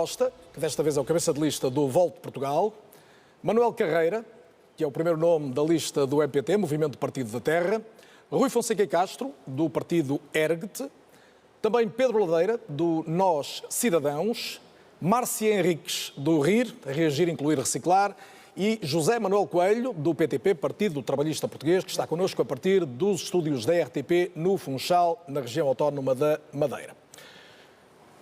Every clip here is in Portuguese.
Costa, que desta vez é o cabeça de lista do Volt de Portugal, Manuel Carreira, que é o primeiro nome da lista do MPT, Movimento do Partido da Terra, Rui Fonseca Castro, do partido ERGT, também Pedro Ladeira, do Nós Cidadãos, Márcia Henriques, do RIR, Reagir, Incluir, Reciclar, e José Manuel Coelho, do PTP, Partido Trabalhista Português, que está connosco a partir dos estúdios da RTP no Funchal, na região autónoma da Madeira.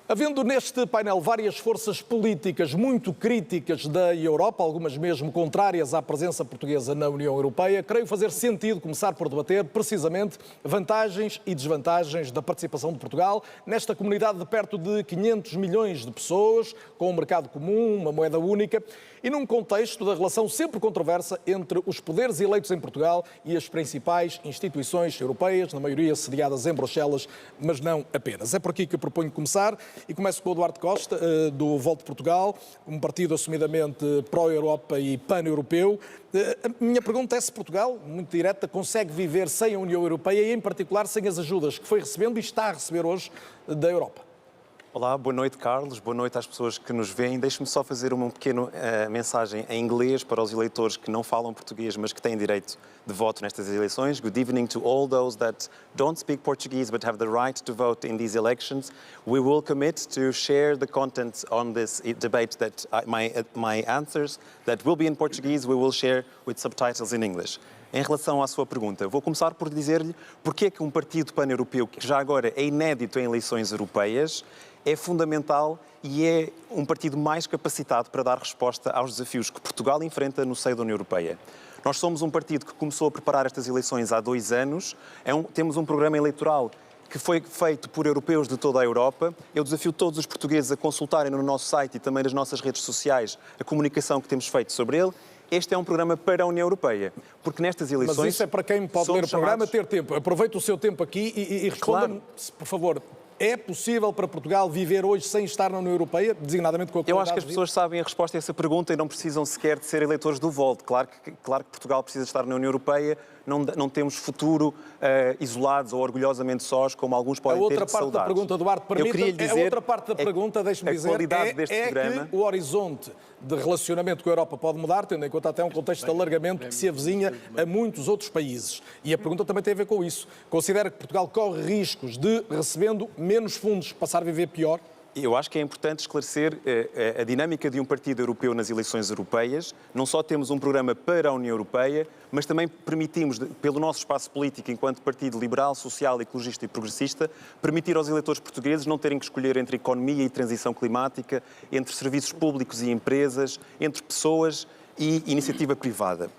Havendo neste painel várias forças políticas muito críticas da Europa, algumas mesmo contrárias à presença portuguesa na União Europeia, creio fazer sentido começar por debater precisamente vantagens e desvantagens da participação de Portugal nesta comunidade de perto de 500 milhões de pessoas, com um mercado comum, uma moeda única, e num contexto da relação sempre controversa entre os poderes eleitos em Portugal e as principais instituições europeias, na maioria sediadas em Bruxelas, mas não apenas. É por aqui que eu proponho começar. E começo com o Eduardo Costa, do Volt de Portugal, um partido assumidamente pró-Europa e pan-europeu. A minha pergunta é se Portugal, muito direta, consegue viver sem a União Europeia e, em particular, sem as ajudas que foi recebendo e está a receber hoje da Europa. Olá, boa noite, Carlos. Boa noite às pessoas que nos veem. Deixe-me só fazer uma pequena mensagem em inglês para os eleitores que não falam português, mas que têm direito de voto nestas eleições. Good evening to all those that don't speak Portuguese but have the right to vote in these elections. We will commit to share the content on this debate that my answers that will be in Portuguese, we will share with subtitles in English. Em relação à sua pergunta, vou começar por dizer-lhe porque é que um partido pan-europeu, que já agora é inédito em eleições europeias, é fundamental e é um partido mais capacitado para dar resposta aos desafios que Portugal enfrenta no seio da União Europeia. Nós somos um partido que começou a preparar estas eleições há 2 anos, temos um programa eleitoral que foi feito por europeus de toda a Europa. Eu desafio todos os portugueses a consultarem no nosso site e também nas nossas redes sociais a comunicação que temos feito sobre ele. Este é um programa para a União Europeia, porque nestas eleições... Mas isso é para quem pode ler o programa ter tempo. Aproveite o seu tempo aqui e responda-me, claro, por favor. É possível para Portugal viver hoje sem estar na União Europeia, designadamente com a comunidade? Eu acho que as pessoas sabem a resposta a essa pergunta e não precisam sequer de ser eleitores do Volt. Claro que Portugal precisa estar na União Europeia, não temos futuro isolados ou orgulhosamente sós, como alguns podem ter de saudades. A outra parte da pergunta, Eduardo, permita-me, a outra parte da pergunta, deixe-me dizer, que o horizonte de relacionamento com a Europa pode mudar, tendo em conta até um contexto de alargamento que se avizinha a muitos outros países. E a pergunta também tem a ver com isso. Considera que Portugal corre riscos de, recebendo menos fundos, passar a viver pior? Eu acho que é importante esclarecer a dinâmica de um partido europeu nas eleições europeias. Não só temos um programa para a União Europeia, mas também permitimos, pelo nosso espaço político, enquanto partido liberal, social, ecologista e progressista, permitir aos eleitores portugueses não terem que escolher entre economia e transição climática, entre serviços públicos e empresas, entre pessoas e iniciativa privada.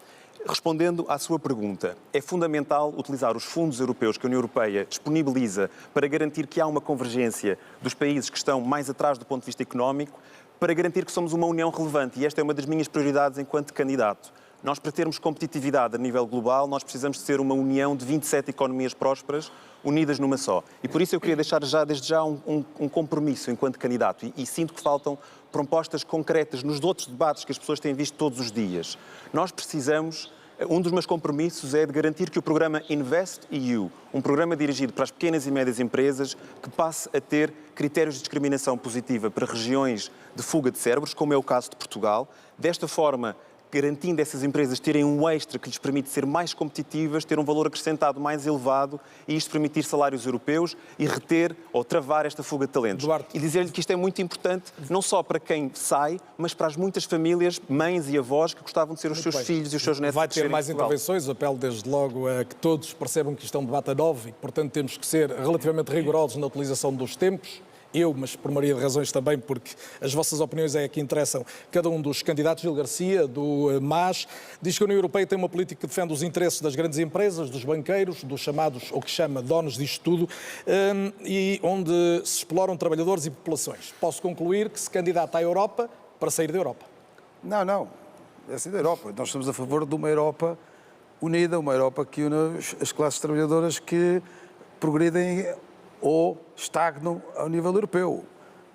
Respondendo à sua pergunta, é fundamental utilizar os fundos europeus que a União Europeia disponibiliza para garantir que há uma convergência dos países que estão mais atrás do ponto de vista económico, para garantir que somos uma União relevante. E esta é uma das minhas prioridades enquanto candidato. Nós, para termos competitividade a nível global, nós precisamos de ser uma união de 27 economias prósperas, unidas numa só. E por isso eu queria deixar desde já um compromisso enquanto candidato. E sinto que faltam propostas concretas nos outros debates que as pessoas têm visto todos os dias. Nós precisamos... Um dos meus compromissos é de garantir que o programa InvestEU, um programa dirigido para as pequenas e médias empresas, que passe a ter critérios de discriminação positiva para regiões de fuga de cérebros, como é o caso de Portugal. Desta forma, garantindo essas empresas terem um extra que lhes permite ser mais competitivas, ter um valor acrescentado mais elevado e isto permitir salários europeus e reter ou travar esta fuga de talentos. Eduardo. E dizer-lhe que isto é muito importante, não só para quem sai, mas para as muitas famílias, mães e avós que gostavam de ser os seus filhos e os seus netos. Vai ter mais intervenções, apelo desde logo a que todos percebam que isto é um debate novo e, portanto, temos que ser relativamente rigorosos na utilização dos tempos. Mas por maioria de razões também, porque as vossas opiniões é que interessam. Cada um dos candidatos, Gil Garcia, do MAS, diz que a União Europeia tem uma política que defende os interesses das grandes empresas, dos banqueiros, dos chamados, ou que chama, donos disto tudo, e onde se exploram trabalhadores e populações. Posso concluir que se candidata à Europa para sair da Europa. Não. É sair da Europa. Nós estamos a favor de uma Europa unida, uma Europa que une as classes trabalhadoras que progridem ou estagnam ao nível europeu.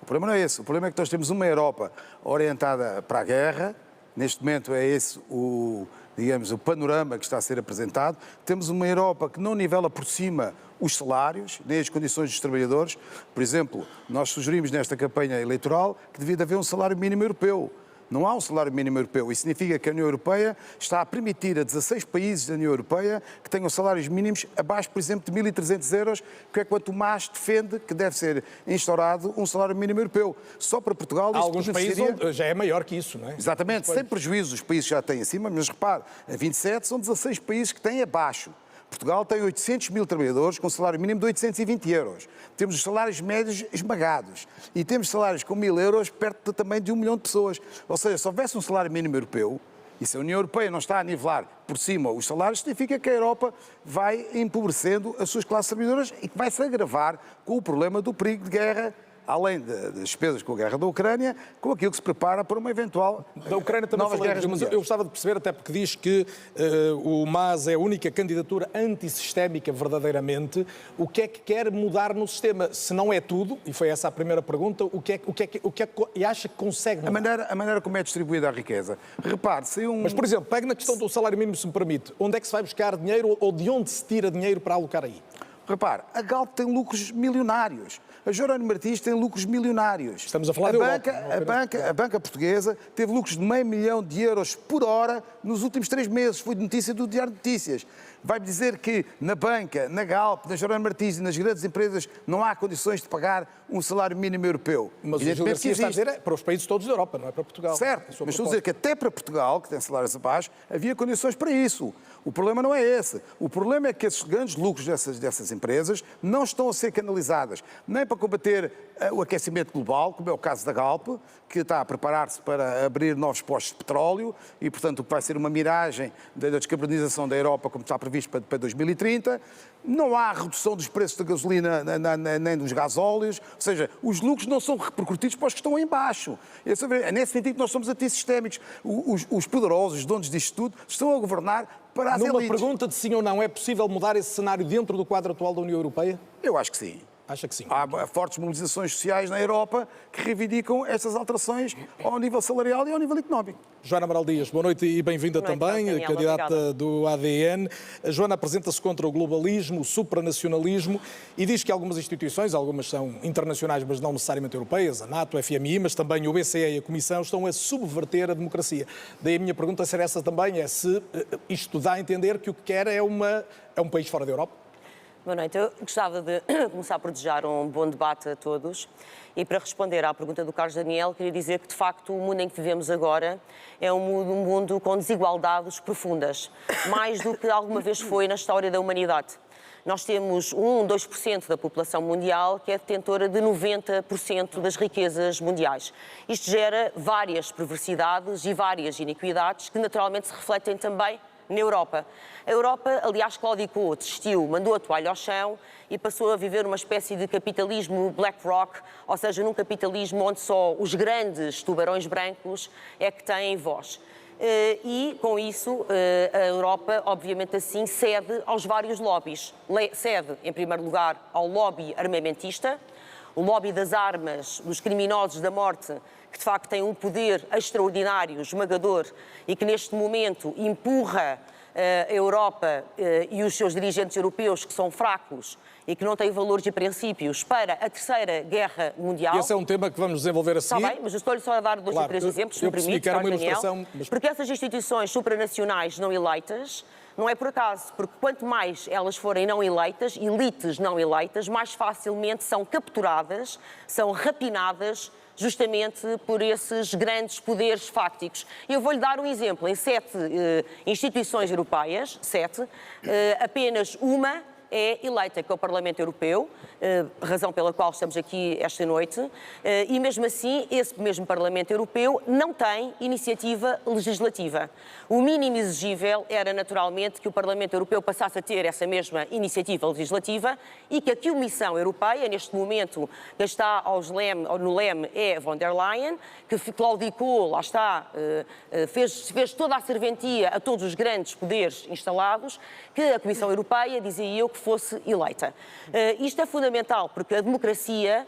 O problema não é esse. O problema é que nós temos uma Europa orientada para a guerra. Neste momento é esse digamos, o panorama que está a ser apresentado. Temos uma Europa que não nivela por cima os salários, nem as condições dos trabalhadores. Por exemplo, nós sugerimos nesta campanha eleitoral que devia haver um salário mínimo europeu. Não há um salário mínimo europeu. Isso significa que a União Europeia está a permitir a 16 países da União Europeia que tenham salários mínimos abaixo, por exemplo, de 1.300 euros, que é quanto mais defende que deve ser instaurado um salário mínimo europeu. Só para Portugal... Há alguns países onde já é maior que isso, não é? Exatamente, sem prejuízo, os países já têm acima, mas repare, a 27 são 16 países que têm abaixo. Portugal tem 800 mil trabalhadores com salário mínimo de 820 euros. Temos os salários médios esmagados. E temos salários com 1.000 euros perto também de 1 milhão de pessoas. Ou seja, se houvesse um salário mínimo europeu, e se a União Europeia não está a nivelar por cima os salários, significa que a Europa vai empobrecendo as suas classes trabalhadoras e que vai se agravar com o problema do perigo de guerra, além das despesas com a guerra da Ucrânia, com aquilo que se prepara para uma eventual da Ucrânia também novas falamos, guerras mas mundiais. eu gostava de perceber, até porque diz que o MAS é a única candidatura antissistémica verdadeiramente. O que é que quer mudar no sistema? Se não é tudo, e foi essa a primeira pergunta, o que é que acha que consegue mudar? A maneira como é distribuída a riqueza. Repare, se Mas, por exemplo, pegue na questão do salário mínimo, se me permite. Onde é que se vai buscar dinheiro ou de onde se tira dinheiro para alocar aí? Repare, a Galp tem lucros milionários. A Jerónimo Martins tem lucros milionários. Estamos a falar de Europa, a banca portuguesa teve lucros de €500 mil por hora nos últimos 3 meses. Foi notícia do Diário de Notícias. Vai-me dizer que na banca, na Galp, na Jerónimo Martins e nas grandes empresas não há condições de pagar um salário mínimo europeu. Mas o Gil Garcia está a dizer é para os países todos da Europa, não é para Portugal. Certo, mas estou a dizer que até para Portugal, que tem salários abaixo, havia condições para isso. O problema não é esse. O problema é que esses grandes lucros dessas empresas não estão a ser canalizadas nem para combater o aquecimento global, como é o caso da Galp, que está a preparar-se para abrir novos postos de petróleo e, portanto, o que vai ser uma miragem da descarbonização da Europa, como está previsto para 2030. Não há redução dos preços da gasolina nem dos gasóleos, ou seja, os lucros não são repercutidos para os que estão em baixo. É nesse sentido que nós somos antissistémicos. Os poderosos, os donos disto tudo, estão a governar para as Numa elites. pergunta de sim ou não, é possível mudar esse cenário dentro do quadro atual da União Europeia? Eu acho que sim. Acha que sim? Há fortes mobilizações sociais na Europa que reivindicam estas alterações ao nível salarial e ao nível económico. Joana Amaral Dias, boa noite e bem-vinda também, Daniel, candidata obrigada. do ADN. A Joana apresenta-se contra o globalismo, o supranacionalismo e diz que algumas instituições, algumas são internacionais, mas não necessariamente europeias, a NATO, a FMI, mas também o BCE e a Comissão, estão a subverter a democracia. Daí a minha pergunta ser essa também, é se isto dá a entender que o que quer é um país fora da Europa? Boa noite. Eu gostava de começar por desejar um bom debate a todos. E para responder à pergunta do Carlos Daniel, queria dizer que, de facto, o mundo em que vivemos agora é um mundo com desigualdades profundas, mais do que alguma vez foi na história da humanidade. Nós temos 2% da população mundial que é detentora de 90% das riquezas mundiais. Isto gera várias perversidades e várias iniquidades que naturalmente se refletem também na Europa. A Europa, aliás, claudicou, desistiu, mandou a toalha ao chão e passou a viver uma espécie de capitalismo BlackRock, ou seja, num capitalismo onde só os grandes tubarões brancos é que têm voz. E, com isso, a Europa, obviamente assim, cede aos vários lobbies. Cede, em primeiro lugar, ao lobby armamentista, o lobby das armas, dos criminosos da morte, que de facto tem um poder extraordinário, esmagador, e que neste momento empurra a Europa e os seus dirigentes europeus, que são fracos e que não têm valores e princípios, para a Terceira Guerra Mundial. Esse é um tema que vamos desenvolver a seguir. Está bem, mas eu estou-lhe só a dar 2 ou 3 exemplos, se me permite, que era uma Daniel, ilustração, mas... porque essas instituições supranacionais não eleitas não é por acaso, porque quanto mais elas forem não eleitas, elites não eleitas, mais facilmente são capturadas, são rapinadas, justamente por esses grandes poderes fácticos. Eu vou-lhe dar um exemplo. Em 7 instituições europeias, 7, apenas uma é eleita, que é o Parlamento Europeu, razão pela qual estamos aqui esta noite, e mesmo assim esse mesmo Parlamento Europeu não tem iniciativa legislativa. O mínimo exigível era naturalmente que o Parlamento Europeu passasse a ter essa mesma iniciativa legislativa e que a Comissão Europeia, neste momento que está no leme é von der Leyen, que claudicou, lá está, fez toda a serventia a todos os grandes poderes instalados, que a Comissão Europeia, dizia eu, que que fosse eleita. Isto é fundamental, porque a democracia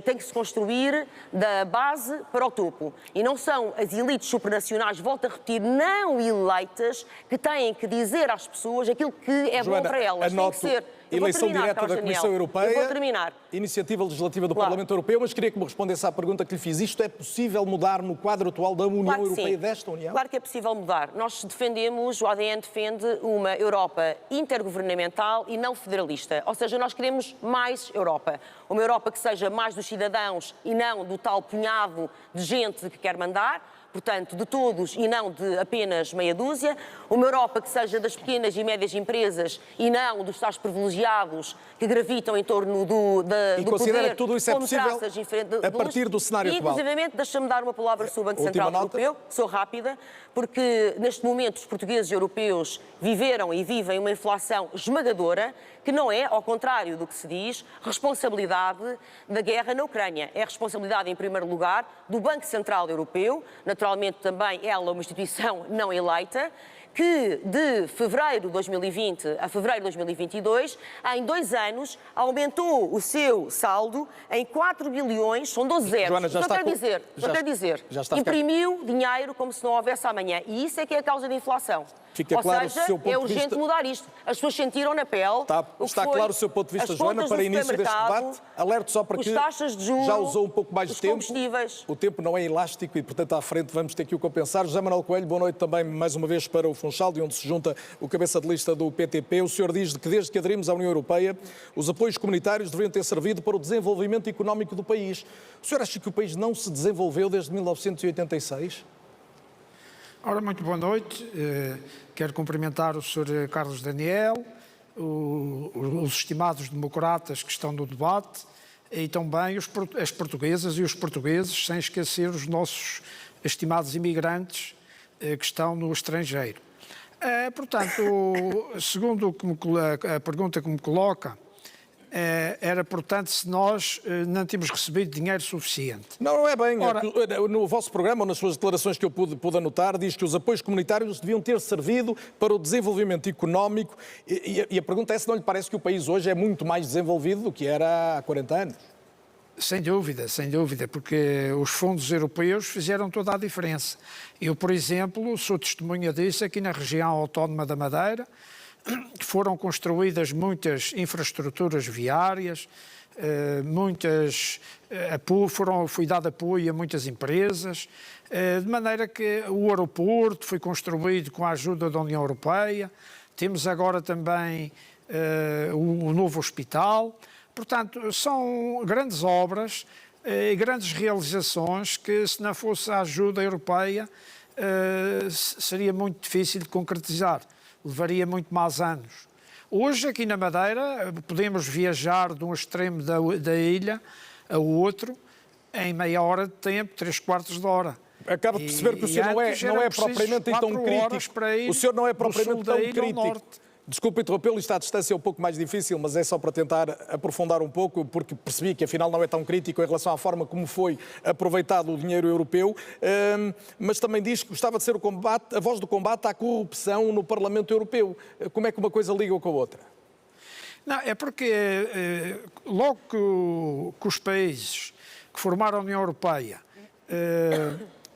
tem que se construir da base para o topo. E não são as elites supranacionais, volto a repetir, não eleitas, que têm que dizer às pessoas aquilo que é Joana, bom para elas. Tem que ser. Eleição direta da Comissão Europeia, vou terminar. iniciativa legislativa do Parlamento Europeu, mas queria que me respondesse à pergunta que lhe fiz. Isto é possível mudar no quadro atual da União Europeia, desta União? Claro que é possível mudar. Nós defendemos, o ADN defende uma Europa intergovernamental e não federalista. Ou seja, nós queremos mais Europa. Uma Europa que seja mais dos cidadãos e não do tal punhado de gente que quer mandar. Portanto, de todos e não de apenas meia dúzia. Uma Europa que seja das pequenas e médias empresas e não dos tais privilegiados que gravitam em torno do considera poder, que tudo isso é possível a partir do cenário atual? E, inclusivamente, deixa-me dar uma palavra sobre o Banco Central Europeu, sou rápida, porque neste momento os portugueses e europeus viveram e vivem uma inflação esmagadora, que não é, ao contrário do que se diz, responsabilidade da guerra na Ucrânia. É responsabilidade, em primeiro lugar, do Banco Central Europeu, naturalmente também ela uma instituição não eleita, que de fevereiro de 2020 a fevereiro de 2022, em 2 anos, aumentou o seu saldo em 4 bilhões, são 12 zeros. Joana, já está quero dizer, imprimiu dinheiro como se não houvesse amanhã. E isso é que é a causa da inflação. Fica claro o seu ponto de vista. É urgente mudar isto. As pessoas sentiram na pele. Está claro o seu ponto de vista, Joana, para início deste debate. Alerto só para que taxas de juros, já usou um pouco mais de tempo. Combustíveis. O tempo não é elástico e, portanto, à frente vamos ter que o compensar. José Manuel Coelho, boa noite também mais uma vez para o Funchal, de onde se junta o cabeça de lista do PTP. O senhor diz que desde que aderimos à União Europeia, os apoios comunitários deveriam ter servido para o desenvolvimento económico do país. O senhor acha que o país não se desenvolveu desde 1986? Ora, muito boa noite. Quero cumprimentar o Sr. Carlos Daniel, os estimados democratas que estão no debate e também as portuguesas e os portugueses, sem esquecer os nossos estimados imigrantes que estão no estrangeiro. Portanto, segundo a pergunta que me coloca, era, portanto, se nós não tínhamos recebido dinheiro suficiente. Não é bem. Ora, no vosso programa, ou nas suas declarações que eu pude anotar, diz que os apoios comunitários deviam ter servido para o desenvolvimento económico e a pergunta é se não lhe parece que o país hoje é muito mais desenvolvido do que era há 40 anos. Sem dúvida, porque os fundos europeus fizeram toda a diferença. Eu, por exemplo, sou testemunha disso aqui na região autónoma da Madeira, foram construídas muitas infraestruturas viárias, foi dado apoio a muitas empresas, de maneira que o aeroporto foi construído com a ajuda da União Europeia, temos agora também o novo hospital. Portanto, são grandes obras e grandes realizações que, se não fosse a ajuda europeia, seria muito difícil de concretizar. Levaria muito mais anos. Hoje, aqui na Madeira, podemos viajar de um extremo da ilha ao outro em meia hora de tempo, 3/4 de hora. Acaba de perceber que o senhor não é propriamente tão crítico. O senhor não é propriamente tão crítico. Desculpe interrompê-lo, isto à distância é um pouco mais difícil, mas é só para tentar aprofundar um pouco, porque percebi que afinal não é tão crítico em relação à forma como foi aproveitado o dinheiro europeu, mas também diz que gostava de ser a voz do combate à corrupção no Parlamento Europeu. Como é que uma coisa liga com a outra? Não, é porque logo que os países que formaram a União Europeia,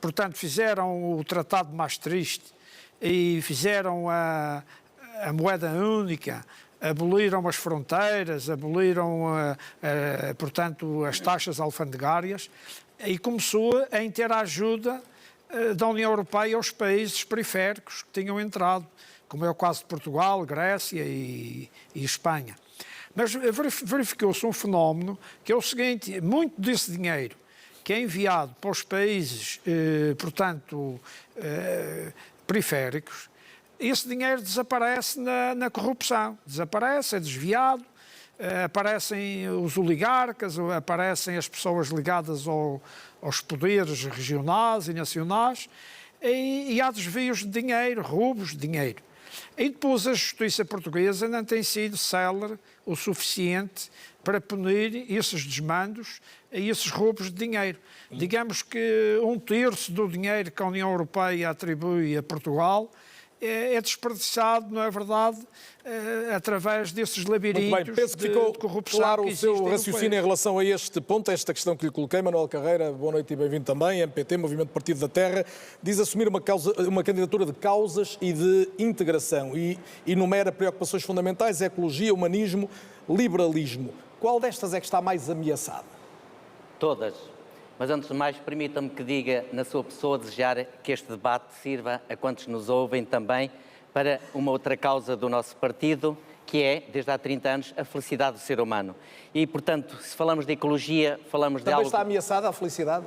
portanto, fizeram o Tratado de Maastricht e fizeram a moeda única, aboliram as fronteiras, aboliram, portanto, as taxas alfandegárias e começou a ter a ajuda da União Europeia aos países periféricos que tinham entrado, como é o caso de Portugal, Grécia e Espanha. Mas verificou-se um fenómeno que é o seguinte: muito desse dinheiro que é enviado para os países, portanto, periféricos, esse dinheiro desaparece na corrupção, desaparece, é desviado, aparecem os oligarcas, aparecem as pessoas ligadas aos poderes regionais e nacionais e há desvios de dinheiro, roubos de dinheiro. E depois a justiça portuguesa não tem sido célere o suficiente para punir esses desmandos e esses roubos de dinheiro. Digamos que 1/3 do dinheiro que a União Europeia atribui a Portugal é desperdiçado, não é verdade, através desses labirintos Muito bem, penso que ficou de corrupção claro que o seu existem no raciocínio em país. relação a este ponto, a esta questão que lhe coloquei. Manuel Carreira, boa noite e bem-vindo também. MPT, Movimento Partido da Terra, diz assumir uma candidatura de causas e de integração e enumera preocupações fundamentais, ecologia, humanismo, liberalismo. Qual destas é que está mais ameaçada? Todas. Mas antes de mais, permita-me que diga na sua pessoa desejar que este debate sirva a quantos nos ouvem também para uma outra causa do nosso partido, que é, desde há 30 anos, a felicidade do ser humano. E, portanto, se falamos de ecologia, falamos de Também algo... está ameaçada a felicidade?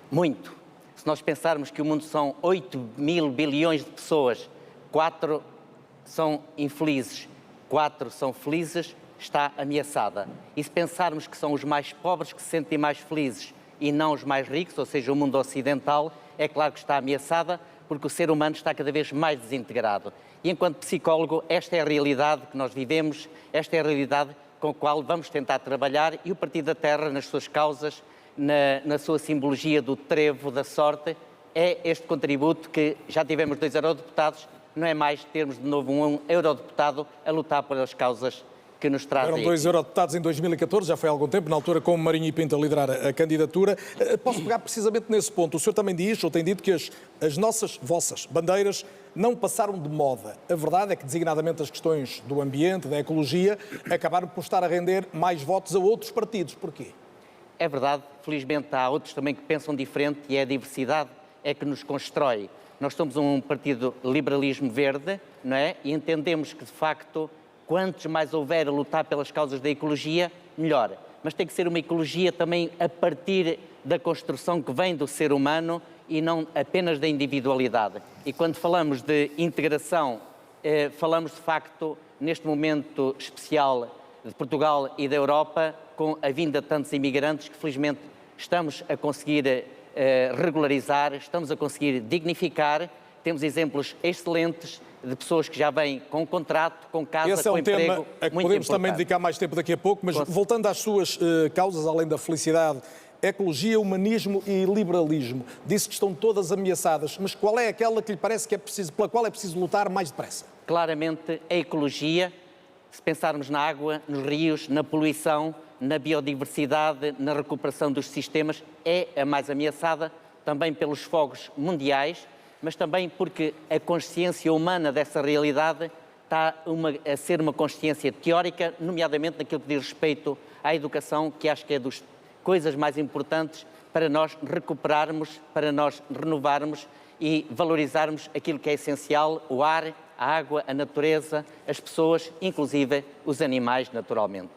Muito. Se nós pensarmos que o mundo são 8 mil bilhões de pessoas, 4 são infelizes, 4 são felizes, está ameaçada. E se pensarmos que são os mais pobres que se sentem mais felizes e não os mais ricos, ou seja, o mundo ocidental, é claro que está ameaçada, porque o ser humano está cada vez mais desintegrado. E enquanto psicólogo, esta é a realidade que nós vivemos, esta é a realidade com a qual vamos tentar trabalhar, e o Partido da Terra, nas suas causas, na sua simbologia do trevo, da sorte, é este contributo que já tivemos 2 eurodeputados, não é mais termos de novo um eurodeputado a lutar pelas causas que nos trazem. Eram 2 eurodeputados em 2014, já foi há algum tempo, na altura com Marinho e Pinto a liderar a candidatura. Posso pegar precisamente nesse ponto. O senhor também diz, ou tem dito, que as vossas bandeiras não passaram de moda. A verdade é que, designadamente, as questões do ambiente, da ecologia, acabaram por estar a render mais votos a outros partidos. Porquê? É verdade, felizmente há outros também que pensam diferente, e é a diversidade é que nos constrói. Nós somos um partido liberalismo verde, não é? E entendemos que, de facto, quantos mais houver a lutar pelas causas da ecologia, melhor. Mas tem que ser uma ecologia também a partir da construção que vem do ser humano e não apenas da individualidade. E quando falamos de integração, falamos de facto, neste momento especial de Portugal e da Europa, com a vinda de tantos imigrantes que felizmente estamos a conseguir regularizar, estamos a conseguir dignificar. Temos exemplos excelentes de pessoas que já vêm com contrato, com casa, Esse é com um emprego. tema a que muito podemos também importante. dedicar mais tempo daqui a pouco, mas voltando às suas causas, além da felicidade, ecologia, humanismo e liberalismo. Disse que estão todas ameaçadas, mas qual é aquela que lhe parece que pela qual é preciso lutar mais depressa? Claramente a ecologia, se pensarmos na água, nos rios, na poluição, na biodiversidade, na recuperação dos sistemas, é a mais ameaçada, também pelos fogos mundiais, mas também porque a consciência humana dessa realidade está a ser uma consciência teórica, nomeadamente naquilo que diz respeito à educação, que acho que é das coisas mais importantes para nós recuperarmos, para nós renovarmos e valorizarmos aquilo que é essencial, o ar, a água, a natureza, as pessoas, inclusive os animais, naturalmente.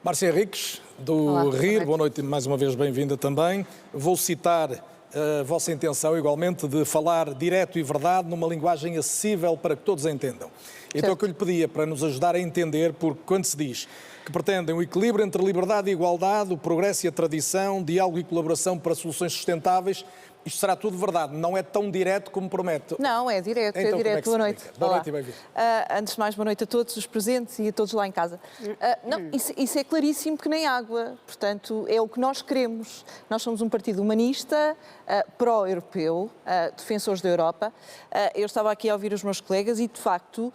Márcia Henriques, do Olá, RIR, boa noite, mais uma vez bem-vinda também. Vou citar a vossa intenção, igualmente, de falar direto e verdade numa linguagem acessível para que todos entendam. Então, o que eu lhe pedia para nos ajudar a entender, porque quando se diz que pretendem o equilíbrio entre liberdade e igualdade, o progresso e a tradição, diálogo e colaboração para soluções sustentáveis, isto será tudo verdade, não é tão direto como promete. Não, é direto, Então, é direto. como Boa é que se noite. explica? Boa Olá. noite e bem-vindo. Antes de mais, boa noite a todos os presentes e a todos lá em casa. Não, isso é claríssimo que nem água. Portanto, é o que nós queremos. Nós somos um partido humanista, pró-europeu, defensores da Europa. Eu estava aqui a ouvir os meus colegas e, de facto,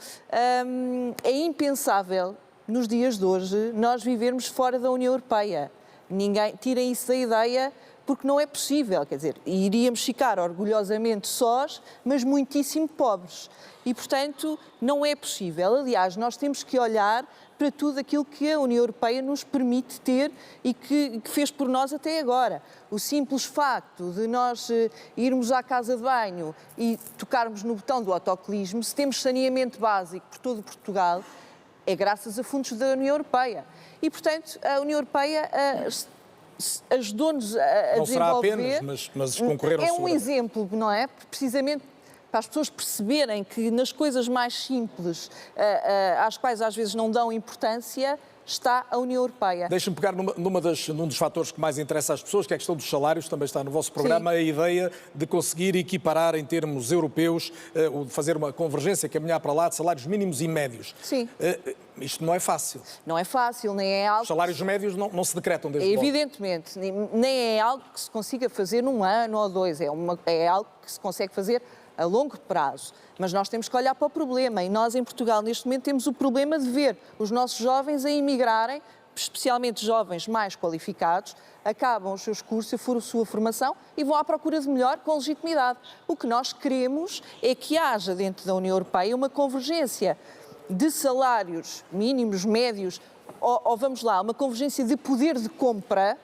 é impensável, nos dias de hoje, nós vivermos fora da União Europeia. Tirem isso da ideia, porque não é possível, quer dizer, iríamos ficar orgulhosamente sós, mas muitíssimo pobres. E, portanto, não é possível. Aliás, nós temos que olhar para tudo aquilo que a União Europeia nos permite ter e que fez por nós até agora. O simples facto de nós irmos à casa de banho e tocarmos no botão do autocolismo, se temos saneamento básico por todo Portugal, é graças a fundos da União Europeia. E, portanto, a União Europeia ajudou-nos a Não será desenvolver. apenas, mas concorreram É um seguramente. exemplo, não é? Precisamente para as pessoas perceberem que nas coisas mais simples, às quais às vezes não dão importância, está a União Europeia. Deixe-me pegar num dos fatores que mais interessa às pessoas, que é a questão dos salários, também está no vosso programa, a ideia de conseguir equiparar em termos europeus, fazer uma convergência, caminhar para lá de salários mínimos e médios. Sim. Isto não é fácil. Não é fácil, nem é algo... Os salários médios não se decretam desde logo. Evidentemente, nem é algo que se consiga fazer num ano ou dois, é algo que se consegue fazer a longo prazo. Mas nós temos que olhar para o problema e nós em Portugal neste momento temos o problema de ver os nossos jovens a emigrarem, especialmente jovens mais qualificados, acabam os seus cursos, a sua formação e vão à procura de melhor com legitimidade. O que nós queremos é que haja dentro da União Europeia uma convergência de salários mínimos, médios, ou vamos lá, uma convergência de poder de compra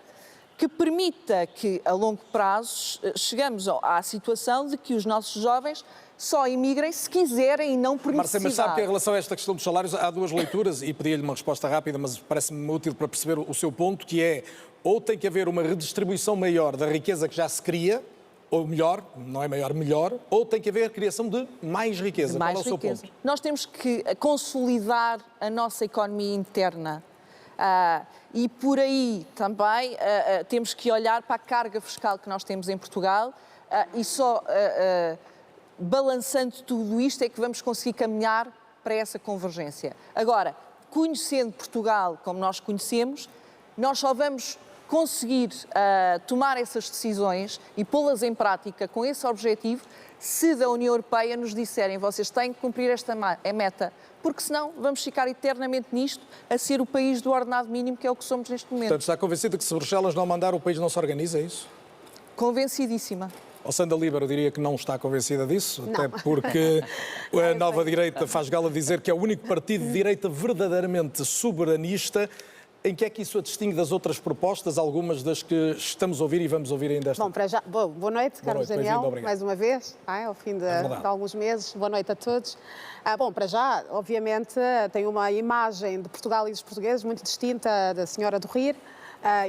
que permita que, a longo prazo, chegamos à situação de que os nossos jovens só emigrem se quiserem e não por necessidade. Marcelo, mas sabe que em relação a esta questão dos salários há duas leituras e pedi-lhe uma resposta rápida, mas parece-me útil para perceber o seu ponto, que é ou tem que haver uma redistribuição maior da riqueza que já se cria, ou melhor, não é maior, melhor, ou tem que haver a criação de mais riqueza. Mais Qual é o seu riqueza. ponto? Nós temos que consolidar a nossa economia interna. E por aí também temos que olhar para a carga fiscal que nós temos em Portugal e só balançando tudo isto é que vamos conseguir caminhar para essa convergência. Agora, conhecendo Portugal como nós conhecemos, nós só vamos conseguir tomar essas decisões e pô-las em prática com esse objetivo se da União Europeia nos disserem vocês têm que cumprir esta meta, porque senão vamos ficar eternamente nisto a ser o país do ordenado mínimo, que é o que somos neste momento. Portanto, está convencido que se Bruxelas não mandar, o país não se organiza, é isso? Convencidíssima. O Sandra Líbero diria que não está convencida disso, até porque a nova direita faz gala de dizer que é o único partido de direita verdadeiramente soberanista. Em que é que isso a distingue das outras propostas, algumas das que estamos a ouvir e vamos ouvir ainda esta? Bom, para já, boa noite, Carlos Daniel, mais uma vez, ao fim de alguns meses. Boa noite a todos. Bom, para já, obviamente, tem uma imagem de Portugal e dos portugueses muito distinta da senhora do Rir.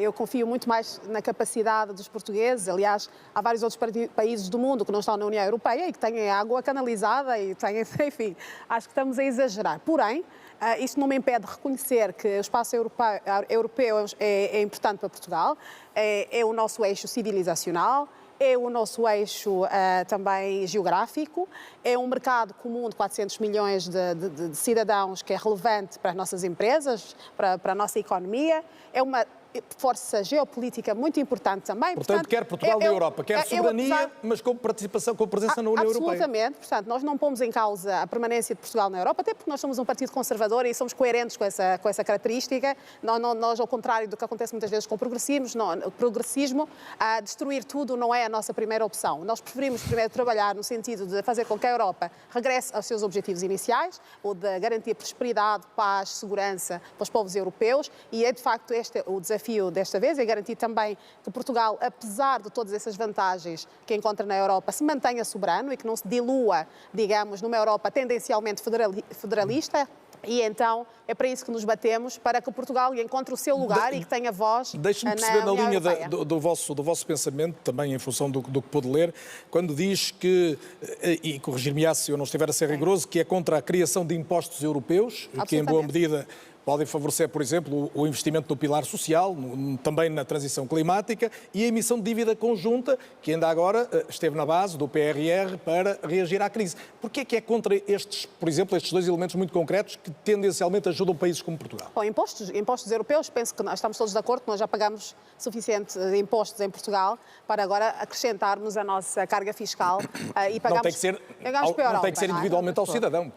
Eu confio muito mais na capacidade dos portugueses. Aliás, há vários outros países do mundo que não estão na União Europeia e que têm água canalizada e têm, enfim, acho que estamos a exagerar. Porém, isto não me impede de reconhecer que o espaço europeu é importante para Portugal, é o nosso eixo civilizacional, é o nosso eixo também geográfico, é um mercado comum de 400 milhões de cidadãos que é relevante para as nossas empresas, para a nossa economia, é uma força geopolítica muito importante também. Portanto, quer Portugal na Europa, quer soberania, mas com participação, com presença na União Europeia. Absolutamente. Portanto, nós não pomos em causa a permanência de Portugal na Europa, até porque nós somos um partido conservador e somos coerentes com essa característica. Nós, ao contrário do que acontece muitas vezes com o progressismo, destruir tudo não é a nossa primeira opção. Nós preferimos primeiro trabalhar no sentido de fazer com que a Europa regresse aos seus objetivos iniciais, o de garantir prosperidade, paz, segurança para os povos europeus, e é de facto este o desafio desta vez, é garantir também que Portugal, apesar de todas essas vantagens que encontra na Europa, se mantenha soberano e que não se dilua, digamos, numa Europa tendencialmente federalista. E então é para isso que nos batemos, para que Portugal encontre o seu lugar e que tenha voz na União Europeia. Deixe-me perceber na linha do vosso pensamento, também em função do que pude ler, quando diz que, e corrigir-me-á se eu não estiver a ser rigoroso, que é contra a criação de impostos europeus, que em boa medida podem favorecer, por exemplo, o investimento no pilar social, também na transição climática e a emissão de dívida conjunta, que ainda agora esteve na base do PRR para reagir à crise. Porquê é que é contra estes, por exemplo, estes dois elementos muito concretos que tendencialmente ajudam países como Portugal? Bom, impostos europeus, penso que nós estamos todos de acordo que nós já pagamos suficiente impostos em Portugal para agora acrescentarmos a nossa carga fiscal e pagamos, não tem que ser individualmente ao cidadão.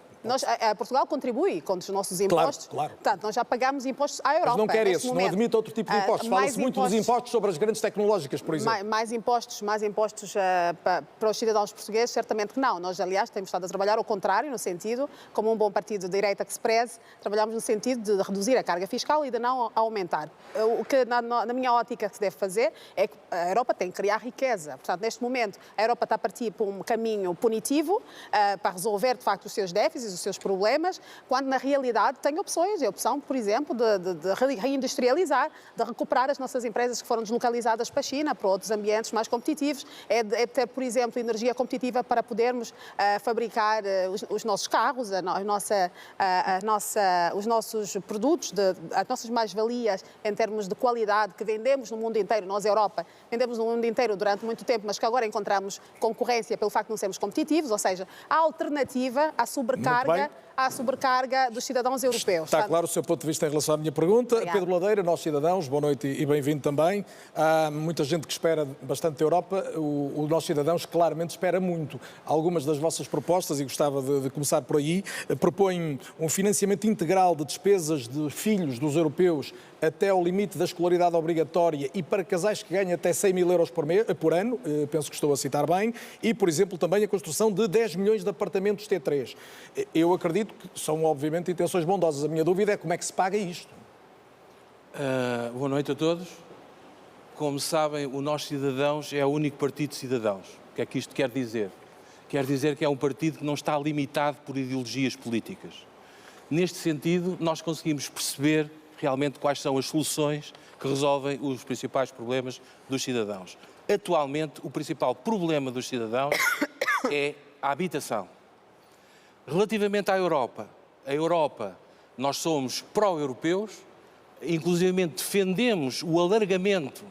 Portugal contribui com os nossos impostos. Claro. Portanto, nós já pagamos impostos à Europa. Mas não quer esses, momento. não admite outro tipo de impostos. Fala-se muito dos impostos sobre as grandes tecnológicas, por exemplo. Mais impostos para os cidadãos portugueses, certamente que não. Nós, aliás, temos estado a trabalhar ao contrário, no sentido, como um bom partido de direita que se preze, trabalhamos no sentido de reduzir a carga fiscal e de não aumentar. O que, na minha ótica, se deve fazer é que a Europa tem que criar riqueza. Portanto, neste momento, a Europa está a partir por um caminho punitivo para resolver, de facto, os seus déficits, os seus problemas, quando na realidade tem opções. É a opção, por exemplo, de reindustrializar, de recuperar as nossas empresas que foram deslocalizadas para a China, para outros ambientes mais competitivos. É de ter, por exemplo, energia competitiva para podermos fabricar os nossos carros, os nossos produtos, as nossas mais-valias em termos de qualidade que vendemos no mundo inteiro. Nós, Europa, vendemos no mundo inteiro durante muito tempo, mas que agora encontramos concorrência pelo facto de não sermos competitivos, ou seja, a alternativa à sobrecarga sobrecarga dos cidadãos europeus. Está claro o seu ponto de vista em relação à minha pergunta. Obrigada. Pedro Ladeira, nós cidadãos, boa noite e bem-vindo também. Há muita gente que espera bastante da Europa, o nós cidadãos claramente espera muito. Algumas das vossas propostas, e gostava de começar por aí, propõem um financiamento integral de despesas de filhos dos europeus até ao limite da escolaridade obrigatória e para casais que ganham até 100 mil euros por ano, penso que estou a citar bem, e, por exemplo, também a construção de 10 milhões de apartamentos T3. Eu acredito que são, obviamente, intenções bondosas. A minha dúvida é como é que se paga isto. Boa noite a todos. Como sabem, o Nós Cidadãos é o único partido de cidadãos. O que é que isto quer dizer? Quer dizer que é um partido que não está limitado por ideologias políticas. Neste sentido, nós conseguimos perceber realmente quais são as soluções que resolvem os principais problemas dos cidadãos. Atualmente, o principal problema dos cidadãos é a habitação. Relativamente à Europa, nós somos pró-europeus, inclusivamente defendemos o alargamento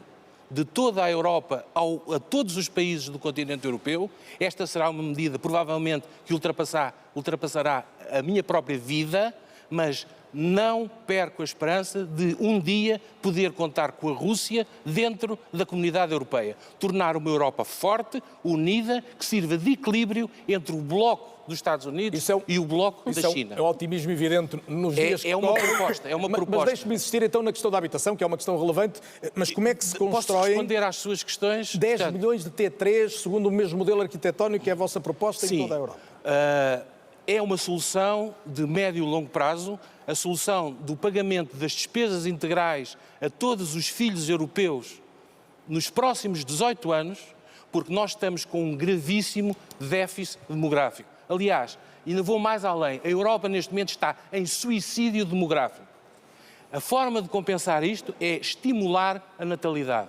de toda a Europa a todos os países do continente europeu. Esta será uma medida, provavelmente, que ultrapassará a minha própria vida, mas não perco a esperança de um dia poder contar com a Rússia dentro da comunidade europeia. Tornar uma Europa forte, unida, que sirva de equilíbrio entre o bloco dos Estados Unidos e o bloco da China. É um otimismo evidente nos dias que uma correm. proposta, é uma proposta. Mas deixe-me insistir então na questão da habitação, que é uma questão relevante, mas como é que se Posso constroem responder às suas questões? 10 milhões de T3, segundo o mesmo modelo arquitetónico que é a vossa proposta em toda a Europa? É uma solução de médio e longo prazo, a solução do pagamento das despesas integrais a todos os filhos europeus nos próximos 18 anos, porque nós estamos com um gravíssimo déficit demográfico. Aliás, ainda vou mais além, a Europa neste momento está em suicídio demográfico. A forma de compensar isto é estimular a natalidade.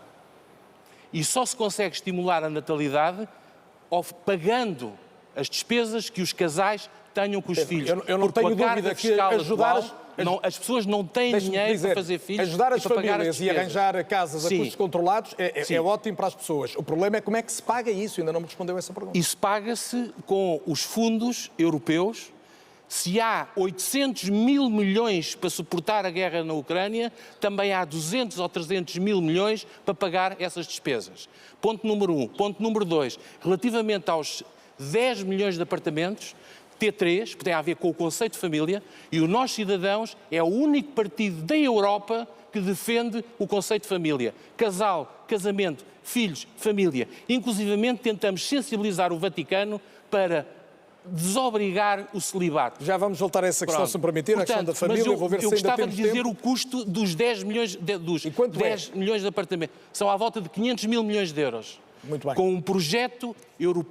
E só se consegue estimular a natalidade pagando as despesas que os casais tenham com os filhos. Eu não tenho dúvida que ajudar as pessoas não têm dinheiro para fazer filhos. Ajudar as para pagar famílias e arranjar casas a custos controlados é ótimo para as pessoas. O problema é como é que se paga isso. Ainda não me respondeu essa pergunta. Isso paga-se com os fundos europeus. Se há 800 mil milhões para suportar a guerra na Ucrânia, também há 200 ou 300 mil milhões para pagar essas despesas. Ponto número 1. Ponto número 2. Relativamente aos 10 milhões de apartamentos, T3, que tem a ver com o conceito de família, e o Nós Cidadãos é o único partido da Europa que defende o conceito de família. Casal, casamento, filhos, família. Inclusivamente tentamos sensibilizar o Vaticano para desobrigar o celibato. Já vamos voltar a essa questão, se me permitir, a questão da família. Mas vou ver eu se ainda gostava temos de dizer tempo. o custo dos 10 milhões milhões de apartamentos. São à volta de 500 mil milhões de euros. Muito bem. Com um projeto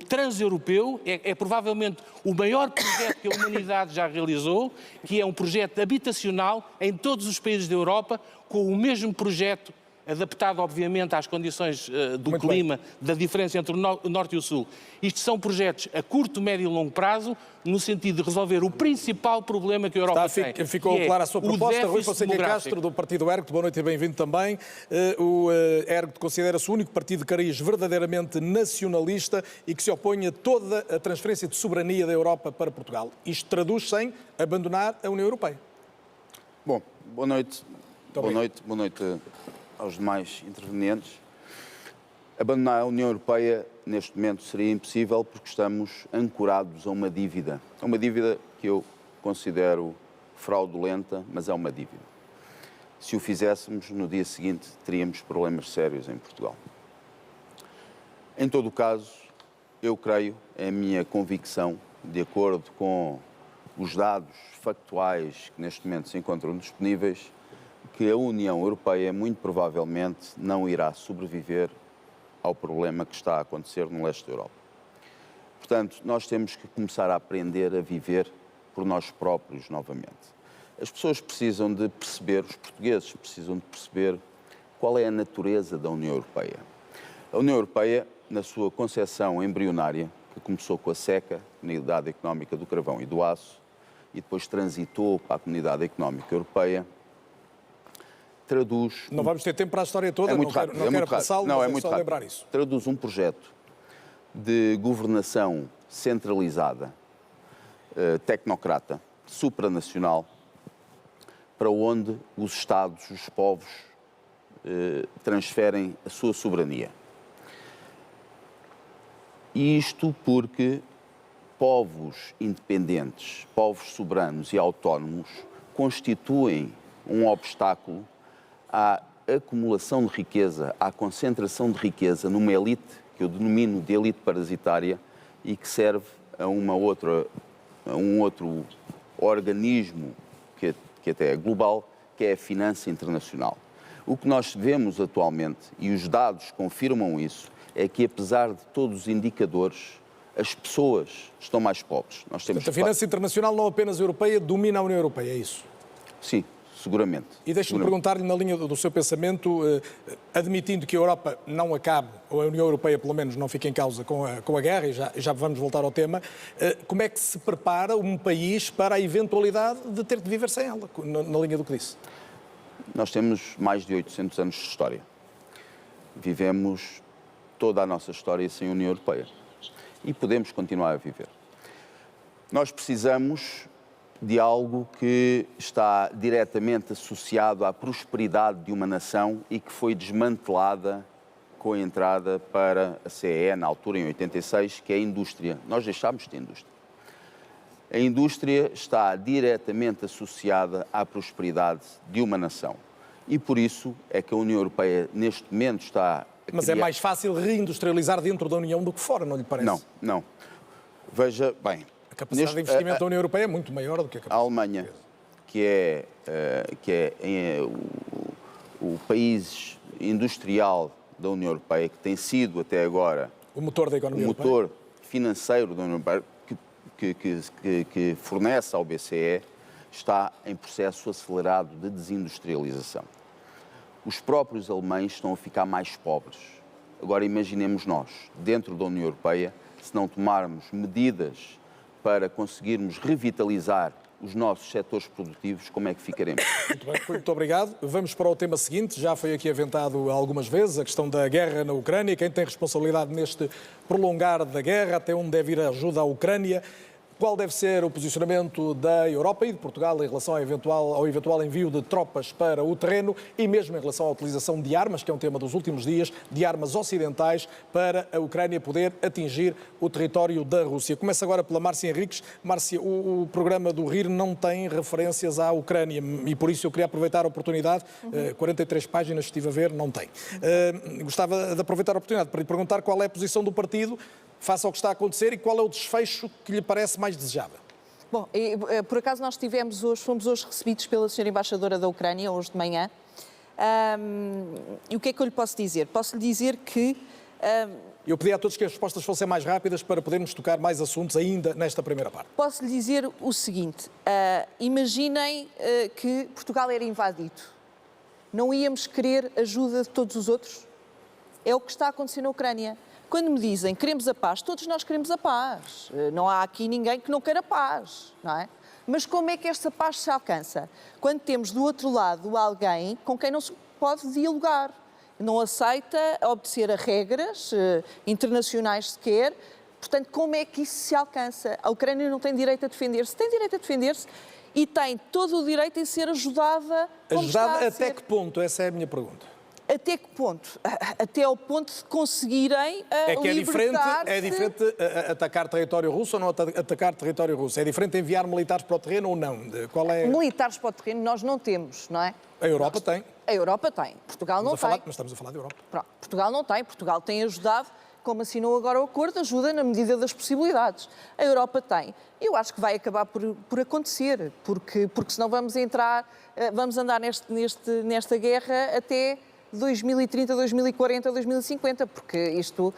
transeuropeu, é provavelmente o maior projeto que a humanidade já realizou, que é um projeto habitacional em todos os países da Europa, com o mesmo projeto adaptado, obviamente, às condições do clima, da diferença entre o Norte e o Sul. Isto são projetos a curto, médio e longo prazo, no sentido de resolver o principal problema que a Europa tem. Ficou clara a sua proposta. Rui Fonseca Castro, do Partido Ergt, boa noite e bem-vindo também. O Ergt considera-se o único partido de cariz verdadeiramente nacionalista e que se opõe a toda a transferência de soberania da Europa para Portugal. Isto traduz-se em abandonar a União Europeia. Bom, boa noite. Boa noite aos demais intervenientes. Abandonar a União Europeia neste momento seria impossível porque estamos ancorados a uma dívida. É uma dívida que eu considero fraudulenta, mas é uma dívida. Se o fizéssemos, no dia seguinte teríamos problemas sérios em Portugal. Em todo o caso, eu creio, é a minha convicção, de acordo com os dados factuais que neste momento se encontram disponíveis, que a União Europeia muito provavelmente não irá sobreviver ao problema que está a acontecer no leste da Europa. Portanto, nós temos que começar a aprender a viver por nós próprios novamente. As pessoas precisam de perceber, os portugueses precisam de perceber qual é a natureza da União Europeia. A União Europeia, na sua concepção embrionária, que começou com a SECA, Comunidade Económica do Carvão e do Aço, e depois transitou para a Comunidade Económica Europeia, traduz... Não vamos ter tempo para a história toda, não quero passá-lo, mas é só lembrar isso. Traduz um projeto de governação centralizada tecnocrata, supranacional, para onde os Estados, os povos, transferem a sua soberania. Isto porque povos independentes, povos soberanos e autónomos constituem um obstáculo à acumulação de riqueza, à concentração de riqueza numa elite, que eu denomino de elite parasitária, e que serve a um outro organismo que até é global, que é a finança internacional. O que nós vemos atualmente, e os dados confirmam isso, é que apesar de todos os indicadores, as pessoas estão mais pobres. Nós temos... Portanto, a finança internacional, não apenas europeia, domina a União Europeia, é isso? Sim, seguramente. E deixe-me perguntar-lhe, na linha do seu pensamento, admitindo que a Europa não acabe, ou a União Europeia pelo menos não fique em causa com a guerra, e já vamos voltar ao tema, como é que se prepara um país para a eventualidade de ter de viver sem ela, na linha do que disse? Nós temos mais de 800 anos de história. Vivemos toda a nossa história sem a União Europeia. E podemos continuar a viver. Nós precisamos de algo que está diretamente associado à prosperidade de uma nação e que foi desmantelada com a entrada para a CEE, na altura, em 86, que é a indústria. Nós deixámos de ter indústria. A indústria está diretamente associada à prosperidade de uma nação. E por isso é que a União Europeia, neste momento, está... Mas é mais fácil reindustrializar dentro da União do que fora, não lhe parece? Não. Veja, bem... A capacidade de investimento da União Europeia é muito maior do que a capacidade. A Alemanha, que é o país industrial da União Europeia, que tem sido até agora o motor da economia europeia, o motor financeiro da União Europeia, que fornece ao BCE, está em processo acelerado de desindustrialização. Os próprios alemães estão a ficar mais pobres. Agora imaginemos nós, dentro da União Europeia, se não tomarmos medidas para conseguirmos revitalizar os nossos setores produtivos, como é que ficaremos? Muito bem, muito obrigado. Vamos para o tema seguinte, já foi aqui aventado algumas vezes, a questão da guerra na Ucrânia, quem tem responsabilidade neste prolongar da guerra, até onde deve ir a ajuda à Ucrânia. Qual deve ser o posicionamento da Europa e de Portugal em relação ao eventual envio de tropas para o terreno e mesmo em relação à utilização de armas, que é um tema dos últimos dias, de armas ocidentais para a Ucrânia poder atingir o território da Rússia. Começa agora pela Márcia Henriques. Márcia, o programa do RIR não tem referências à Ucrânia e por isso eu queria aproveitar a oportunidade, 43 páginas estive a ver, não tem. Gostava de aproveitar a oportunidade para lhe perguntar qual é a posição do partido face ao que está a acontecer e qual é o desfecho que lhe parece mais desejável. Bom, por acaso nós fomos hoje recebidos pela senhora embaixadora da Ucrânia, hoje de manhã, e o que é que eu lhe posso dizer? Posso lhe dizer que... Eu pedi a todos que as respostas fossem mais rápidas para podermos tocar mais assuntos ainda nesta primeira parte. Posso lhe dizer o seguinte, imaginem que Portugal era invadido, não íamos querer ajuda de todos os outros? É o que está a acontecer na Ucrânia. Quando me dizem queremos a paz, todos nós queremos a paz. Não há aqui ninguém que não queira paz, não é? Mas como é que esta paz se alcança? Quando temos do outro lado alguém com quem não se pode dialogar, não aceita obedecer a regras internacionais sequer. Portanto, como é que isso se alcança? A Ucrânia não tem direito a defender-se, tem direito a defender-se e tem todo o direito em ser ajudada. Ajudada até que ponto? Essa é a minha pergunta. Até que ponto? Até ao ponto de conseguirem libertar-se... É diferente atacar território russo ou não atacar território russo? É diferente enviar militares para o terreno ou não? Qual é... Militares para o terreno nós não temos, não é? A Europa tem. A Europa tem. Portugal não tem. Mas estamos a falar da Europa. Pronto. Portugal não tem. Portugal tem ajudado, como assinou agora o acordo, ajuda na medida das possibilidades. A Europa tem. Eu acho que vai acabar por acontecer, porque senão vamos andar nesta guerra até 2030, 2040, 2050, porque isto,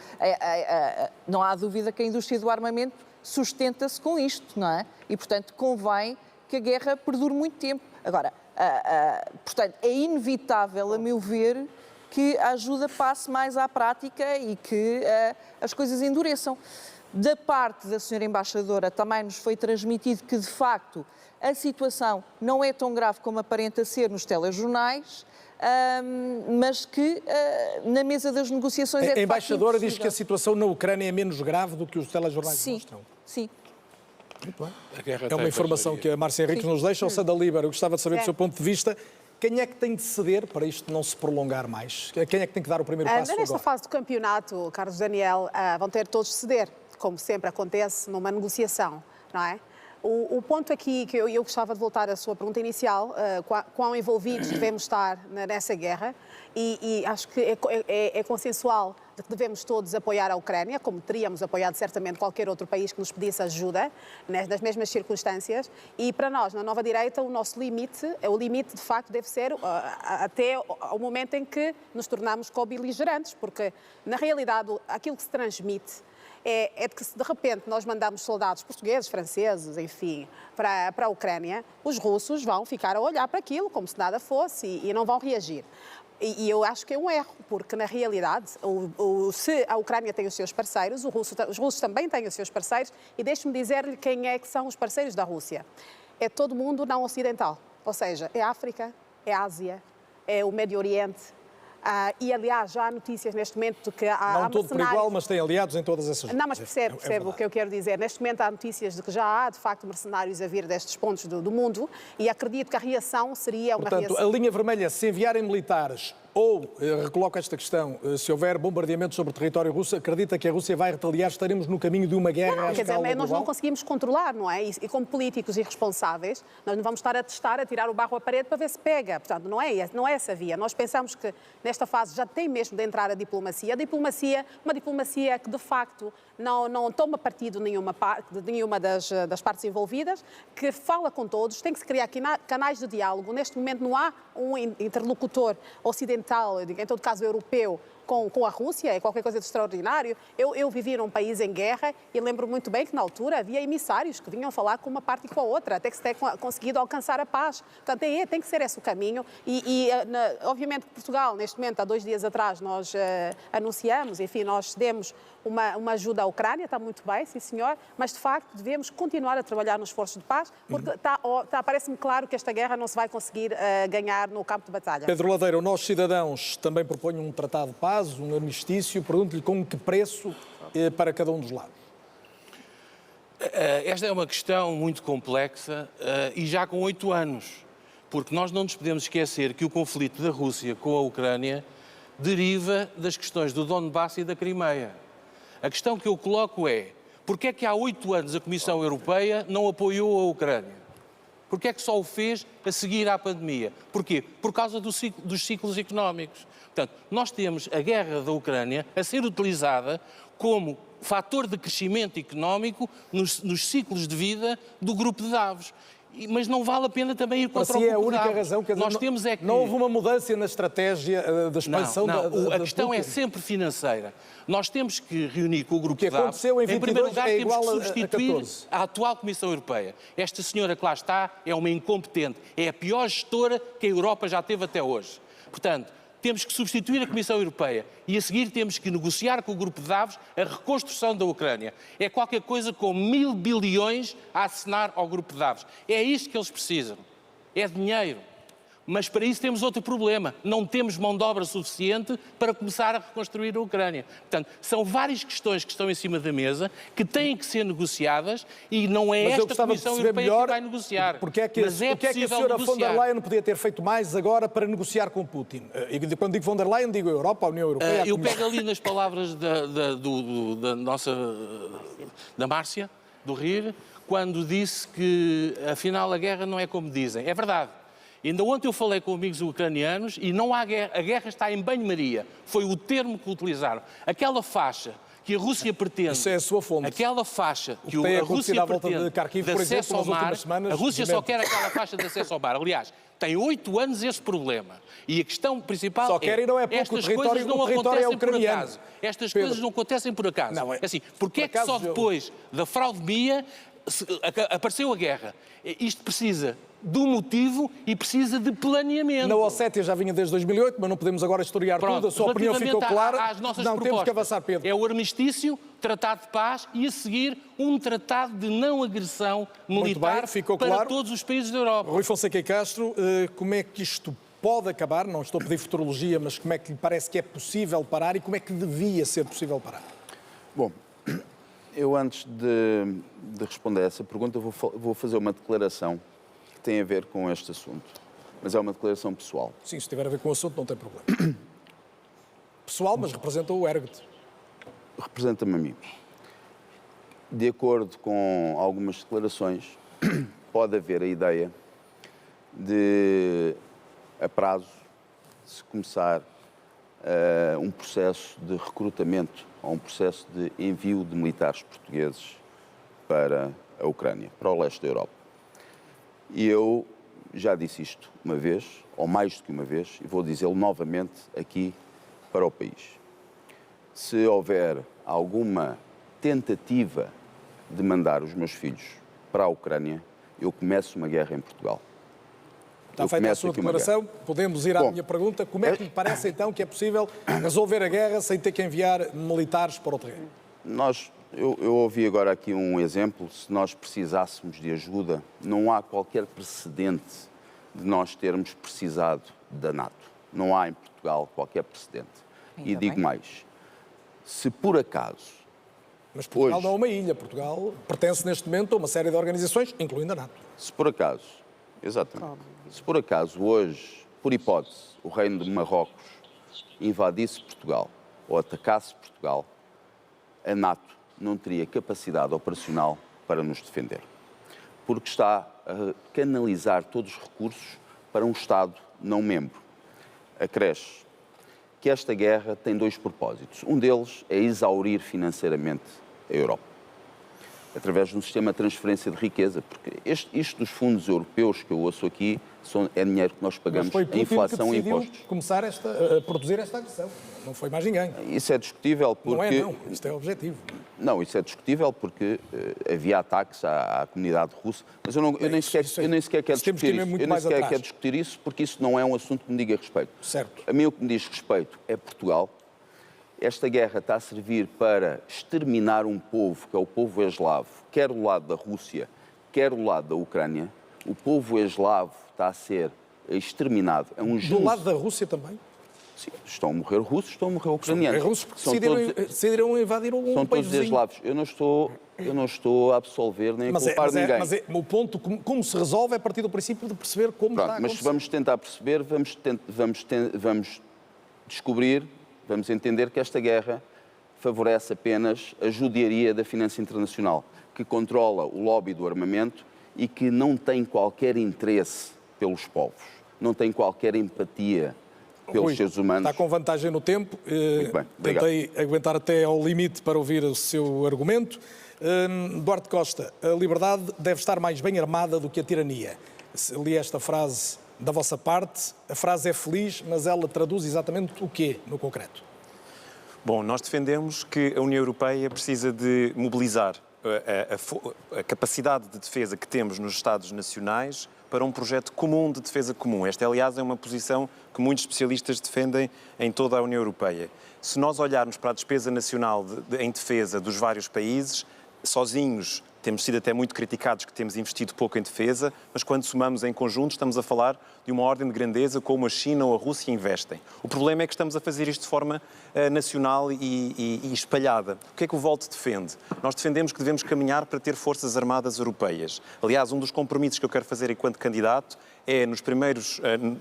não há dúvida que a indústria do armamento sustenta-se com isto, não é? E, portanto, convém que a guerra perdure muito tempo. Agora, portanto, é inevitável, a meu ver, que a ajuda passe mais à prática e que as coisas endureçam. Da parte da senhora embaixadora também nos foi transmitido que, de facto, a situação não é tão grave como aparenta ser nos telejornais, mas que na mesa das negociações A embaixadora diz que a situação na Ucrânia é menos grave do que os telejornais mostram. Sim. A guerra É uma tem informação parceria. que a Márcia Henriques nos deixa. Sandra Líber, eu gostava de saber do seu ponto de vista, quem é que tem de ceder para isto não se prolongar mais? Quem é que tem que dar o primeiro passo Nesta agora? fase do campeonato, Carlos Daniel, vão ter todos de ceder, como sempre acontece numa negociação, não é? O ponto aqui que eu gostava de voltar à sua pergunta inicial, quão envolvidos devemos estar nessa guerra, e acho que é consensual de que devemos todos apoiar a Ucrânia, como teríamos apoiado certamente qualquer outro país que nos pedisse ajuda, nas mesmas circunstâncias, e para nós, na nova direita, o nosso limite, o limite de facto deve ser até ao momento em que nos tornamos co-beligerantes, porque na realidade aquilo que se transmite é de que se de repente nós mandamos soldados portugueses, franceses, enfim, para a Ucrânia, os russos vão ficar a olhar para aquilo como se nada fosse e não vão reagir. E eu acho que é um erro, porque na realidade, se a Ucrânia tem os seus parceiros, os russos também têm os seus parceiros, e deixe-me dizer-lhe quem é que são os parceiros da Rússia. É todo mundo não ocidental, ou seja, é África, é Ásia, é o Médio Oriente. E, aliás, já há notícias neste momento de que há Não todo por igual, mas tem aliados em todas essas Não, mas percebe o que eu quero dizer. Neste momento há notícias de que já há, de facto, mercenários a vir destes pontos do mundo, e acredito que a reação seria uma Portanto, reação... a linha vermelha, se enviarem militares ou, recoloco esta questão, se houver bombardeamento sobre o território russo, acredita que a Rússia vai retaliar? Estaremos no caminho de uma guerra à Quer escala dizer, nós global? não conseguimos controlar, não é? E como políticos irresponsáveis, nós não vamos estar a testar, a tirar o barro à parede para ver se pega. Portanto, não é essa a via. Nós pensamos que nesta fase já tem mesmo de entrar a diplomacia. Uma diplomacia que, de facto, não toma partido de nenhuma das partes envolvidas, que fala com todos, tem que se criar canais de diálogo. Neste momento não há um interlocutor ocidental, em todo caso europeu, com a Rússia, é qualquer coisa de extraordinário. Eu vivi num país em guerra e lembro muito bem que na altura havia emissários que vinham falar com uma parte e com a outra, até que se tenha conseguido alcançar a paz. Portanto, tem que ser esse o caminho obviamente que Portugal, neste momento, há 2 dias atrás, nós anunciamos, enfim, nós cedemos uma ajuda à Ucrânia, está muito bem, sim senhor, mas de facto devemos continuar a trabalhar no esforço de paz, porque parece-me claro que esta guerra não se vai conseguir ganhar no campo de batalha. Pedro Ladeira, nós cidadãos também propõem um tratado de paz, um armistício. Pergunto-lhe com que preço para cada um dos lados. Esta é uma questão muito complexa e já com 8 anos, porque nós não nos podemos esquecer que o conflito da Rússia com a Ucrânia deriva das questões do Donbass e da Crimeia. A questão que eu coloco é, porque é que há 8 anos a Comissão Europeia não apoiou a Ucrânia? Porque é que só o fez a seguir à pandemia? Porquê? Por causa dos ciclos económicos. Portanto, nós temos a guerra da Ucrânia a ser utilizada como fator de crescimento económico nos ciclos de vida do grupo de Davos. Mas não vale a pena também ir contra o grupo de Davos. É a única razão, quer dizer, nós temos é que... não houve uma mudança na estratégia da expansão a questão é sempre financeira. Nós temos que reunir com o grupo de Davos. Aconteceu em 22 primeiro lugar, é temos igual que substituir a 14. a atual Comissão Europeia. Esta senhora que lá está é uma incompetente. É a pior gestora que a Europa já teve até hoje. Portanto, temos que substituir a Comissão Europeia e a seguir temos que negociar com o grupo de Davos a reconstrução da Ucrânia. É qualquer coisa com 1.000 bilhões a assinar ao grupo de Davos. É isto que eles precisam. É dinheiro. Mas para isso temos outro problema. Não temos mão de obra suficiente para começar a reconstruir a Ucrânia. Portanto, são várias questões que estão em cima da mesa que têm que ser negociadas e não é esta Comissão Europeia que vai negociar. Porque é que a senhora von der Leyen podia ter feito mais agora para negociar com Putin? E quando digo von der Leyen, digo Europa, a União Europeia. Eu pego ali nas palavras da Márcia, do Rir, quando disse que afinal a guerra não é como dizem. É verdade. Ainda ontem eu falei com amigos ucranianos e não há guerra, a guerra está em banho-maria. Foi o termo que utilizaram. Aquela faixa que a Rússia pretende... Isso é a sua fonte. Aquela faixa que a Rússia pretende de acesso ao mar, a Rússia só quer aquela faixa de acesso ao mar. Aliás, tem 8 anos esse problema. E a questão principal só querem, não é pouco, estas coisas não acontecem por acaso. Estas coisas não acontecem por acaso. Não, assim, porque é que só depois da fraude Mia apareceu a guerra? Isto precisa de um motivo e precisa de planeamento. Na Ossétia já vinha desde 2008, mas não podemos agora historiar tudo. A sua opinião ficou clara. Às nossas não, temos que avançar, Pedro. É o armistício, tratado de paz e a seguir um tratado de não agressão militar para claro. Todos os países da Europa. Rui Fonseca e Castro, como é que isto pode acabar? Não estou a pedir futurologia, mas como é que lhe parece que é possível parar e como é que devia ser possível parar? Bom, Eu, antes de responder a essa pergunta, vou fazer uma declaração que tem a ver com este assunto. Mas é uma declaração pessoal. Sim, se tiver a ver com o assunto, não tem problema. Pessoal, mas representa o ERGT. Representa-me a mim. De acordo com algumas declarações, pode haver a ideia de, a prazo, se começar um processo de recrutamento ou um processo de envio de militares portugueses para a Ucrânia, para o leste da Europa. E eu já disse isto uma vez, ou mais do que uma vez, e vou dizê-lo novamente aqui para o país. Se houver alguma tentativa de mandar os meus filhos para a Ucrânia, eu começo uma guerra em Portugal. Está feita a sua declaração, podemos ir à minha pergunta. Como é que lhe parece então que é possível resolver a guerra sem ter que enviar militares para o terreno? Eu ouvi agora aqui um exemplo, se nós precisássemos de ajuda, não há qualquer precedente de nós termos precisado da NATO. Não há em Portugal qualquer precedente. E digo mais, se por acaso... Mas Portugal não é uma ilha, Portugal pertence neste momento a uma série de organizações, incluindo a NATO. Se por acaso, exatamente, se por acaso hoje, por hipótese, o reino de Marrocos invadisse Portugal ou atacasse Portugal, a NATO não teria capacidade operacional para nos defender. Porque está a canalizar todos os recursos para um Estado não membro. Acresce que esta guerra tem dois propósitos. Um deles é exaurir financeiramente a Europa, através de um sistema de transferência de riqueza, porque isto dos fundos europeus que eu ouço aqui é dinheiro que nós pagamos em inflação e impostos. Começar a produzir esta agressão. Não foi mais ninguém. Isso é discutível porque... Não. Isto é o objetivo. Não, isso é discutível porque havia ataques à comunidade russa, mas eu nem sequer quero discutir isso porque isso não é um assunto que me diga respeito. Certo. A mim o que me diz respeito é Portugal. Esta guerra está a servir para exterminar um povo, que é o povo eslavo, quer do lado da Rússia, quer do lado da Ucrânia. O povo eslavo está a ser exterminado. É um do lado da Rússia também? Sim, estão a morrer russos, estão a morrer ucranianos. Estão a morrer russos porque decidiram invadir um país vizinho. São todos eslavos. Eu não estou a absolver nem a culpar ninguém. Mas o ponto, como se resolve, é a partir do princípio de perceber como está a acontecer. Mas vamos tentar perceber, vamos descobrir, vamos entender que esta guerra favorece apenas a judiaria da finança internacional, que controla o lobby do armamento e que não tem qualquer interesse pelos povos, não tem qualquer empatia pelos seres humanos. Está com vantagem no tempo. Muito bem, tentei aguentar até ao limite para ouvir o seu argumento. Duarte Costa, a liberdade deve estar mais bem armada do que a tirania. Li esta frase da vossa parte. A frase é feliz, mas ela traduz exatamente o quê, no concreto? Bom, nós defendemos que a União Europeia precisa de mobilizar a capacidade de defesa que temos nos Estados nacionais para um projeto comum de defesa comum. Esta, aliás, é uma posição que muitos especialistas defendem em toda a União Europeia. Se nós olharmos para a despesa nacional em defesa dos vários países, sozinhos temos sido até muito criticados que temos investido pouco em defesa, mas quando somamos em conjunto estamos a falar de uma ordem de grandeza como a China ou a Rússia investem. O problema é que estamos a fazer isto de forma nacional e espalhada. O que é que o Volt defende? Nós defendemos que devemos caminhar para ter forças armadas europeias. Aliás, um dos compromissos que eu quero fazer enquanto candidato é,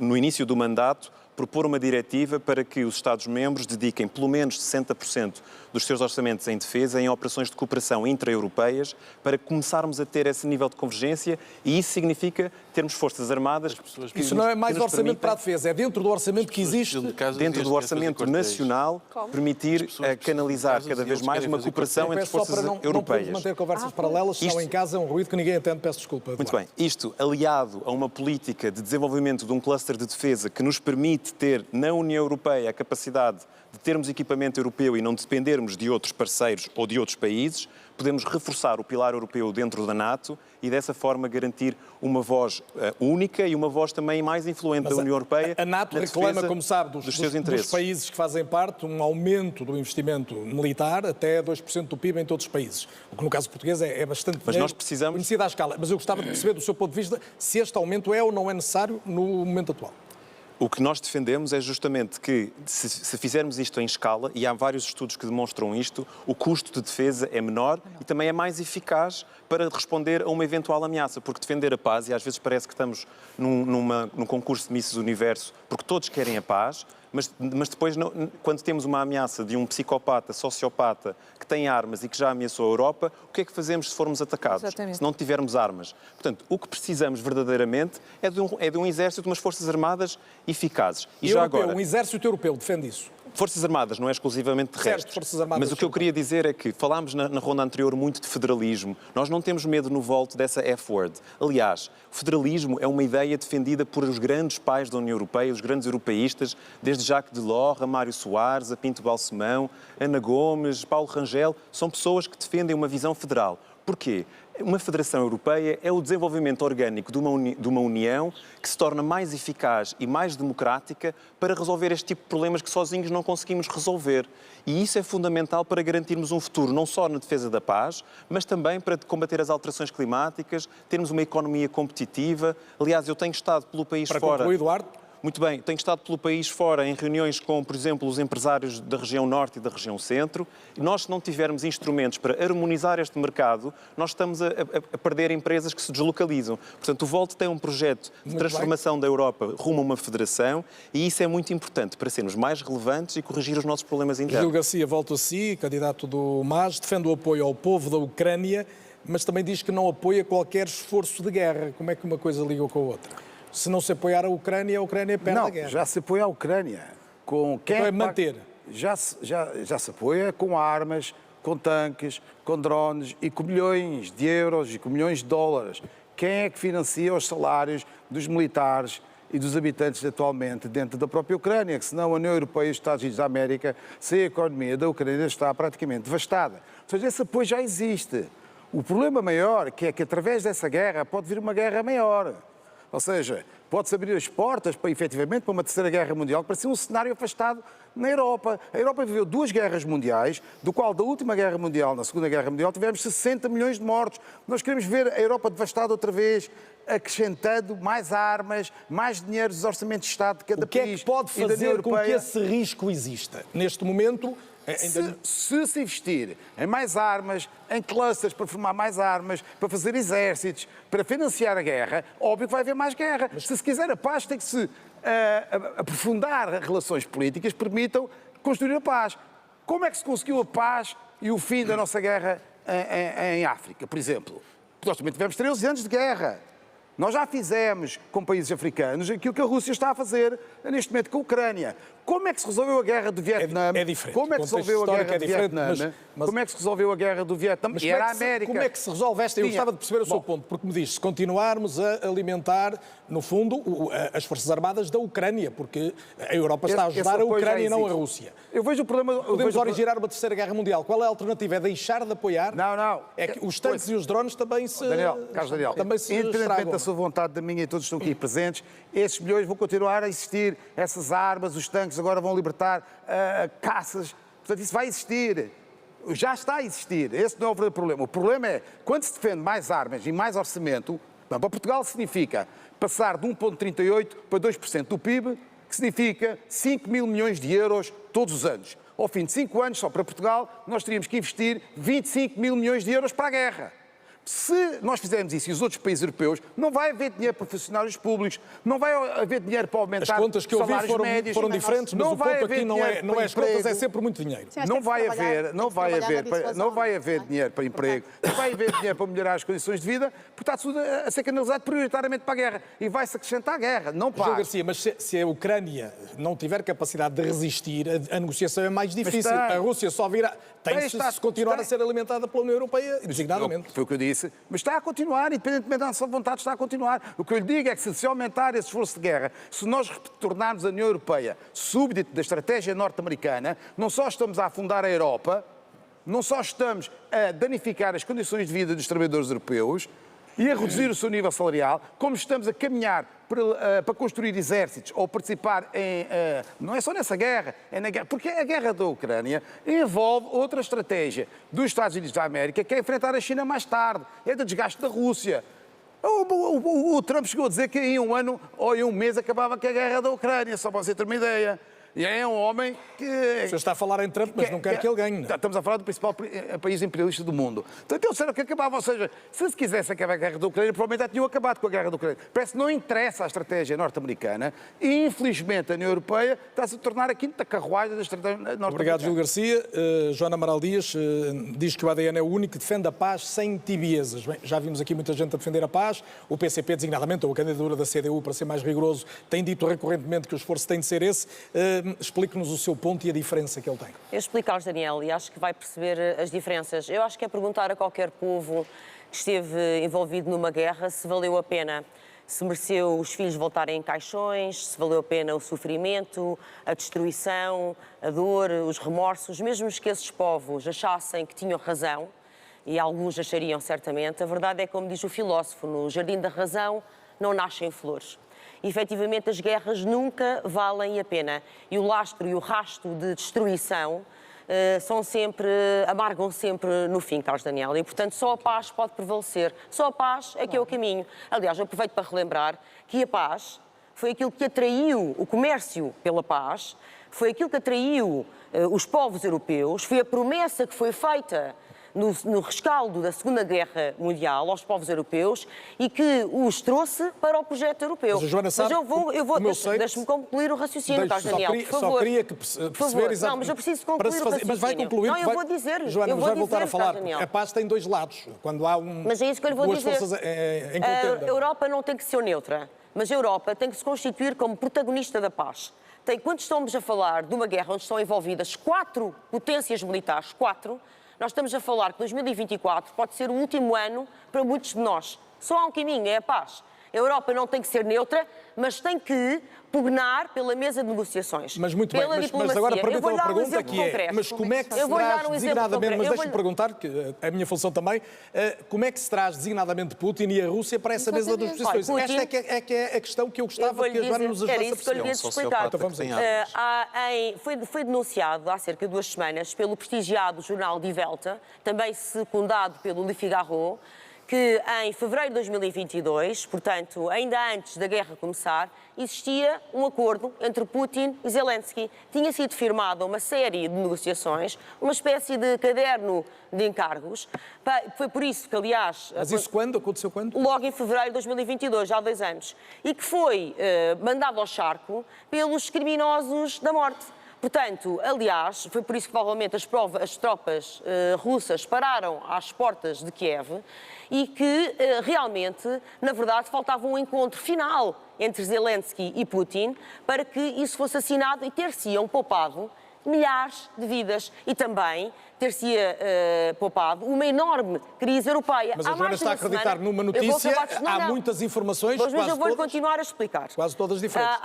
no início do mandato, propor uma diretiva para que os Estados-membros dediquem pelo menos 60% dos seus orçamentos em defesa em operações de cooperação intra-europeias para começarmos a ter esse nível de convergência e isso significa termos forças armadas. Isso não é mais orçamento para a defesa, é dentro do orçamento que existe. Dentro do orçamento nacional, permitir canalizar cada vez mais uma cooperação entre forças europeias. Não podemos manter conversas paralelas, senão em casa é um ruído que ninguém entende, peço desculpa. Muito bem. Isto aliado a uma política de desenvolvimento de um cluster de defesa que nos permite ter na União Europeia a capacidade de termos equipamento europeu e não dependermos de outros parceiros ou de outros países, podemos reforçar o pilar europeu dentro da NATO e dessa forma garantir uma voz única e uma voz também mais influente da União Europeia. A NATO reclama, como sabe, dos países que fazem parte, um aumento do investimento militar até 2% do PIB em todos os países. O que no caso português é bastante Mas nós precisamos... conhecido à escala. Mas eu gostava de perceber do seu ponto de vista se este aumento é ou não é necessário no momento atual. O que nós defendemos é justamente que, se fizermos isto em escala, e há vários estudos que demonstram isto, o custo de defesa é menor e também é mais eficaz para responder a uma eventual ameaça. Porque defender a paz, e às vezes parece que estamos num concurso de Misses Universo, porque todos querem a paz, mas depois, quando temos uma ameaça de um psicopata, sociopata, que tem armas e que já ameaçou a Europa, o que é que fazemos se formos atacados? Exatamente. Se não tivermos armas. Portanto, o que precisamos verdadeiramente é de um exército, de umas forças armadas eficazes. E já agora, um exército europeu defende isso? Forças Armadas, não é exclusivamente terrestres. Certo, Forças Armadas. Mas o que eu queria dizer é que falámos na ronda anterior muito de federalismo. Nós não temos medo no volto dessa F-word. Aliás, o federalismo é uma ideia defendida por os grandes pais da União Europeia, os grandes europeístas, desde Jacques Delors, a Mário Soares, a Pinto Balsemão, Ana Gomes, Paulo Rangel. São pessoas que defendem uma visão federal. Porquê? Uma federação europeia é o desenvolvimento orgânico de uma união que se torna mais eficaz e mais democrática para resolver este tipo de problemas que sozinhos não conseguimos resolver. E isso é fundamental para garantirmos um futuro não só na defesa da paz, mas também para combater as alterações climáticas, termos uma economia competitiva. Aliás, eu tenho estado pelo país para fora... concluir, Eduardo? Muito bem, tenho estado pelo país fora em reuniões com, por exemplo, os empresários da região norte e da região centro. E nós, se não tivermos instrumentos para harmonizar este mercado, nós estamos a perder empresas que se deslocalizam. Portanto, o Volt tem um projeto de transformação da Europa rumo a uma federação e isso é muito importante para sermos mais relevantes e corrigir os nossos problemas internos. Gil Garcia, volto a si, candidato do MAS, defende o apoio ao povo da Ucrânia, mas também diz que não apoia qualquer esforço de guerra. Como é que uma coisa liga com a outra? Se não se apoiar a Ucrânia perde a guerra. Já se apoia a Ucrânia. Então é manter. Já se apoia com armas, com tanques, com drones e com milhões de euros e com milhões de dólares. Quem é que financia os salários dos militares e dos habitantes atualmente dentro da própria Ucrânia? Que senão a União Europeia e os Estados Unidos da América, se a economia da Ucrânia está praticamente devastada. Ou seja, esse apoio já existe. O problema maior é que através dessa guerra pode vir uma guerra maior. Ou seja, pode-se abrir as portas para, efetivamente, para uma terceira guerra mundial, para ser um cenário afastado na Europa. A Europa viveu 2 guerras mundiais, do qual da última guerra mundial, na Segunda Guerra Mundial, tivemos 60 milhões de mortos. Nós queremos ver a Europa devastada outra vez, acrescentando mais armas, mais dinheiro dos orçamentos de Estado de cada país. O que é que pode fazer com que esse risco exista? Neste momento... Se investir em mais armas, em clusters para formar mais armas, para fazer exércitos, para financiar a guerra, óbvio que vai haver mais guerra. Mas se quiser a paz, tem que se aprofundar relações políticas que permitam construir a paz. Como é que se conseguiu a paz e o fim da nossa guerra em África, por exemplo? Porque nós também tivemos 13 anos de guerra. Nós já fizemos com países africanos aquilo que a Rússia está a fazer neste momento com a Ucrânia. Como é que se resolveu a guerra do Vietnã? É diferente. Como é que se resolveu a guerra do Vietnã? Mas como é que se resolveu a guerra do Vietnã? E era a América. Como é que se resolve esta? Eu gostava de perceber o seu ponto, porque me diz, se continuarmos a alimentar, no fundo, as Forças Armadas da Ucrânia, porque a Europa está a ajudar a Ucrânia e não a Rússia. Eu vejo o problema... Podemos originar uma terceira guerra mundial. Qual é a alternativa? É deixar de apoiar? Não. É que os tanques e os drones também se... Carlos Daniel, também se independentemente da sua vontade, da minha e todos estão aqui presentes, esses milhões vão continuar a existir. Essas armas, os tanques agora vão libertar caças. Portanto, isso vai existir. Já está a existir. Esse não é o verdadeiro problema. O problema é, quando se defende mais armas e mais orçamento, para Portugal significa passar de 1,38% para 2% do PIB, que significa 5 mil milhões de euros todos os anos. Ao fim de 5 anos, só para Portugal, nós teríamos que investir 25 mil milhões de euros para a guerra. Se nós fizermos isso e os outros países europeus, não vai haver dinheiro para funcionários públicos, não vai haver dinheiro para aumentar os salários médios. As contas que eu vi foram diferentes, mas o ponto aqui não é as contas, é sempre muito dinheiro. Não vai haver dinheiro para emprego, não vai haver dinheiro para melhorar as condições de vida, porque está tudo a ser canalizado prioritariamente para a guerra. E vai-se acrescentar a guerra, não para. Gil Garcia, mas se a Ucrânia não tiver capacidade de resistir, a negociação é mais difícil. A Rússia só virá... Tem-se continuar a ser alimentada pela União Europeia, designadamente. Foi o que eu disse. Mas está a continuar, independentemente da nossa vontade, está a continuar. O que eu lhe digo é que se aumentar esse esforço de guerra, se nós tornarmos a União Europeia súbdito da estratégia norte-americana, não só estamos a afundar a Europa, não só estamos a danificar as condições de vida dos trabalhadores europeus e a reduzir o seu nível salarial, como estamos a caminhar para construir exércitos ou participar em... não é só nessa guerra, é na guerra, porque a guerra da Ucrânia envolve outra estratégia dos Estados Unidos da América, que é enfrentar a China mais tarde, é do desgaste da Rússia. O Trump chegou a dizer que em um ano ou em um mês acabava com a guerra da Ucrânia, só para você ter uma ideia. E é um homem que... Você está a falar em Trump, mas não quer que ele ganhe. Estamos a falar do principal país imperialista do mundo. Então eles disseram que acabava. Ou seja, se quisesse acabar a guerra da Ucrânia, provavelmente já tinham acabado com a guerra da Ucrânia. Parece que não interessa a estratégia norte-americana e, infelizmente, a União Europeia está-se a tornar a quinta carruagem da estratégia norte-americana. Obrigado, Gil Garcia. Joana Amaral Dias diz que o ADN é o único que defende a paz sem tibiezas. Bem, já vimos aqui muita gente a defender a paz. O PCP, designadamente, ou a candidatura da CDU, para ser mais rigoroso, tem dito recorrentemente que o esforço tem de ser esse. Explique-nos o seu ponto e a diferença que ele tem. Eu explico aos Daniel e acho que vai perceber as diferenças. Eu acho que é perguntar a qualquer povo que esteve envolvido numa guerra se valeu a pena, se mereceu os filhos voltarem em caixões, se valeu a pena o sofrimento, a destruição, a dor, os remorsos, mesmo que esses povos achassem que tinham razão, e alguns achariam certamente, a verdade é como diz o filósofo, no jardim da razão não nascem flores. E, efetivamente, as guerras nunca valem a pena. E o lastro e o rasto de destruição amargam sempre no fim, Carlos Daniel. E, portanto, só a paz pode prevalecer. Só a paz é que é o caminho. Aliás, eu aproveito para relembrar que a paz foi aquilo que atraiu o comércio pela paz, foi aquilo que atraiu os povos europeus, foi a promessa que foi feita no rescaldo da Segunda Guerra Mundial aos povos europeus e que os trouxe para o projeto europeu. Mas a Joana sabe, deixe-me concluir o raciocínio, Carlos Daniel, por favor. Só queria que perceber exatamente. Não, mas eu preciso concluir o raciocínio. Mas vai concluir. Não, eu vou dizer. Joana, mas vai voltar a falar. Daniel. A paz tem dois lados. Quando há mas é isso que eu lhe vou dizer. Forças em contenda. A Europa não tem que ser neutra, mas a Europa tem que se constituir como protagonista da paz. Quando estamos a falar de uma guerra onde estão envolvidas 4 potências militares, 4, nós estamos a falar que 2024 pode ser o último ano para muitos de nós. Só há um caminho, é a paz. A Europa não tem que ser neutra, mas tem que pugnar pela mesa de negociações. Mas muito bem, mas agora permita uma pergunta que é, mas como é que se traz designadamente, mas deixe-me perguntar, que é a minha função também, como é que se traz designadamente Putin e a Rússia para essa mesa de negociações? Esta é que é a questão que eu gostava que a Joana nos ajudasse a perceber. Era isso que eu lhe ia explicar. Então vamos Foi denunciado há cerca de 2 semanas pelo prestigiado jornal Die Welt, também secundado pelo Le Figaro, que em fevereiro de 2022, portanto, ainda antes da guerra começar, existia um acordo entre Putin e Zelensky. Tinha sido firmada uma série de negociações, uma espécie de caderno de encargos. Foi por isso que, aliás... Mas isso quando? Aconteceu quando? Logo em fevereiro de 2022, já há 2 anos. E que foi mandado ao charco pelos criminosos da morte. Portanto, aliás, foi por isso que provavelmente as tropas russas pararam às portas de Kiev e que realmente, na verdade, faltava um encontro final entre Zelensky e Putin para que isso fosse assinado e ter-se-iam poupado milhares de vidas e também ter-se-ia poupado uma enorme crise europeia. Mas a Joana está a acreditar numa notícia, há muitas informações, mas eu vou continuar a explicar. Quase todas diferentes.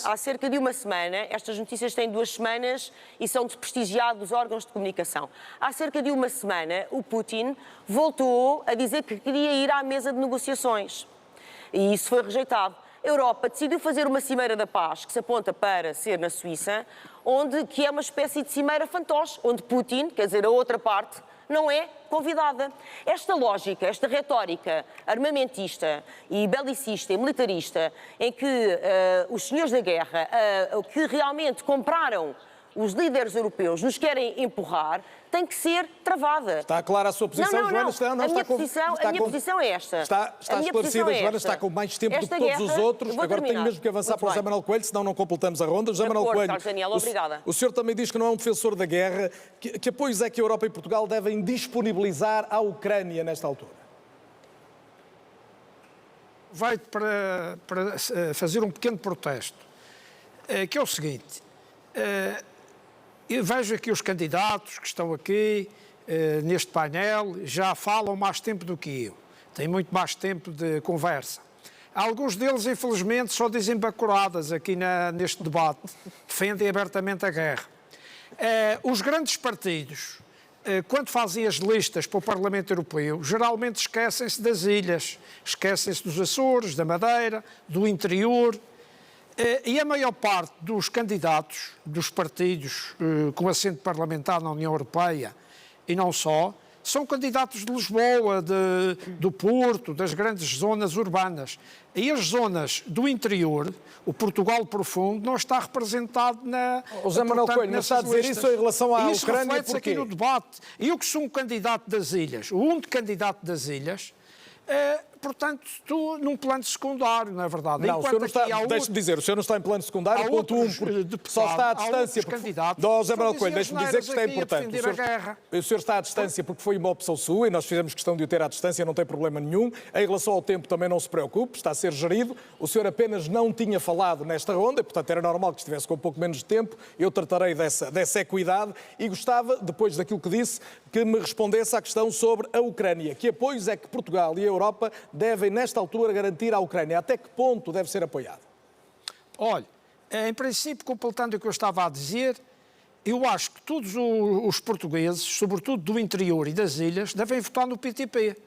Há cerca de uma semana, estas notícias têm 2 semanas e são desprestigiados órgãos de comunicação. Há cerca de uma semana, o Putin voltou a dizer que queria ir à mesa de negociações e isso foi rejeitado. A Europa decidiu fazer uma cimeira da paz, que se aponta para ser na Suíça, que é uma espécie de cimeira fantoche, onde Putin, quer dizer, a outra parte, não é convidada. Esta lógica, esta retórica armamentista e belicista e militarista, em que os senhores da guerra, que realmente compraram os líderes europeus, nos querem empurrar, tem que ser travada. Está clara a sua posição, não, Joana? A minha posição é esta. Está esclarecida, Joana, está com mais tempo do que todos os outros. Agora tenho mesmo que avançar para o José Manuel Coelho, senão não completamos a ronda. José Manuel Coelho, Daniel, obrigada. O senhor também diz que não é um defensor da guerra. Que apoios é que a Europa e Portugal devem disponibilizar à Ucrânia nesta altura? Vai para fazer um pequeno protesto, que é o seguinte... Eu vejo aqui os candidatos que estão aqui neste painel, já falam mais tempo do que eu. Têm muito mais tempo de conversa. Alguns deles, infelizmente, só dizem bacuradas aqui neste debate. Defendem abertamente a guerra. Os grandes partidos, quando fazem as listas para o Parlamento Europeu, geralmente esquecem-se das ilhas, esquecem-se dos Açores, da Madeira, do interior. E a maior parte dos candidatos dos partidos com assento parlamentar na União Europeia, e não só, são candidatos de Lisboa, do Porto, das grandes zonas urbanas. E as zonas do interior, o Portugal profundo, não está representado na... José Manuel Coelho, mas está a dizer isso em relação à Isso Ucrânia, reflete-se porquê? aqui no debate. Eu que sou um candidato das ilhas, o único candidato das ilhas, portanto, estou num plano secundário, não é verdade? Não, o senhor não está, deixe-me dizer, o senhor não está em plano secundário, ponto 1, só está à distância. José Manuel Coelho, deixe-me dizer que isto é importante. O senhor está à distância porque foi uma opção sua e nós fizemos questão de o ter à distância, não tem problema nenhum. Em relação ao tempo também não se preocupe, está a ser gerido. O senhor apenas não tinha falado nesta ronda, portanto era normal que estivesse com um pouco menos de tempo. Eu tratarei dessa equidade e gostava, depois daquilo que disse, que me respondesse à questão sobre a Ucrânia. Que apoios é que Portugal e a Europa devem, nesta altura, garantir à Ucrânia? Até que ponto deve ser apoiado? Olha, em princípio, completando o que eu estava a dizer, eu acho que todos os portugueses, sobretudo do interior e das ilhas, devem votar no PTP.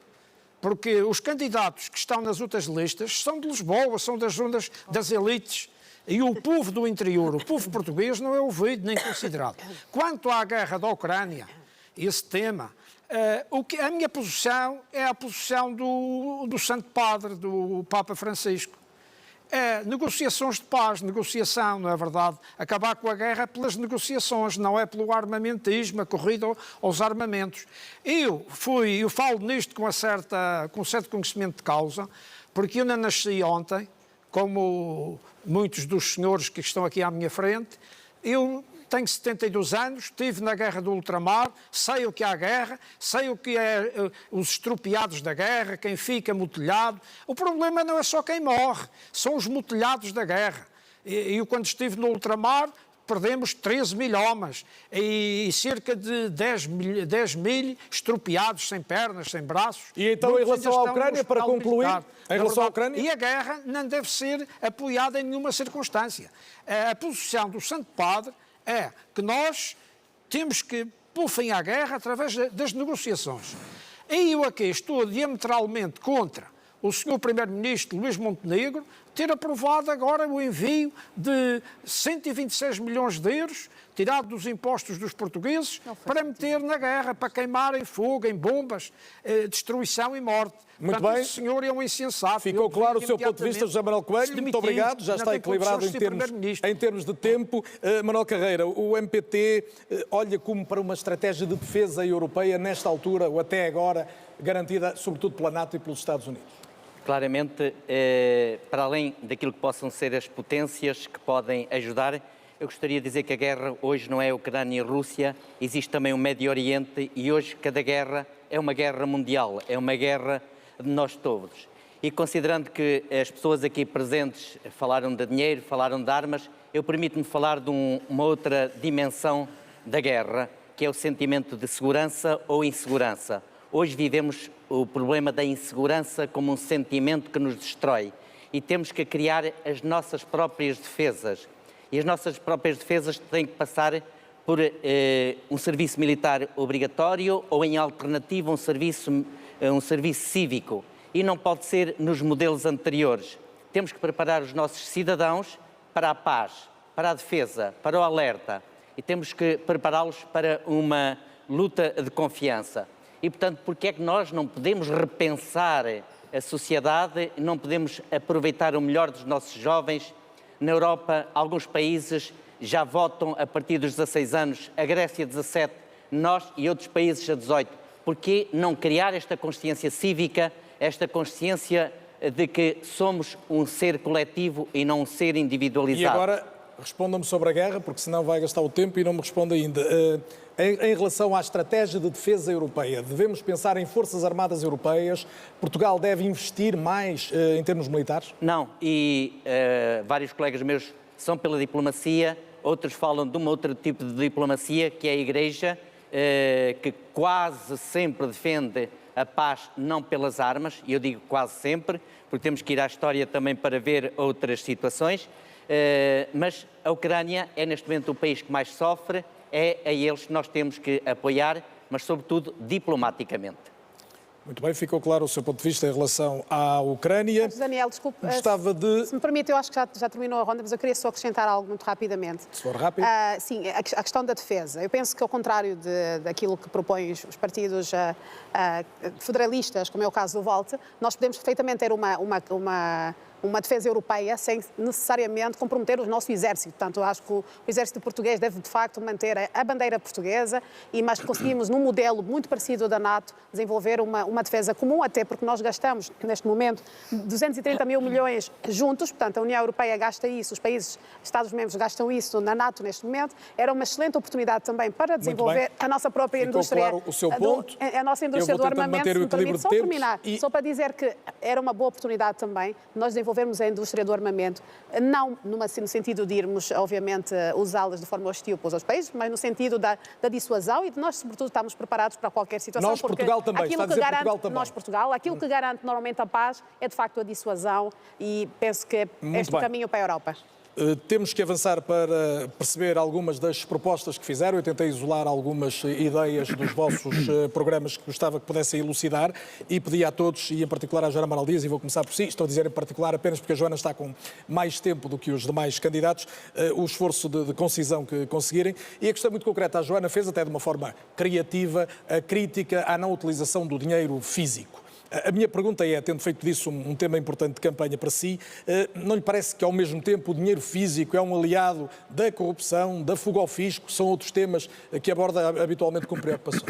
Porque os candidatos que estão nas outras listas são de Lisboa, são das zonas das elites. E o povo do interior, o povo português, não é ouvido nem considerado. Quanto à guerra da Ucrânia, esse tema... a minha posição é a posição do Santo Padre, do Papa Francisco. É negociações de paz, negociação, não é verdade? Acabar com a guerra pelas negociações, não é pelo armamentismo, a corrida aos armamentos. Eu falo nisto com certo conhecimento de causa, porque eu não nasci ontem, como muitos dos senhores que estão aqui à minha frente. Eu tenho 72 anos, estive na guerra do ultramar, sei o que é a guerra, sei o que é os estropiados da guerra, quem fica mutilhado. O problema não é só quem morre, são os mutilhados da guerra. Eu, quando estive no ultramar, perdemos 13 mil homens e cerca de 10 mil estropiados, sem pernas, sem braços. E então, em relação à Ucrânia, para concluir, em relação à Ucrânia... E a guerra não deve ser apoiada em nenhuma circunstância. A posição do Santo Padre é que nós temos que pôr fim à guerra através das negociações. E eu aqui estou diametralmente contra o Sr. Primeiro-Ministro Luís Montenegro ter aprovado agora o envio de 126 milhões de euros, tirado dos impostos dos portugueses, para meter na guerra, para queimar em fogo, em bombas, destruição e morte. Muito Portanto, bem. esse senhor é um insensato. Ficou claro o seu ponto de vista, José Manuel Coelho. Muito obrigado. Já está equilibrado em termos de tempo. Manuel Carreira, o MPT olha como para uma estratégia de defesa europeia nesta altura, ou até agora, garantida sobretudo pela NATO e pelos Estados Unidos? Claramente, para além daquilo que possam ser as potências que podem ajudar, eu gostaria de dizer que a guerra hoje não é Ucrânia e Rússia, existe também o Médio Oriente e hoje cada guerra é uma guerra mundial, é uma guerra de nós todos. E considerando que as pessoas aqui presentes falaram de dinheiro, falaram de armas, eu permito-me falar de uma outra dimensão da guerra, que é o sentimento de segurança ou insegurança. Hoje vivemos o problema da insegurança como um sentimento que nos destrói e temos que criar as nossas próprias defesas. E as nossas próprias defesas têm que passar por um serviço militar obrigatório ou, em alternativa, um serviço cívico. E não pode ser nos modelos anteriores. Temos que preparar os nossos cidadãos para a paz, para a defesa, para o alerta. E temos que prepará-los para uma luta de confiança. E, portanto, porque é que nós não podemos repensar a sociedade, não podemos aproveitar o melhor dos nossos jovens? Na Europa, alguns países já votam a partir dos 16 anos, a Grécia 17, nós e outros países a 18. Porquê não criar esta consciência cívica, esta consciência de que somos um ser coletivo e não um ser individualizado? E agora, responda-me sobre a guerra, porque senão vai gastar o tempo e não me responde ainda. Em relação à estratégia de defesa europeia, devemos pensar em forças armadas europeias? Portugal deve investir mais em termos militares? Não, e vários colegas meus são pela diplomacia, outros falam de um outro tipo de diplomacia, que é a Igreja, que quase sempre defende a paz não pelas armas, e eu digo quase sempre, porque temos que ir à história também para ver outras situações, mas a Ucrânia é neste momento o país que mais sofre, é a eles que nós temos que apoiar, mas sobretudo diplomaticamente. Muito bem, ficou claro o seu ponto de vista em relação à Ucrânia. Daniel, desculpe, Gostava de... se me permite, eu acho que já terminou a ronda, mas eu queria só acrescentar algo muito rapidamente. Se for rápido. Sim, a questão da defesa. Eu penso que, ao contrário daquilo que propõem os partidos federalistas, como é o caso do Volt, nós podemos perfeitamente ter uma defesa europeia sem necessariamente comprometer o nosso exército. Portanto, eu acho que o exército português deve, de facto, manter a bandeira portuguesa, mas conseguimos, num modelo muito parecido da NATO, desenvolver uma defesa comum, até porque nós gastamos, neste momento, 230 mil milhões juntos, portanto, a União Europeia gasta isso, os países, Estados-membros gastam isso na NATO neste momento. Era uma excelente oportunidade também para desenvolver a nossa própria indústria. Claro o seu ponto. A nossa indústria do armamento, se me permite só terminar. E... Só para dizer que era uma boa oportunidade também nós desenvolvermos a indústria do armamento, não no sentido de irmos, obviamente, usá-las de forma hostil para os outros países, mas no sentido da dissuasão e de nós, sobretudo, estarmos preparados para qualquer situação. Nós, Portugal também, está a dizer Portugal também. Nós, Portugal, aquilo que garante normalmente a paz é, de facto, a dissuasão e penso que este é o caminho para a Europa. Temos que avançar para perceber algumas das propostas que fizeram. Eu tentei isolar algumas ideias dos vossos programas que gostava que pudessem elucidar e pedi a todos, e em particular à Joana Amaral Dias, e vou começar por si, estou a dizer em particular apenas porque a Joana está com mais tempo do que os demais candidatos, o esforço de concisão que conseguirem. E a questão muito concreta, a Joana fez até de uma forma criativa a crítica à não utilização do dinheiro físico. A minha pergunta é, tendo feito disso um tema importante de campanha para si, não lhe parece que, ao mesmo tempo, o dinheiro físico é um aliado da corrupção, da fuga ao fisco, são outros temas que aborda habitualmente com preocupação?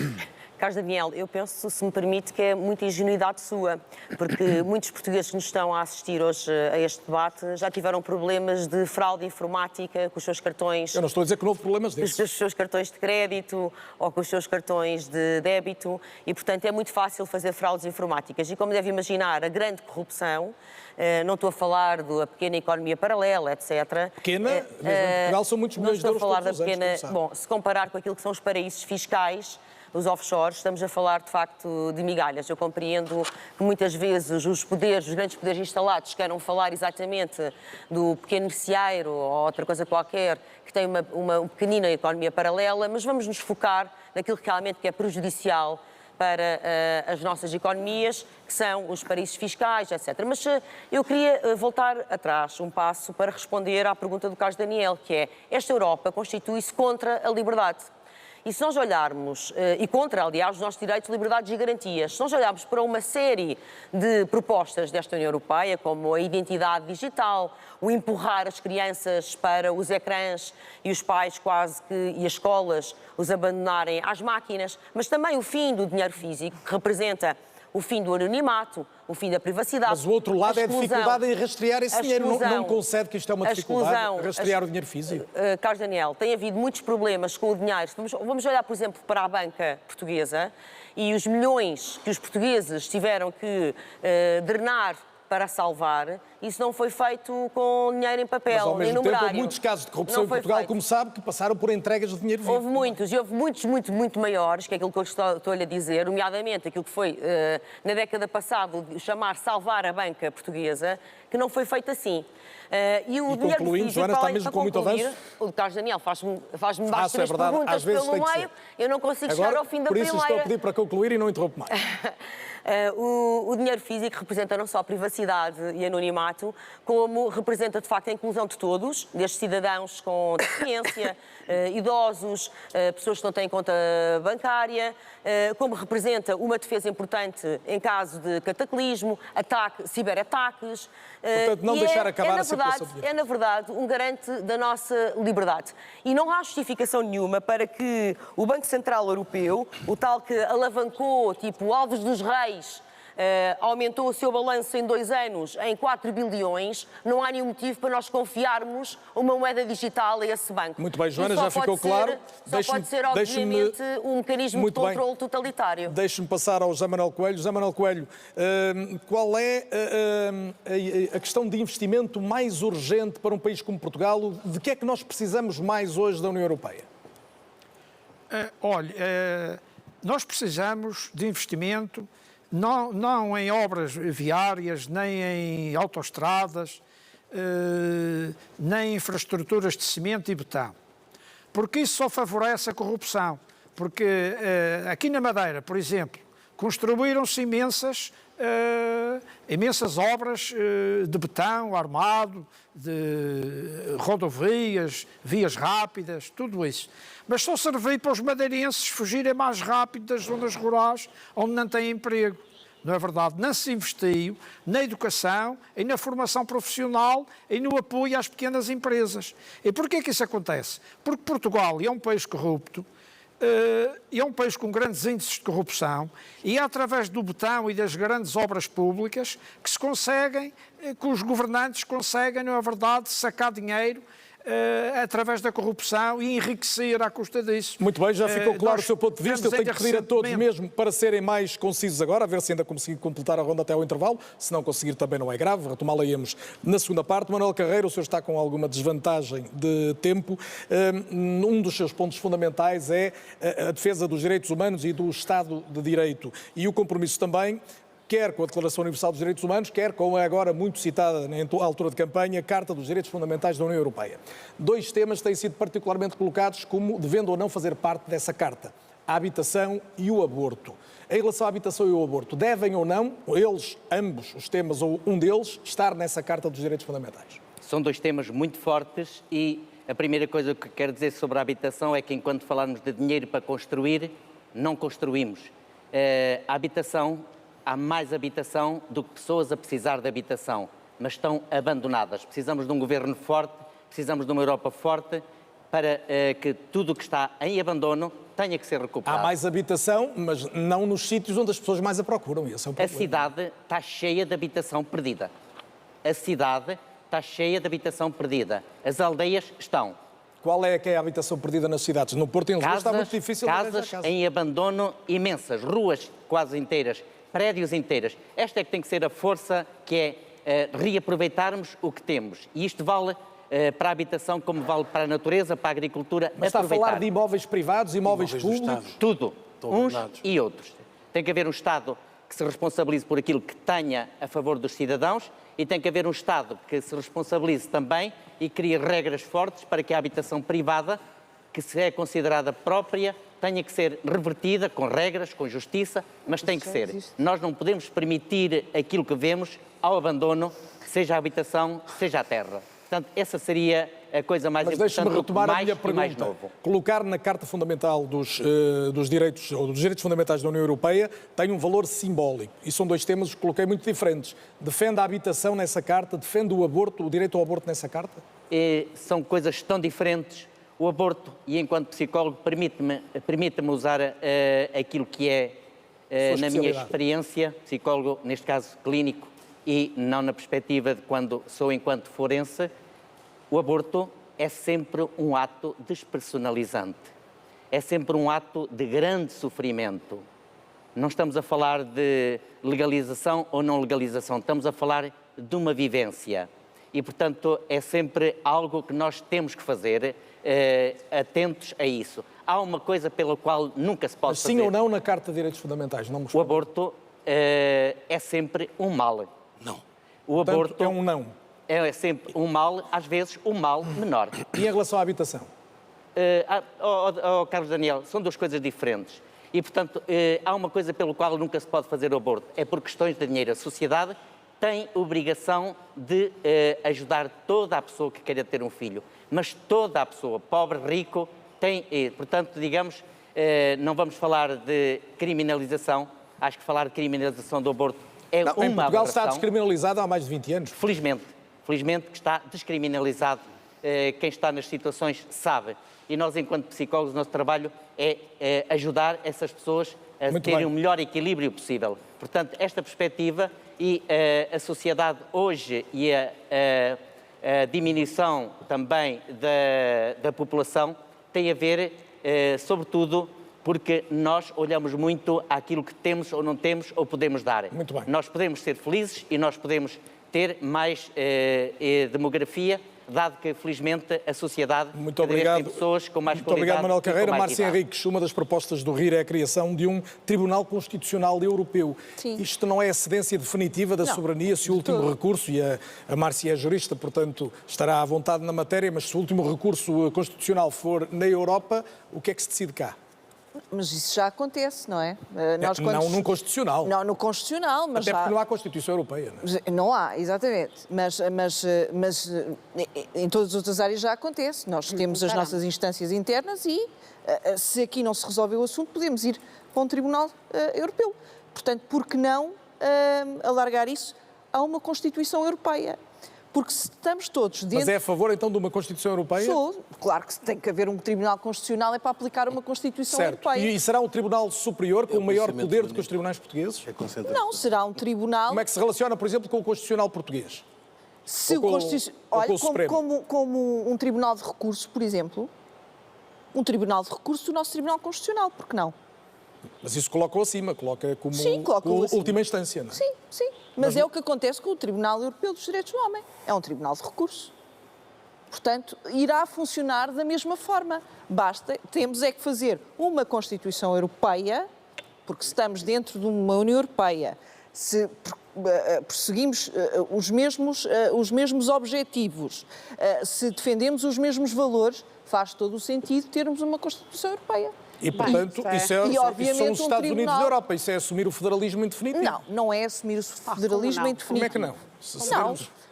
Carlos Daniel, eu penso, se me permite, que é muita ingenuidade sua, porque muitos portugueses que nos estão a assistir hoje a este debate já tiveram problemas de fraude informática com os seus cartões... Eu não estou a dizer que não houve problemas desses. Com os seus cartões de crédito ou com os seus cartões de débito e, portanto, é muito fácil fazer fraudes informáticas. E, como deve imaginar, a grande corrupção, não estou a falar da pequena economia paralela, etc. Pequena? Mesmo em Portugal são muitos milhões de euros todos os anos. Bom, se comparar com aquilo que são os paraísos fiscais, os offshores, estamos a falar de facto de migalhas. Eu compreendo que muitas vezes os grandes poderes instalados queiram falar exatamente do pequeno merceeiro ou outra coisa qualquer que tem uma pequenina economia paralela, mas vamos nos focar naquilo que realmente é prejudicial para as nossas economias, que são os paraísos fiscais, etc. Mas eu queria voltar atrás um passo para responder à pergunta do Carlos Daniel, que é: esta Europa constitui-se contra a liberdade. E se nós olharmos, e contra, aliás, os nossos direitos, liberdades e garantias, se nós olharmos para uma série de propostas desta União Europeia, como a identidade digital, o empurrar as crianças para os ecrãs e os pais e as escolas os abandonarem às máquinas, mas também o fim do dinheiro físico, que representa o fim do anonimato, o fim da privacidade. Mas o outro lado é a dificuldade em rastrear esse dinheiro. Não concede que isto é uma dificuldade, rastrear o dinheiro físico? Carlos Daniel, tem havido muitos problemas com o dinheiro. Vamos olhar, por exemplo, para a banca portuguesa e os milhões que os portugueses tiveram que drenar para salvar, isso não foi feito com dinheiro em papel, mas, ao mesmo nem tempo, numerário. houve muitos casos de corrupção em Portugal, como sabe, que passaram por entregas de dinheiro vivo. Houve muitos, e houve muitos, muito maiores, que é aquilo que eu estou-lhe a dizer, nomeadamente aquilo que foi, na década passada, chamar salvar a banca portuguesa, que não foi feito assim. E o dinheiro físico, Joana, está mesmo com muito avanço? O Carlos Daniel faz-me bastantes perguntas pelo meio, eu não consigo chegar ao fim da primeira. Por isso estou a pedir para concluir e não interrompo mais. O dinheiro físico representa não só a privacidade e anonimato, como representa, de facto, a inclusão de todos, desde cidadãos com deficiência, idosos, pessoas que não têm conta bancária, como representa uma defesa importante em caso de cataclismo, ciberataques. Portanto, não deixar acabar a circulação de dinheiro. É, na verdade, um garante da nossa liberdade. E não há justificação nenhuma para que o Banco Central Europeu, o tal que alavancou, tipo Alves dos Reis, aumentou o seu balanço em 2 anos em 4 bilhões, não há nenhum motivo para nós confiarmos uma moeda digital a esse banco. Muito bem, Joana, já ficou claro. Só pode ser, obviamente, um mecanismo de controle totalitário. Deixe-me passar ao José Manuel Coelho. José Manuel Coelho, qual é a questão de investimento mais urgente para um país como Portugal? De que é que nós precisamos mais hoje da União Europeia? Nós precisamos de investimento não em obras viárias, nem em autoestradas, nem em infraestruturas de cimento e betão. Porque isso só favorece a corrupção. Porque aqui na Madeira, por exemplo, construíram-se imensas obras de betão armado, de rodovias, vias rápidas, tudo isso. Mas só serviu para os madeirenses fugirem mais rápido das zonas rurais onde não têm emprego. Não é verdade? Não se investiu na educação e na formação profissional e no apoio às pequenas empresas. E porquê que isso acontece? Porque Portugal é um país corrupto, é um país com grandes índices de corrupção e é através do betão e das grandes obras públicas que se conseguem, que os governantes conseguem, não é verdade, sacar dinheiro através da corrupção e enriquecer à custa disso. Muito bem, já ficou claro o seu ponto de vista. Eu tenho que pedir a todos mesmo para serem mais concisos agora, a ver se ainda conseguir completar a ronda até ao intervalo. Se não conseguir também não é grave, retomá-la-íamos na segunda parte. Manuel Carreira, o senhor está com alguma desvantagem de tempo. Um dos seus pontos fundamentais é a defesa dos direitos humanos e do Estado de Direito. E o compromisso também, quer com a Declaração Universal dos Direitos Humanos, quer com a agora muito citada na altura de campanha, a Carta dos Direitos Fundamentais da União Europeia. Dois temas têm sido particularmente colocados como devendo ou não fazer parte dessa Carta: a habitação e o aborto. Em relação à habitação e ao aborto, devem ou não, eles, ambos os temas ou um deles, estar nessa Carta dos Direitos Fundamentais? São dois temas muito fortes e a primeira coisa que quero dizer sobre a habitação é que enquanto falarmos de dinheiro para construir, não construímos. A habitação... Há mais habitação do que pessoas a precisar de habitação, mas estão abandonadas. Precisamos de um governo forte, precisamos de uma Europa forte para que tudo o que está em abandono tenha que ser recuperado. Há mais habitação, mas não nos sítios onde as pessoas mais a procuram. Esse é o problema. A cidade está cheia de habitação perdida. A cidade está cheia de habitação perdida. As aldeias estão. Qual é que é a habitação perdida nas cidades? No Porto e em Lisboa está muito difícil de arranjar casas em abandono imensas, ruas quase inteiras, prédios inteiros. Esta é que tem que ser a força, que é reaproveitarmos o que temos. E isto vale para a habitação como vale para a natureza, para a agricultura. Mas está a falar de imóveis privados, imóveis públicos? Tudo. Uns e outros. Tem que haver um Estado que se responsabilize por aquilo que tenha a favor dos cidadãos e tem que haver um Estado que se responsabilize também e crie regras fortes para que a habitação privada, que se é considerada própria, tenha que ser revertida com regras, com justiça, mas tem que ser. Nós não podemos permitir aquilo que vemos ao abandono, seja a habitação, seja a terra. Portanto, essa seria a coisa mais importante. Mas deixe-me retomar a minha pergunta. Colocar na Carta Fundamental dos Direitos, ou dos Direitos Fundamentais da União Europeia, tem um valor simbólico. E são dois temas que coloquei muito diferentes. Defende a habitação nessa Carta, defende o aborto, o direito ao aborto nessa Carta? São coisas tão diferentes. O aborto, e enquanto psicólogo, permite-me usar aquilo que é, na minha experiência, psicólogo, neste caso clínico, e não na perspectiva de quando sou enquanto forense, o aborto é sempre um ato despersonalizante. É sempre um ato de grande sofrimento. Não estamos a falar de legalização ou não legalização, estamos a falar de uma vivência. E, portanto, é sempre algo que nós temos que fazer, atentos a isso. Há uma coisa pela qual nunca se pode fazer. Sim ou não na Carta de Direitos Fundamentais? Não o aborto é sempre um mal. Não. O aborto é um não. É sempre um mal, às vezes um mal menor. E em relação à habitação? Carlos Daniel, são duas coisas diferentes. E, portanto, há uma coisa pela qual nunca se pode fazer o aborto. É por questões de dinheiro. A sociedade tem obrigação de ajudar toda a pessoa que queira ter um filho. Mas toda a pessoa, pobre, rico, tem... portanto, digamos, não vamos falar de criminalização. Acho que falar de criminalização do aborto é uma aberração. Em Portugal está descriminalizado há mais de 20 anos. Felizmente que está descriminalizado. Quem está nas situações sabe. E nós, enquanto psicólogos, o nosso trabalho é ajudar essas pessoas a terem o melhor equilíbrio possível. Portanto, esta perspectiva e a sociedade hoje e a diminuição também da população tem a ver, sobretudo, porque nós olhamos muito àquilo que temos ou não temos ou podemos dar. Muito bem. Nós podemos ser felizes e nós podemos ter mais demografia, dado que, felizmente, a sociedade tem pessoas com mais qualidade. Muito obrigado, Manuel Carreira. Márcia Henriques, uma das propostas do RIR é a criação de um Tribunal Constitucional Europeu. Sim. Isto não é a cedência definitiva da soberania, se o último recurso, e a Márcia é jurista, portanto estará à vontade na matéria, mas se o último recurso constitucional for na Europa, o que é que se decide cá? Mas isso já acontece, não é? Não num Constitucional. Não no Constitucional, mas Até porque não há Constituição Europeia. Não é? Não há, exatamente. Mas em todas as outras áreas já acontece. Nós temos as nossas instâncias internas e, se aqui não se resolve o assunto, podemos ir para um Tribunal Europeu. Portanto, por que não alargar isso a uma Constituição Europeia? Porque se estamos todos dentro... Mas é a favor, então, de uma Constituição Europeia? Sou. Claro que tem que haver um Tribunal Constitucional para aplicar uma Constituição certo. Europeia. E será um Tribunal superior com maior poder do que os tribunais portugueses? Não, será um Tribunal... Como é que se relaciona, por exemplo, com o Constitucional português? Se o como um Tribunal de Recurso, por exemplo, um Tribunal de Recurso do nosso Tribunal Constitucional, por que não? Mas isso coloca-o acima, coloca como acima. última instância, não é? Sim, sim. Mas é o que acontece com o Tribunal Europeu dos Direitos do Homem. É um tribunal de recurso. Portanto, irá funcionar da mesma forma. Temos é que fazer uma Constituição Europeia, porque se estamos dentro de uma União Europeia, se perseguimos os mesmos objetivos, se defendemos os mesmos valores, faz todo o sentido termos uma Constituição Europeia. E, portanto, isso são os Estados Unidos da Europa. Isso é assumir o federalismo indefinitivo. Não, não é assumir o federalismo indefinitivo. Como é que não?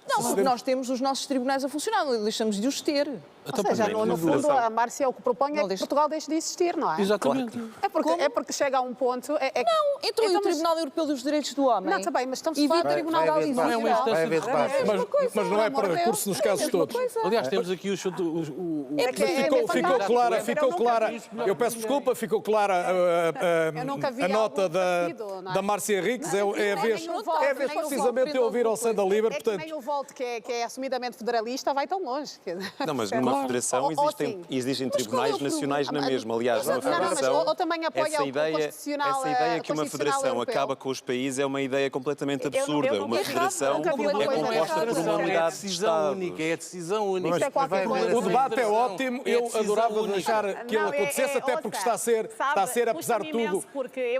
Não, porque nós temos os nossos tribunais a funcionar, deixamos de os ter. Ou seja, no fundo, a Márcia o que propõe é que Portugal deixe de existir, não é? Exatamente. É porque chega a um ponto... Não, então e o Tribunal Europeu dos Direitos do Homem? Não, também, mas estamos a falar do Tribunal da Aliança. Não é uma instância de mas não é para recurso nos casos todos. Aliás, temos aqui Ficou clara. Eu peço desculpa, ficou clara a nota da Márcia Henriques. É a vez precisamente eu ouvir ao Sanda Liber. É que nem o Volt, que é assumidamente federalista, vai tão longe. Não, mas numa federação existem tribunais nacionais na mesma. Aliás, numa federação, essa ideia que uma federação acaba com os países é uma ideia completamente absurda. Uma federação é composta por uma unidade de Estado. É a decisão única. O debate é ótimo. Eu adorava deixar que ele acontecesse, até porque está a ser, apesar de tudo,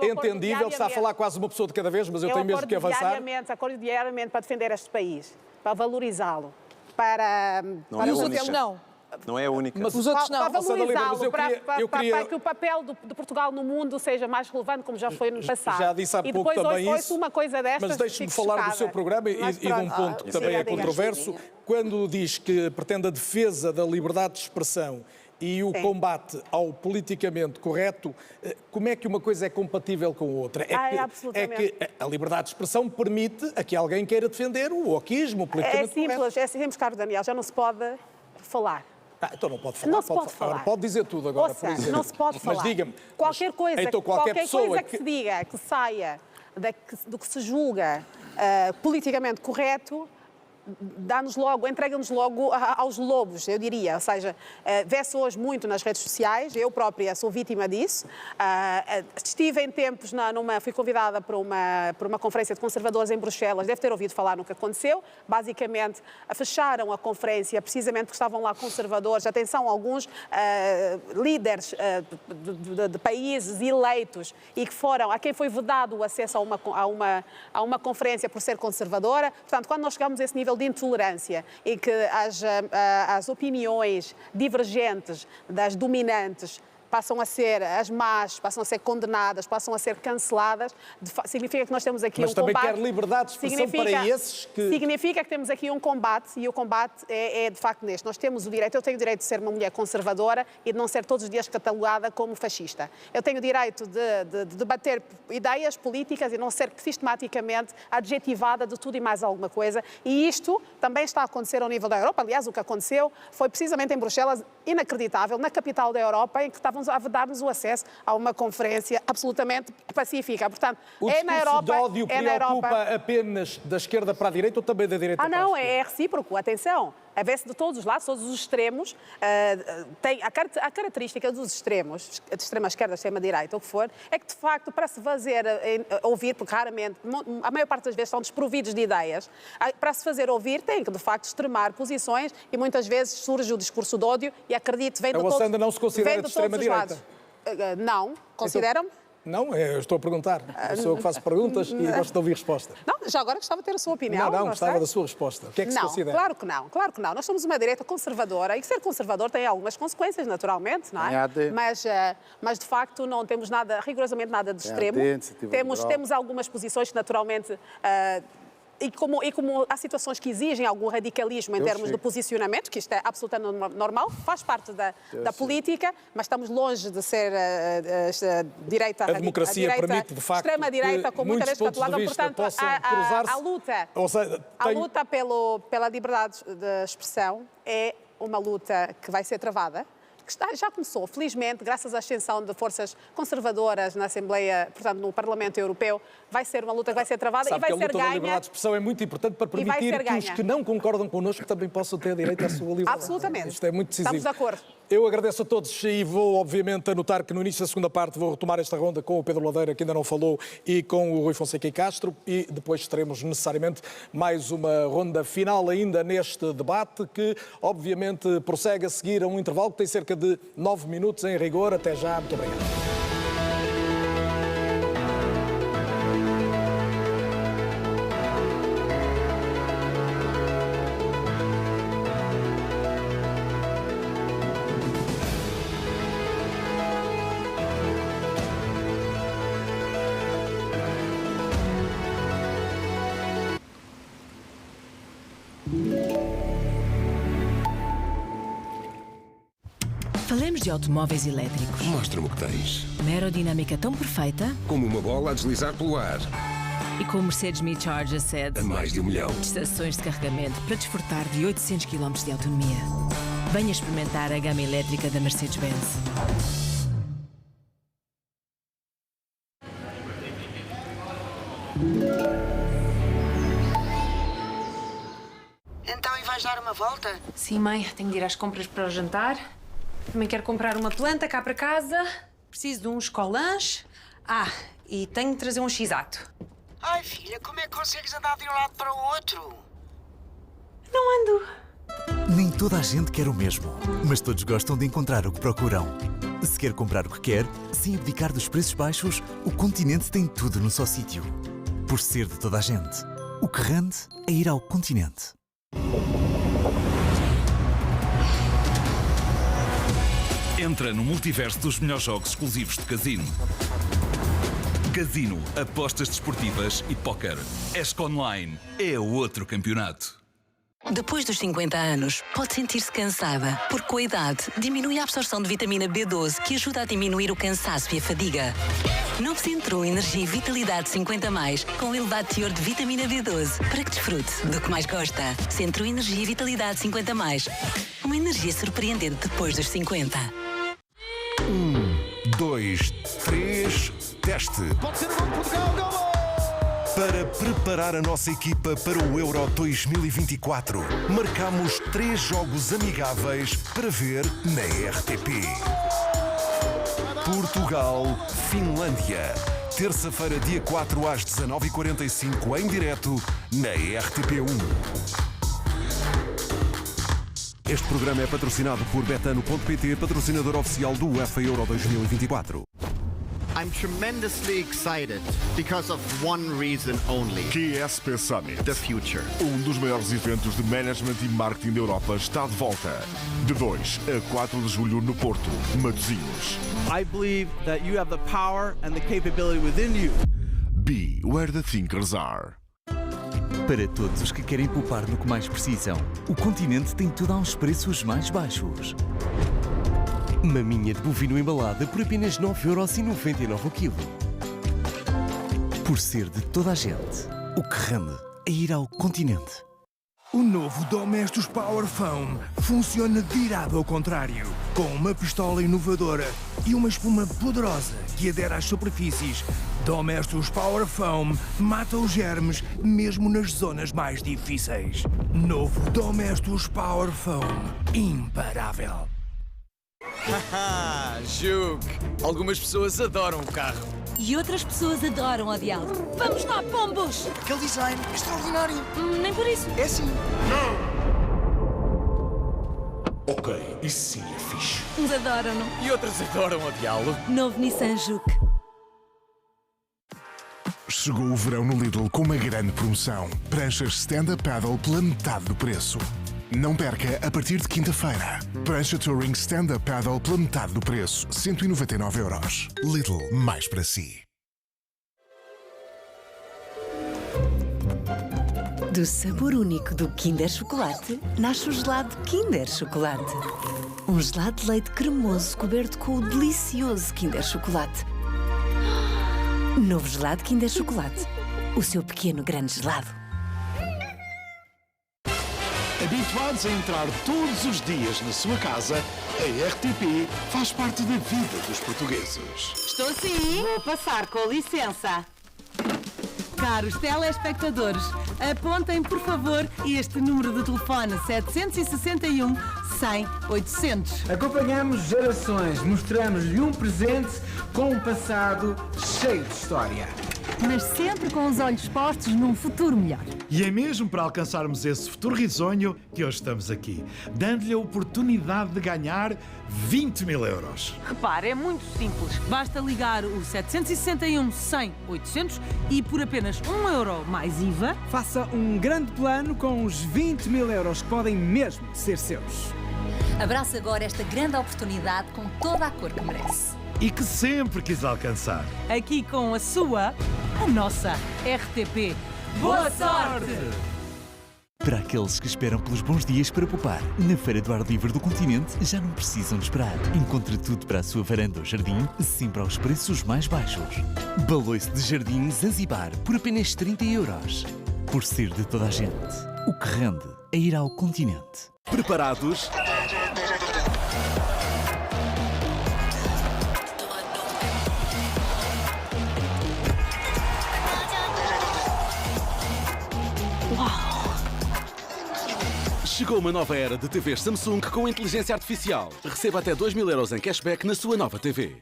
entendível. Está a falar quase uma pessoa de cada vez, mas eu tenho mesmo que avançar. Acordo diariamente para defender este país, para valorizá-lo, para... Não é a única. Não. Não é a única. Mas os outros não. Para valorizá-lo, para que o papel de Portugal no mundo seja mais relevante, como já foi no passado. Já disse há pouco também também isso. E depois uma coisa destas, mas deixe-me falar do seu programa e de um ponto que também é controverso. Quando diz que pretende a defesa da liberdade de expressão e o combate ao politicamente correto, como é que uma coisa é compatível com a outra? É que a liberdade de expressão permite a que alguém queira defender o wokismo, o politicamente correto. É simples, caro Daniel, já não se pode falar. Então não pode falar. Não se pode falar. Pode dizer tudo agora, Ouça, por exemplo. não se pode falar. Mas diga-me. Qualquer coisa, então, qualquer coisa que se diga, que saia do que se julga politicamente correto, entrega-nos logo aos lobos, eu diria. Ou seja, vê-se hoje muito nas redes sociais, eu própria sou vítima disso. Estive em tempos, fui convidada para uma conferência de conservadores em Bruxelas, deve ter ouvido falar no que aconteceu. Basicamente, fecharam a conferência precisamente porque estavam lá conservadores, atenção, alguns líderes de países eleitos e que a quem foi vedado o acesso a uma conferência por ser conservadora. Portanto, quando nós chegamos a esse nível de intolerância e que as opiniões divergentes das dominantes passam a ser as más, passam a ser condenadas, passam a ser canceladas, significa que nós temos aqui mas um combate... Mas também quer liberdade de expressão para esses que... Significa que temos aqui um combate e o combate é de facto neste. Nós temos o direito, eu tenho o direito de ser uma mulher conservadora e de não ser todos os dias catalogada como fascista. Eu tenho o direito de debater ideias políticas e não ser sistematicamente adjetivada de tudo e mais alguma coisa. E isto também está a acontecer ao nível da Europa. Aliás, o que aconteceu foi precisamente em Bruxelas, inacreditável, na capital da Europa, em que estavam a vedar-nos o acesso a uma conferência absolutamente pacífica. Portanto, o é na Europa... de ódio preocupa apenas da esquerda para a direita ou também da direita para a esquerda? Não, é recíproco, atenção. Vê-se de todos os lados, todos os extremos. Tem a característica dos extremos, de extrema esquerda, extrema direita, o que for, é que de facto para se fazer ouvir, porque raramente, a maior parte das vezes são desprovidos de ideias, para se fazer ouvir tem que de facto extremar posições e muitas vezes surge o discurso de ódio e acredito, vem de todos os lados. A Sanda não se considera de extrema direita? Não, consideram-me? Não, eu estou a perguntar. Eu sou eu que faço perguntas e gosto de ouvir respostas. Não, já agora gostava de ter a sua opinião. Não, gostava da sua resposta. O que é que se considera? Claro que não, claro que não. Nós somos uma direita conservadora e ser conservador tem algumas consequências, naturalmente, não é? Mas de facto não temos nada, rigorosamente nada de extremo. Temos algumas posições que naturalmente... E como há situações que exigem algum radicalismo em termos de posicionamento, que isto é absolutamente normal, faz parte da política, mas estamos longe de ser direita radical. A democracia permite, de facto, extrema-direita, com muita vez cataloga, portanto, a luta pela liberdade de expressão é uma luta que vai ser travada, que já começou, felizmente, graças à ascensão de forças conservadoras na Assembleia, portanto, no Parlamento Europeu, vai ser uma luta que vai ser travada e vai ser ganha. A luta da liberdade de expressão é muito importante para permitir que os que não concordam connosco também possam ter direito à sua liberdade. Absolutamente. Isto é muito decisivo. Estamos de acordo. Eu agradeço a todos e vou, obviamente, anotar que no início da segunda parte vou retomar esta ronda com o Pedro Ladeira, que ainda não falou, e com o Rui Fonseca e Castro, e depois teremos necessariamente mais uma ronda final ainda neste debate, que obviamente prossegue a seguir a um intervalo que tem cerca de 9 minutos em rigor. Até já, muito obrigado. Falemos de automóveis elétricos. Mostra-me o que tens. Uma aerodinâmica tão perfeita. Como uma bola a deslizar pelo ar. E com o Mercedes Me Charge ACED. A mais de 1 milhão. Estações de carregamento para desfrutar de 800 km de autonomia. Venha experimentar a gama elétrica da Mercedes-Benz. Então, e vais dar uma volta? Sim, mãe. Tenho de ir às compras para o jantar. Também quero comprar uma planta cá para casa. Preciso de uns colãs. E tenho de trazer um x-ato. Ai, filha, como é que consegues andar de um lado para o outro? Não ando. Nem toda a gente quer o mesmo, mas todos gostam de encontrar o que procuram. Se quer comprar o que quer, sem abdicar dos preços baixos, o Continente tem tudo num só sítio. Por ser de toda a gente, o que rende é ir ao Continente. Entra no multiverso dos melhores jogos exclusivos de casino. Casino, apostas desportivas e póquer. ESC Online é outro campeonato. Depois dos 50 anos, pode sentir-se cansada, porque com a idade diminui a absorção de vitamina B12, que ajuda a diminuir o cansaço e a fadiga. Novo Centro Energia e Vitalidade 50+, com elevado teor de vitamina B12, para que desfrute do que mais gosta. Centro Energia e Vitalidade 50+. Uma energia surpreendente depois dos 50. 1, 2, 3, teste. Pode ser o gol de Portugal, gol! Para preparar a nossa equipa para o Euro 2024, marcamos 3 jogos amigáveis para ver na RTP. Portugal-Finlândia. Terça-feira, dia 4 às 19h45, em direto na RTP1. Este programa é patrocinado por Betano.pt, patrocinador oficial do UEFA Euro 2024. I'm tremendously excited because of one reason only. QSP Summit. The future. Um dos maiores eventos de management e marketing da Europa está de volta. De 2 a 4 de julho no Porto, Matosinhos. I believe that you have the power and the capability within you. Be where the thinkers are. Para todos os que querem poupar no que mais precisam, o Continente tem tudo a uns preços mais baixos. Maminha de bovino embalada por apenas 9,99€ o quilo. Por ser de toda a gente, o que rende é ir ao Continente. O novo Domestos Power Foam funciona virado ao contrário, com uma pistola inovadora e uma espuma poderosa que adere às superfícies. Domestos Power Foam mata os germes mesmo nas zonas mais difíceis. Novo Domestos Power Foam, imparável. Haha, Juke! Algumas pessoas adoram o carro. E outras pessoas adoram odiá-lo. Vamos lá, pombos! Aquele design é extraordinário. Nem por isso. É sim. Ok, isso sim é fixe. Uns adoram-no. E outros adoram odiá-lo. Novo Nissan Juke. Chegou o verão no Lidl com uma grande promoção. Pranchas stand-up paddle pela metade do preço. Não perca a partir de quinta-feira. Prancha Touring stand-up paddle pela metade do preço. 199€. Lidl, mais para si. Do sabor único do Kinder Chocolate, nasce o gelado Kinder Chocolate. Um gelado de leite cremoso coberto com o delicioso Kinder Chocolate. Novo gelado Kinder Chocolate. O seu pequeno grande gelado. Habituados a entrar todos os dias na sua casa, a RTP faz parte da vida dos portugueses. Estou sim. Vou passar, com licença. Caros telespectadores, apontem, por favor, este número de telefone 761 100 800. Acompanhamos gerações, mostramos-lhe um presente com um passado cheio de história. Mas sempre com os olhos postos num futuro melhor. E é mesmo para alcançarmos esse futuro risonho que hoje estamos aqui, dando-lhe a oportunidade de ganhar 20.000€. Repare, é muito simples. Basta ligar o 761 100 800 e por apenas €1 mais IVA... Faça um grande plano com os 20.000€ que podem mesmo ser seus. Abraça agora esta grande oportunidade com toda a cor que merece. E que sempre quis alcançar. Aqui com a sua, a nossa RTP. Boa sorte! Para aqueles que esperam pelos bons dias para poupar, na Feira do Ar Livre do Continente já não precisam de esperar. Encontre tudo para a sua varanda ou jardim, sempre aos preços mais baixos. Baloiço de jardim Zanzibar por apenas 30€. Por ser de toda a gente, o que rende é ir ao continente. Preparados? Chegou uma nova era de TVs Samsung com inteligência artificial. Receba até 2.000€ em cashback na sua nova TV.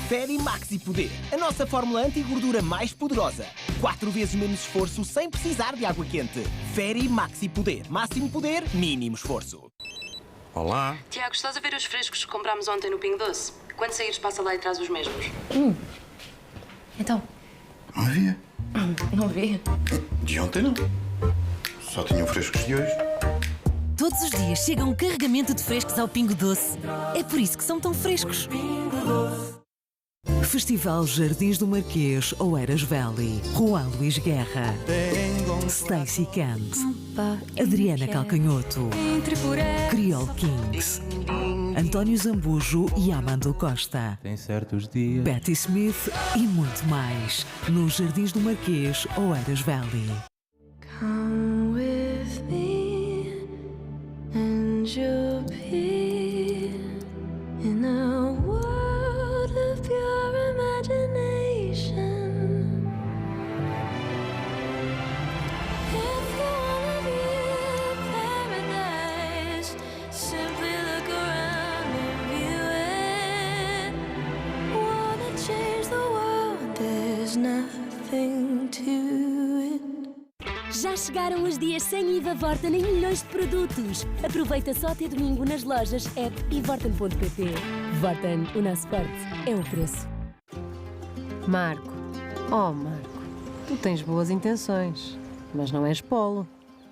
Feri Maxi Poder, a nossa fórmula anti-gordura mais poderosa. 4 vezes menos esforço sem precisar de água quente. Feri Maxi Poder. Máximo poder, mínimo esforço. Olá. Tiago, estás a ver os frescos que comprámos ontem no Pingo Doce? Quando saíres, passa lá e traz os mesmos. Então? Não havia. Não havia? De ontem não. Só tinham frescos de hoje. Todos os dias chega um carregamento de frescos ao Pingo Doce. É por isso que são tão frescos. Festival Jardins do Marquês, Oeiras Valley, Juan Luís Guerra, Stacey Kent, Adriana Calcanhoto, Creole Kings, António Zambujo e Amando Costa. Tem certos dias. Betty Smith e muito mais nos Jardins do Marquês, Oeiras Valley. Come with me and you'll be in a world of pure imagination. If you wanna be a paradise, simply look around and view it. Wanna change the world, there's nothing to it. Já chegaram os dias sem IVA Vorten em milhões de produtos. Aproveita só até domingo nas lojas, app e vorten.pt. Vorten, o nosso forte é o preço. Marco, oh Marco, tu tens boas intenções, mas não és Polo,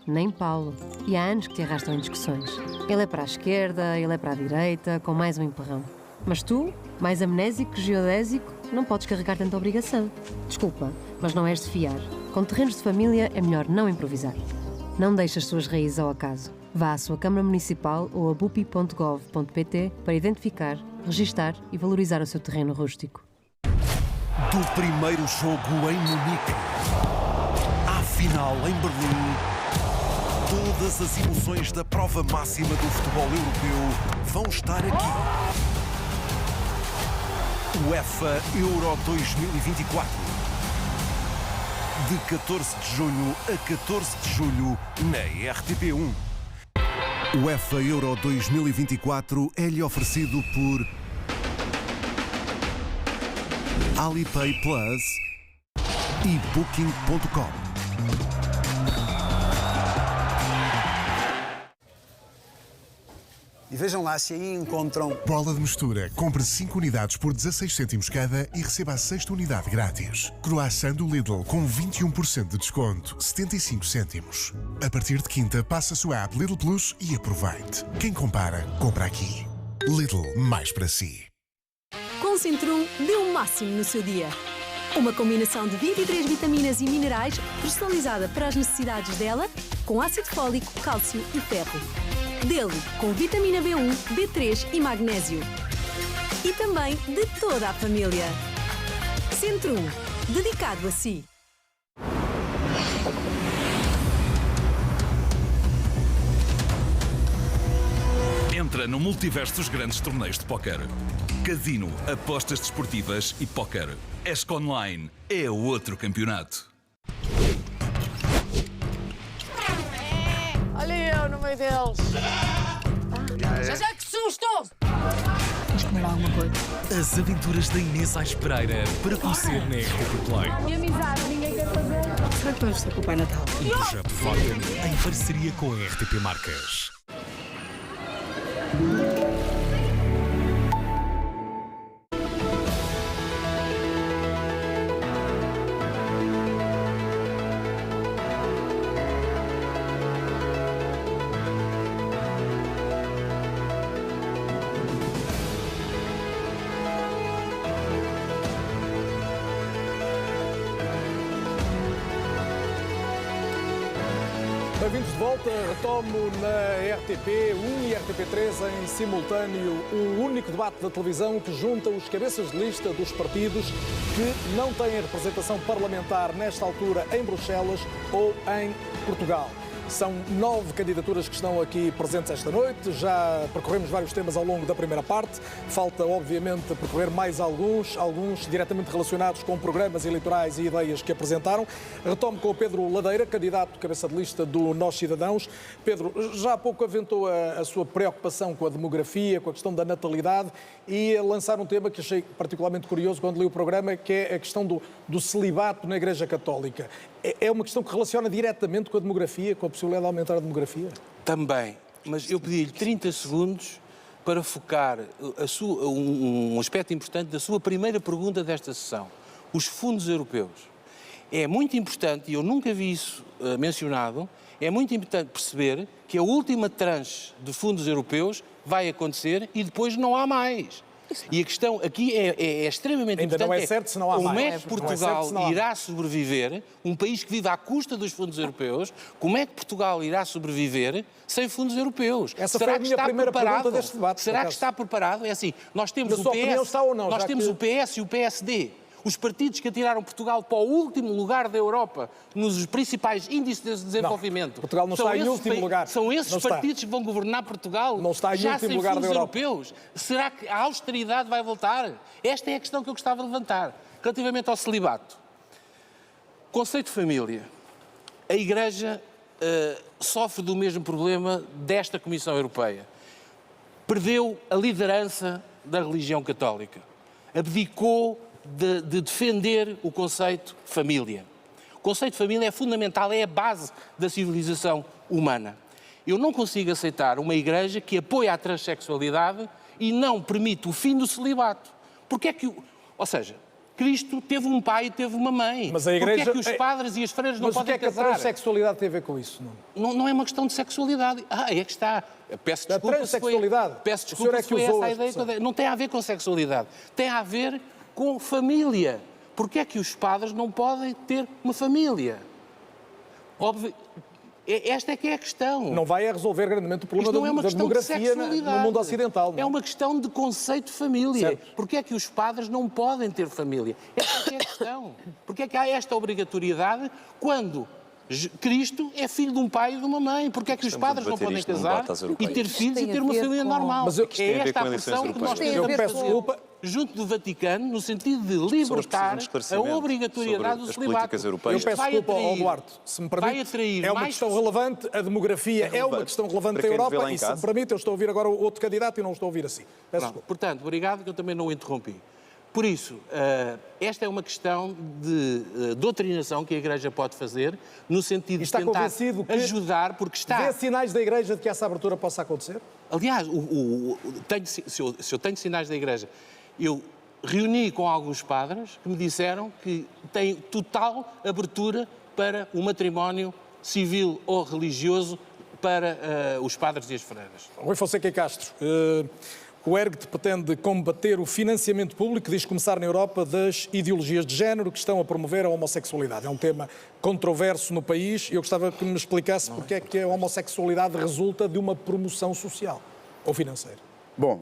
nem Paulo. E há anos que te arrastam em discussões. Ele é para a esquerda, ele é para a direita, com mais um empurrão. Mas tu, mais amnésico que geodésico, não podes carregar tanta obrigação. Desculpa, mas não és de fiar. Com terrenos de família é melhor não improvisar. Não deixe as suas raízes ao acaso. Vá à sua Câmara Municipal ou a bupi.gov.pt para identificar, registar e valorizar o seu terreno rústico. Do primeiro jogo em Munique à final em Berlim, todas as emoções da prova máxima do futebol europeu vão estar aqui. UEFA Euro 2024. De 14 de junho a 14 de julho na RTP1. O UEFA Euro 2024 é-lhe oferecido por Alipay Plus e Booking.com. E vejam lá se aí encontram... Bola de mistura. Compre 5 unidades por 16 cêntimos cada e receba a 6ª unidade grátis. Croissant do Lidl com 21% de desconto, 75 cêntimos. A partir de quinta, passe a sua app Lidl Plus e aproveite. Quem compara, compra aqui. Lidl, mais para si. Com Centrum, dê o máximo no seu dia. Uma combinação de 23 vitaminas e minerais personalizada para as necessidades dela, com ácido fólico, cálcio e ferro. Dele, com vitamina B1, B3 e magnésio. E também de toda a família. Centrum, dedicado a si. Entra no multiverso dos grandes torneios de póquer. Casino, apostas desportivas e póquer. ESC Online é outro campeonato. Olha eu no meio deles. Já que susto! Tens que comer alguma coisa. As aventuras da Inês Aires Pereira para conhecer na RTP Play. E amizade, ninguém quer fazer. Será que vais ser com o Pai Natal? Um projeto Focken em parceria com a RTP Marcas. Bem-vindos de volta, retomo na RTP1 e RTP3 em simultâneo o único debate da televisão que junta os cabeças de lista dos partidos que não têm representação parlamentar nesta altura em Bruxelas ou em Portugal. São 9 candidaturas que estão aqui presentes esta noite. Já percorremos vários temas ao longo da primeira parte. Falta, obviamente, percorrer mais alguns diretamente relacionados com programas eleitorais e ideias que apresentaram. Retomo com o Pedro Ladeira, candidato cabeça de lista do Nós Cidadãos. Pedro, já há pouco aventou a sua preocupação com a demografia, com a questão da natalidade e a lançar um tema que achei particularmente curioso quando li o programa, que é a questão do celibato na Igreja Católica. É uma questão que relaciona diretamente com a demografia, com a possibilidade de aumentar a demografia? Também, mas eu pedi-lhe 30 segundos para focar um aspecto importante da sua primeira pergunta desta sessão. Os fundos europeus. É muito importante, e eu nunca vi isso mencionado, é muito importante perceber que a última tranche de fundos europeus vai acontecer e depois não há mais. E a questão aqui é extremamente importante. Ainda não é certo se não há mais. Como é que Portugal irá sobreviver, um país que vive à custa dos fundos europeus, como é que Portugal irá sobreviver sem fundos europeus? Essa foi a minha primeira pergunta deste debate. Será que está preparado? É assim, nós temos o PS, nós temos o PS e o PSD. Os partidos que atiraram Portugal para o último lugar da Europa nos principais índices de desenvolvimento. Não, Portugal não está em último lugar. São esses partidos que vão governar Portugal. Não está em último lugar da Europa. Europeus. Será que a austeridade vai voltar? Esta é a questão que eu gostava de levantar. Relativamente ao celibato. Conceito de família. A Igreja sofre do mesmo problema desta Comissão Europeia. Perdeu a liderança da religião católica. Abdicou de defender o conceito de família. O conceito de família é fundamental, é a base da civilização humana. Eu não consigo aceitar uma igreja que apoia a transexualidade e não permite o fim do celibato. Porque é que, ou seja, Cristo teve um pai e teve uma mãe. Mas a igreja... Porque é que os padres e as freiras não podem casar? Mas o que é que a transexualidade tem a ver com isso? Não é uma questão de sexualidade. É que está. Peço desculpa. A transexualidade. Peço desculpa se foi essa a ideia. Não tem a ver com sexualidade. Tem a ver com família. Porque é que os padres não podem ter uma família? Óbvio, esta é que é a questão. Não vai resolver grandemente o problema da demografia no mundo ocidental. Não? É uma questão de conceito de família. Certo. Porque é que os padres não podem ter família? Esta é a questão. Porque é que há esta obrigatoriedade quando Cristo é filho de um pai e de uma mãe. Porque é que os padres não podem casar e ter filhos e ter uma família normal? Mas é esta a pressão que nós temos que fazer junto do Vaticano, no sentido de libertar a obrigatoriedade do celibato. Eu peço desculpa ao Duarte, se me permite. É uma questão relevante, a demografia é uma questão relevante da Europa e, se me permite, eu estou a ouvir agora outro candidato e não estou a ouvir assim. Peço desculpa. Portanto, obrigado, que eu também não o interrompi. Por isso, esta é uma questão de doutrinação que a Igreja pode fazer, no sentido de tentar ajudar, porque está... Vê sinais da Igreja de que essa abertura possa acontecer? Aliás, se eu tenho sinais da Igreja, eu reuni com alguns padres que me disseram que têm total abertura para o matrimónio civil ou religioso para os padres e as freiras. Rui Fonseca e Castro, o ERGT pretende combater o financiamento público, diz começar na Europa, das ideologias de género que estão a promover a homossexualidade. É um tema controverso no país e eu gostava que me explicasse porque é que a homossexualidade resulta de uma promoção social ou financeira. Bom,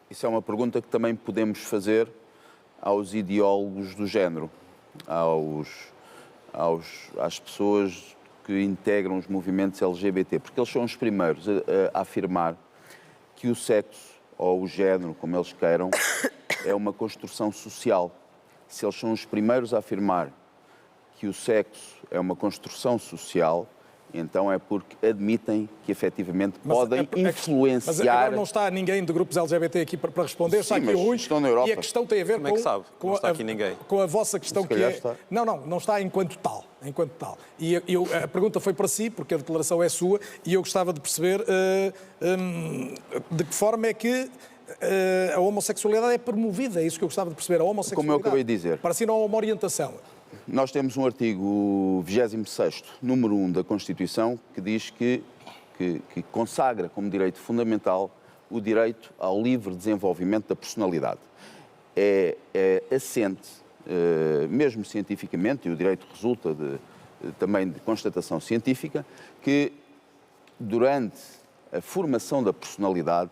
isso é uma pergunta que também podemos fazer aos ideólogos do género, às pessoas que integram os movimentos LGBT, porque eles são os primeiros a afirmar que o sexo, ou o género, como eles queiram, é uma construção social. Se eles são os primeiros a afirmar que o sexo é uma construção social, então é porque admitem que efetivamente podem influenciar... Mas agora não está ninguém de grupos LGBT aqui para responder, está aqui o Rui, estão na Europa. E a questão tem a ver Como é que sabe? Não está aqui ninguém. Com a vossa questão que é... Está. Não está enquanto tal. E a pergunta foi para si, porque a declaração é sua, e eu gostava de perceber de que forma é que a homossexualidade é promovida, é isso que eu gostava de perceber, a homossexualidade. Como eu acabei de dizer. Para si não há uma orientação. Nós temos um artigo 26º, número 1 da Constituição, que diz que consagra como direito fundamental o direito ao livre desenvolvimento da personalidade. É assente, mesmo cientificamente, e o direito resulta também de constatação científica, que durante a formação da personalidade,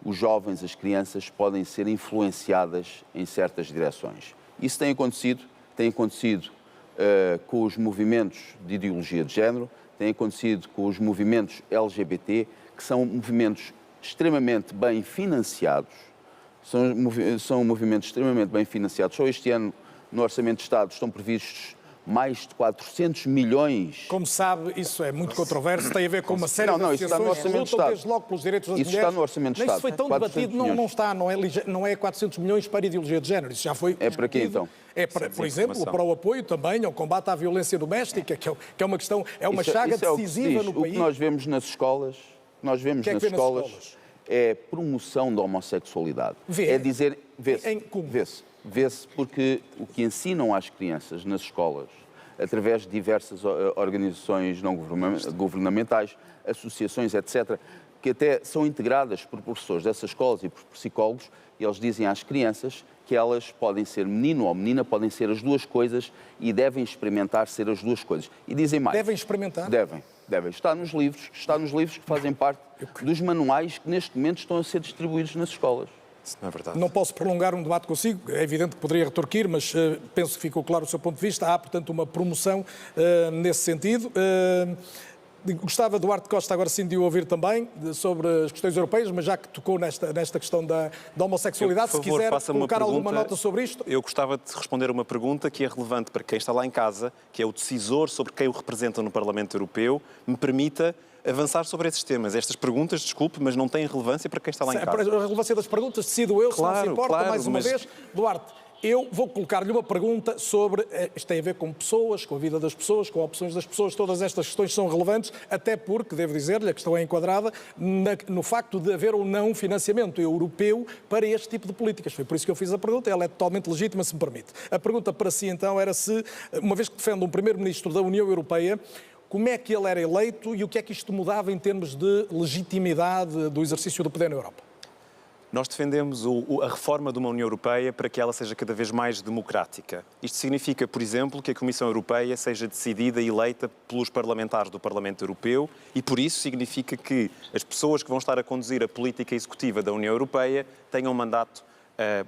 os jovens, as crianças, podem ser influenciadas em certas direções. Isso tem acontecido com os movimentos de ideologia de género, tem acontecido com os movimentos LGBT, que são movimentos extremamente bem financiados. São movimentos extremamente bem financiados. Só este ano, no Orçamento de Estado, estão previstos mais de 400 milhões. Como sabe, isso é muito controverso, tem a ver com uma série de isso está no Orçamento de Estado. Desde logo pelos direitos das isso mulheres. Está no Orçamento de Estado. Nem se foi tão debatido, não é 400 milhões para a ideologia de género. Isso já foi É para quê, então? É, por exemplo, para o apoio também ao combate à violência doméstica, que é uma questão, é uma chaga decisiva no país. O que nós vemos nas escolas, é promoção da homossexualidade. É dizer, vê-se, porque o que ensinam às crianças nas escolas, através de diversas organizações não governamentais, associações, etc., que até são integradas por professores dessas escolas e por psicólogos, e eles dizem às crianças que elas podem ser menino ou menina, podem ser as duas coisas e devem experimentar ser as duas coisas. E dizem mais. Devem experimentar? Devem. Está nos livros que fazem parte dos manuais que neste momento estão a ser distribuídos nas escolas. Isso não é verdade. Não posso prolongar um debate consigo, é evidente que poderia retorquir, mas penso que ficou claro o seu ponto de vista. Há, portanto, uma promoção nesse sentido. Gostava, Duarte Costa, agora sim de o ouvir também sobre as questões europeias, mas já que tocou nesta questão da homossexualidade, se quiser colocar alguma nota sobre isto. Eu gostava de responder uma pergunta que é relevante para quem está lá em casa, que é o decisor sobre quem o representa no Parlamento Europeu, me permita avançar sobre esses temas. Estas perguntas, desculpe, mas não têm relevância para quem está lá em casa. A relevância das perguntas decido eu, se não se importa, mais uma vez. Duarte, eu vou colocar-lhe uma pergunta sobre... Isto tem a ver com pessoas, com a vida das pessoas, com opções das pessoas. Todas estas questões são relevantes, até porque, devo dizer-lhe, a questão é enquadrada no facto de haver ou não financiamento europeu para este tipo de políticas. Foi por isso que eu fiz a pergunta. Ela é totalmente legítima, se me permite. A pergunta para si, então, era se, uma vez que defende um primeiro-ministro da União Europeia, como é que ele era eleito e o que é que isto mudava em termos de legitimidade do exercício do poder na Europa? Nós defendemos a reforma de uma União Europeia para que ela seja cada vez mais democrática. Isto significa, por exemplo, que a Comissão Europeia seja decidida e eleita pelos parlamentares do Parlamento Europeu e, por isso, significa que as pessoas que vão estar a conduzir a política executiva da União Europeia tenham um mandato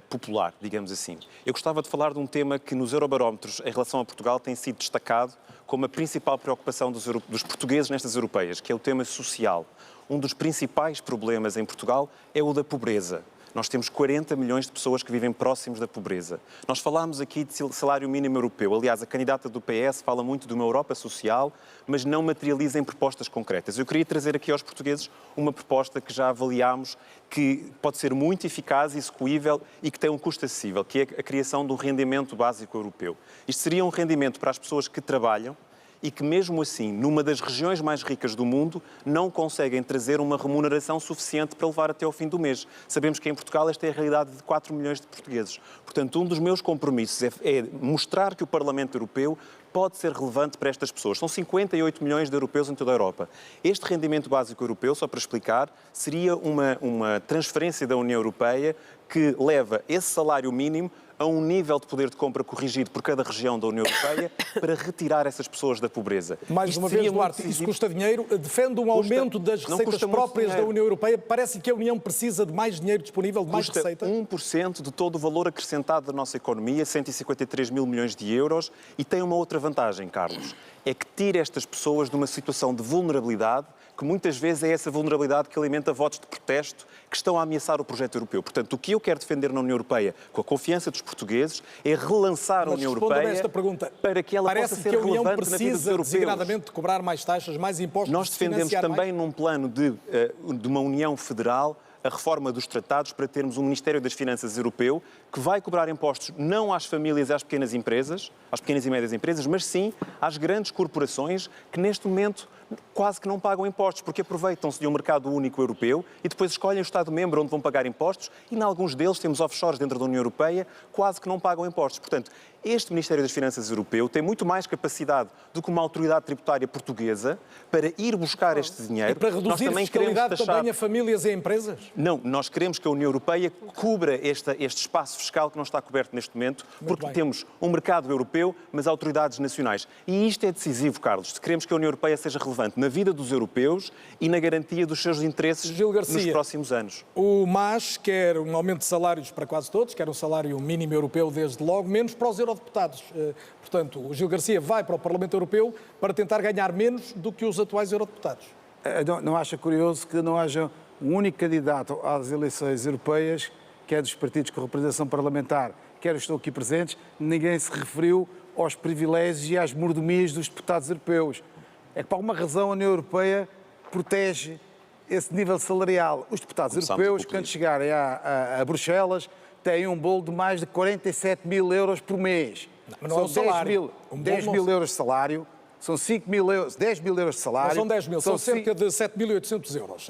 popular, digamos assim. Eu gostava de falar de um tema que nos Eurobarómetros, em relação a Portugal, tem sido destacado como a principal preocupação dos portugueses nestas europeias, que é o tema social. Um dos principais problemas em Portugal é o da pobreza. Nós temos 40 milhões de pessoas que vivem próximos da pobreza. Nós falámos aqui de salário mínimo europeu. Aliás, a candidata do PS fala muito de uma Europa social, mas não materializa em propostas concretas. Eu queria trazer aqui aos portugueses uma proposta que já avaliámos, que pode ser muito eficaz, execuível e que tem um custo acessível, que é a criação de um rendimento básico europeu. Isto seria um rendimento para as pessoas que trabalham e que, mesmo assim, numa das regiões mais ricas do mundo, não conseguem trazer uma remuneração suficiente para levar até ao fim do mês. Sabemos que em Portugal esta é a realidade de 4 milhões de portugueses. Portanto, um dos meus compromissos é mostrar que o Parlamento Europeu pode ser relevante para estas pessoas. São 58 milhões de europeus em toda a Europa. Este rendimento básico europeu, só para explicar, seria uma transferência da União Europeia que leva esse salário mínimo a um nível de poder de compra corrigido por cada região da União Europeia para retirar essas pessoas da pobreza. Mais uma vez, Duarte, isso custa dinheiro. Defende um aumento das receitas próprias da União Europeia. Parece que a União precisa de mais dinheiro disponível, de mais receita. Custa 1% de todo o valor acrescentado da nossa economia, 153 mil milhões de euros. E tem uma outra vantagem, Carlos, é que tira estas pessoas de uma situação de vulnerabilidade, que muitas vezes é essa vulnerabilidade que alimenta votos de protesto que estão a ameaçar o projeto europeu. Portanto, o que eu quero defender na União Europeia, com a confiança dos portugueses, é relançar a União Europeia esta pergunta. Para que ela possa ser relevante na vida dos europeus. Parece que a União precisa, designadamente, de cobrar mais taxas, mais impostos. Nós defendemos também, num plano de uma União Federal, a reforma dos tratados para termos um Ministério das Finanças europeu que vai cobrar impostos não às famílias e às pequenas empresas, às pequenas e médias empresas, mas sim às grandes corporações que neste momento quase que não pagam impostos, porque aproveitam-se de um mercado único europeu e depois escolhem o Estado-membro onde vão pagar impostos e, em alguns deles, temos offshores dentro da União Europeia, quase que não pagam impostos. Portanto, este Ministério das Finanças europeu tem muito mais capacidade do que uma autoridade tributária portuguesa para ir buscar este dinheiro. E para reduzir a fiscalidade também a famílias e a empresas? Não, nós queremos que a União Europeia cubra este espaço fiscal que não está coberto neste momento, porque temos um mercado europeu, mas autoridades nacionais. E isto é decisivo, Carlos, se queremos que a União Europeia seja relevante na vida dos europeus e na garantia dos seus interesses nos próximos anos. O MAS quer um aumento de salários para quase todos, quer um salário mínimo europeu desde logo, menos para os eurodeputados. Portanto, o Gil Garcia vai para o Parlamento Europeu para tentar ganhar menos do que os atuais eurodeputados. Não acha curioso que não haja um único candidato às eleições europeias, quer dos partidos com representação parlamentar, quer os que estão aqui presentes, ninguém se referiu aos privilégios e às mordomias dos deputados europeus. É que, por alguma razão, a União Europeia protege esse nível salarial. Os deputados europeus, quando chegarem a Bruxelas, têm um bolo de mais de 47 mil euros por mês. Mas não são é um salário. 10 mil euros de salário, são 5 mil euros, 10 mil euros de salário. Não são 10 mil, são cerca de 7.800 euros.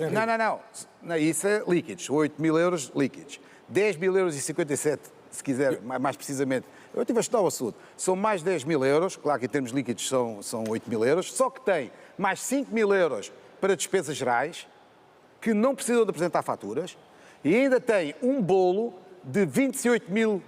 Não, isso é líquidos, 8 mil euros líquidos. 10 mil euros e 57, se quiser, mais precisamente. Eu estive a estudar o assunto. São mais 10 mil euros, claro que em termos líquidos são 8 mil euros, só que tem mais 5 mil euros para despesas gerais, que não precisam de apresentar faturas, e ainda tem um bolo de 28 mil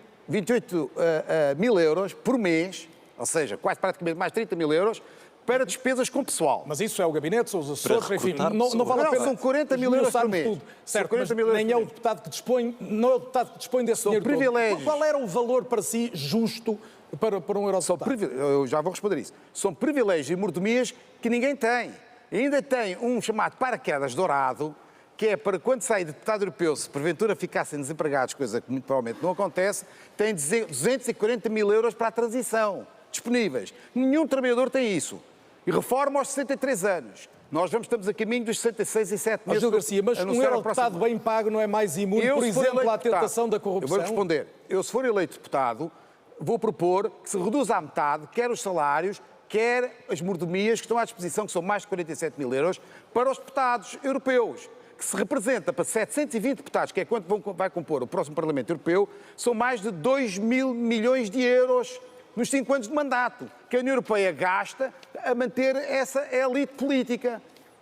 euros por mês, ou seja, quase praticamente mais 30 mil euros, para despesas com pessoal. Mas isso é o gabinete, são os assessores, enfim, não vale a pena. São 40 mil euros por mês. Certo, mas nem é o deputado que dispõe, não é o deputado que dispõe desse dinheiro todo. Qual era o valor para si justo para um eurodeputado? Eu já vou responder isso. São privilégios e mordomias que ninguém tem. E ainda tem um chamado paraquedas dourado, que é para quando sai de deputado europeu, se porventura ficassem desempregados, coisa que muito provavelmente não acontece, tem 240 mil euros para a transição disponíveis. Nenhum trabalhador tem isso. E reforma aos 63 anos. Nós estamos a caminho dos 66 e 7 meses. Gil Garcia, mas um eurodeputado bem pago não é mais imune, por exemplo, à tentação da corrupção? Eu vou responder. Eu, se for eleito deputado, vou propor que se reduza à metade, quer os salários, quer as mordomias que estão à disposição, que são mais de 47 mil euros, para os deputados europeus, que se representa para 720 deputados, que é quanto vai compor o próximo Parlamento Europeu, são mais de 2 mil milhões de euros nos 5 anos de mandato, que a União Europeia gasta a manter essa elite política.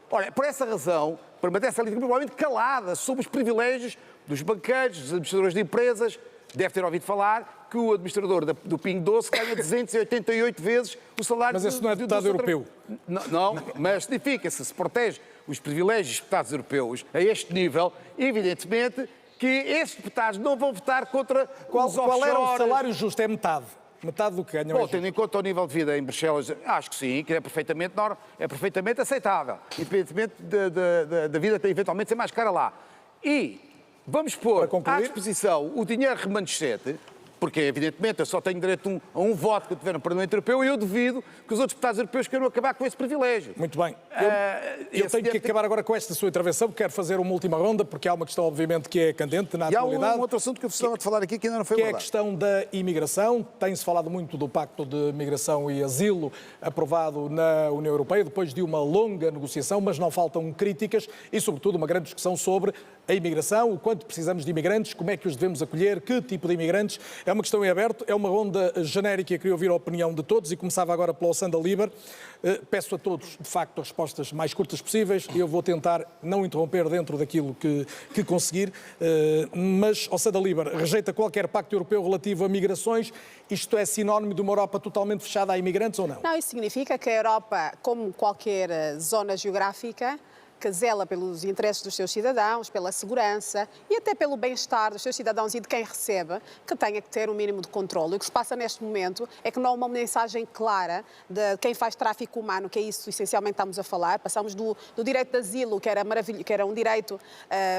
Ora, por essa razão, para manter essa elite provavelmente calada sobre os privilégios dos banqueiros, dos administradores de empresas, deve ter ouvido falar que o administrador do Pingo Doce ganha 288 vezes o salário... Mas esse não é deputado europeu. Não, mas significa-se, se protege os privilégios dos deputados europeus a este nível, evidentemente que esses deputados não vão votar contra os offshores. Qual era o salário justo? É metade. Metade do que ganham. Bom, tendo em conta o nível de vida em Bruxelas, acho que sim, que é perfeitamente aceitável, independentemente da vida eventualmente ser mais cara lá. E vamos pôr à disposição o dinheiro remanescente Porque, evidentemente, eu só tenho direito a um voto que eu tiver no Parlamento Europeu e eu duvido que os outros deputados europeus queiram acabar com esse privilégio. Muito bem. Eu tenho que acabar agora com esta sua intervenção, porque quero fazer uma última ronda, porque há uma questão, obviamente, que é candente na atualidade. E há um outro assunto que eu gostava de falar aqui que ainda não foi abordado. Que é a questão da imigração. Tem-se falado muito do Pacto de Migração e Asilo aprovado na União Europeia, depois de uma longa negociação, mas não faltam críticas e, sobretudo, uma grande discussão sobre a imigração, o quanto precisamos de imigrantes, como é que os devemos acolher, que tipo de imigrantes. É uma questão em aberto, é uma ronda genérica e queria ouvir a opinião de todos e começava agora pela Ossanda Liber. Peço a todos, de facto, as respostas mais curtas possíveis e eu vou tentar não interromper dentro daquilo que conseguir. Mas, Ossanda Liber, rejeita qualquer pacto europeu relativo a migrações. Isto é sinónimo de uma Europa totalmente fechada a imigrantes ou não? Não, isso significa que a Europa, como qualquer zona geográfica, que zela pelos interesses dos seus cidadãos, pela segurança e até pelo bem-estar dos seus cidadãos e de quem recebe, que tenha que ter um mínimo de controle. O que se passa neste momento é que não há uma mensagem clara de quem faz tráfico humano, que é isso essencialmente estamos a falar. Passamos do direito de asilo, que era um direito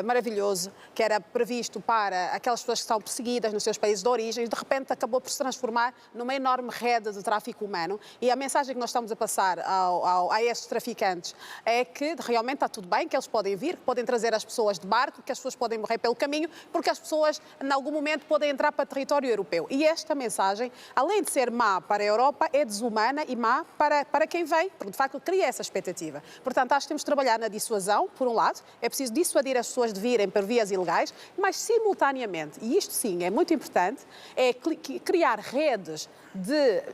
maravilhoso, que era previsto para aquelas pessoas que são perseguidas nos seus países de origem, e de repente acabou por se transformar numa enorme rede de tráfico humano. E a mensagem que nós estamos a passar a estes traficantes é que realmente está tudo bem, que eles podem vir, que podem trazer as pessoas de barco, que as pessoas podem morrer pelo caminho, porque as pessoas, em algum momento, podem entrar para território europeu. E esta mensagem, além de ser má para a Europa, é desumana e má para quem vem, porque, de facto, cria essa expectativa. Portanto, acho que temos de trabalhar na dissuasão, por um lado, é preciso dissuadir as pessoas de virem por vias ilegais, mas, simultaneamente, e isto sim é muito importante, é criar redes de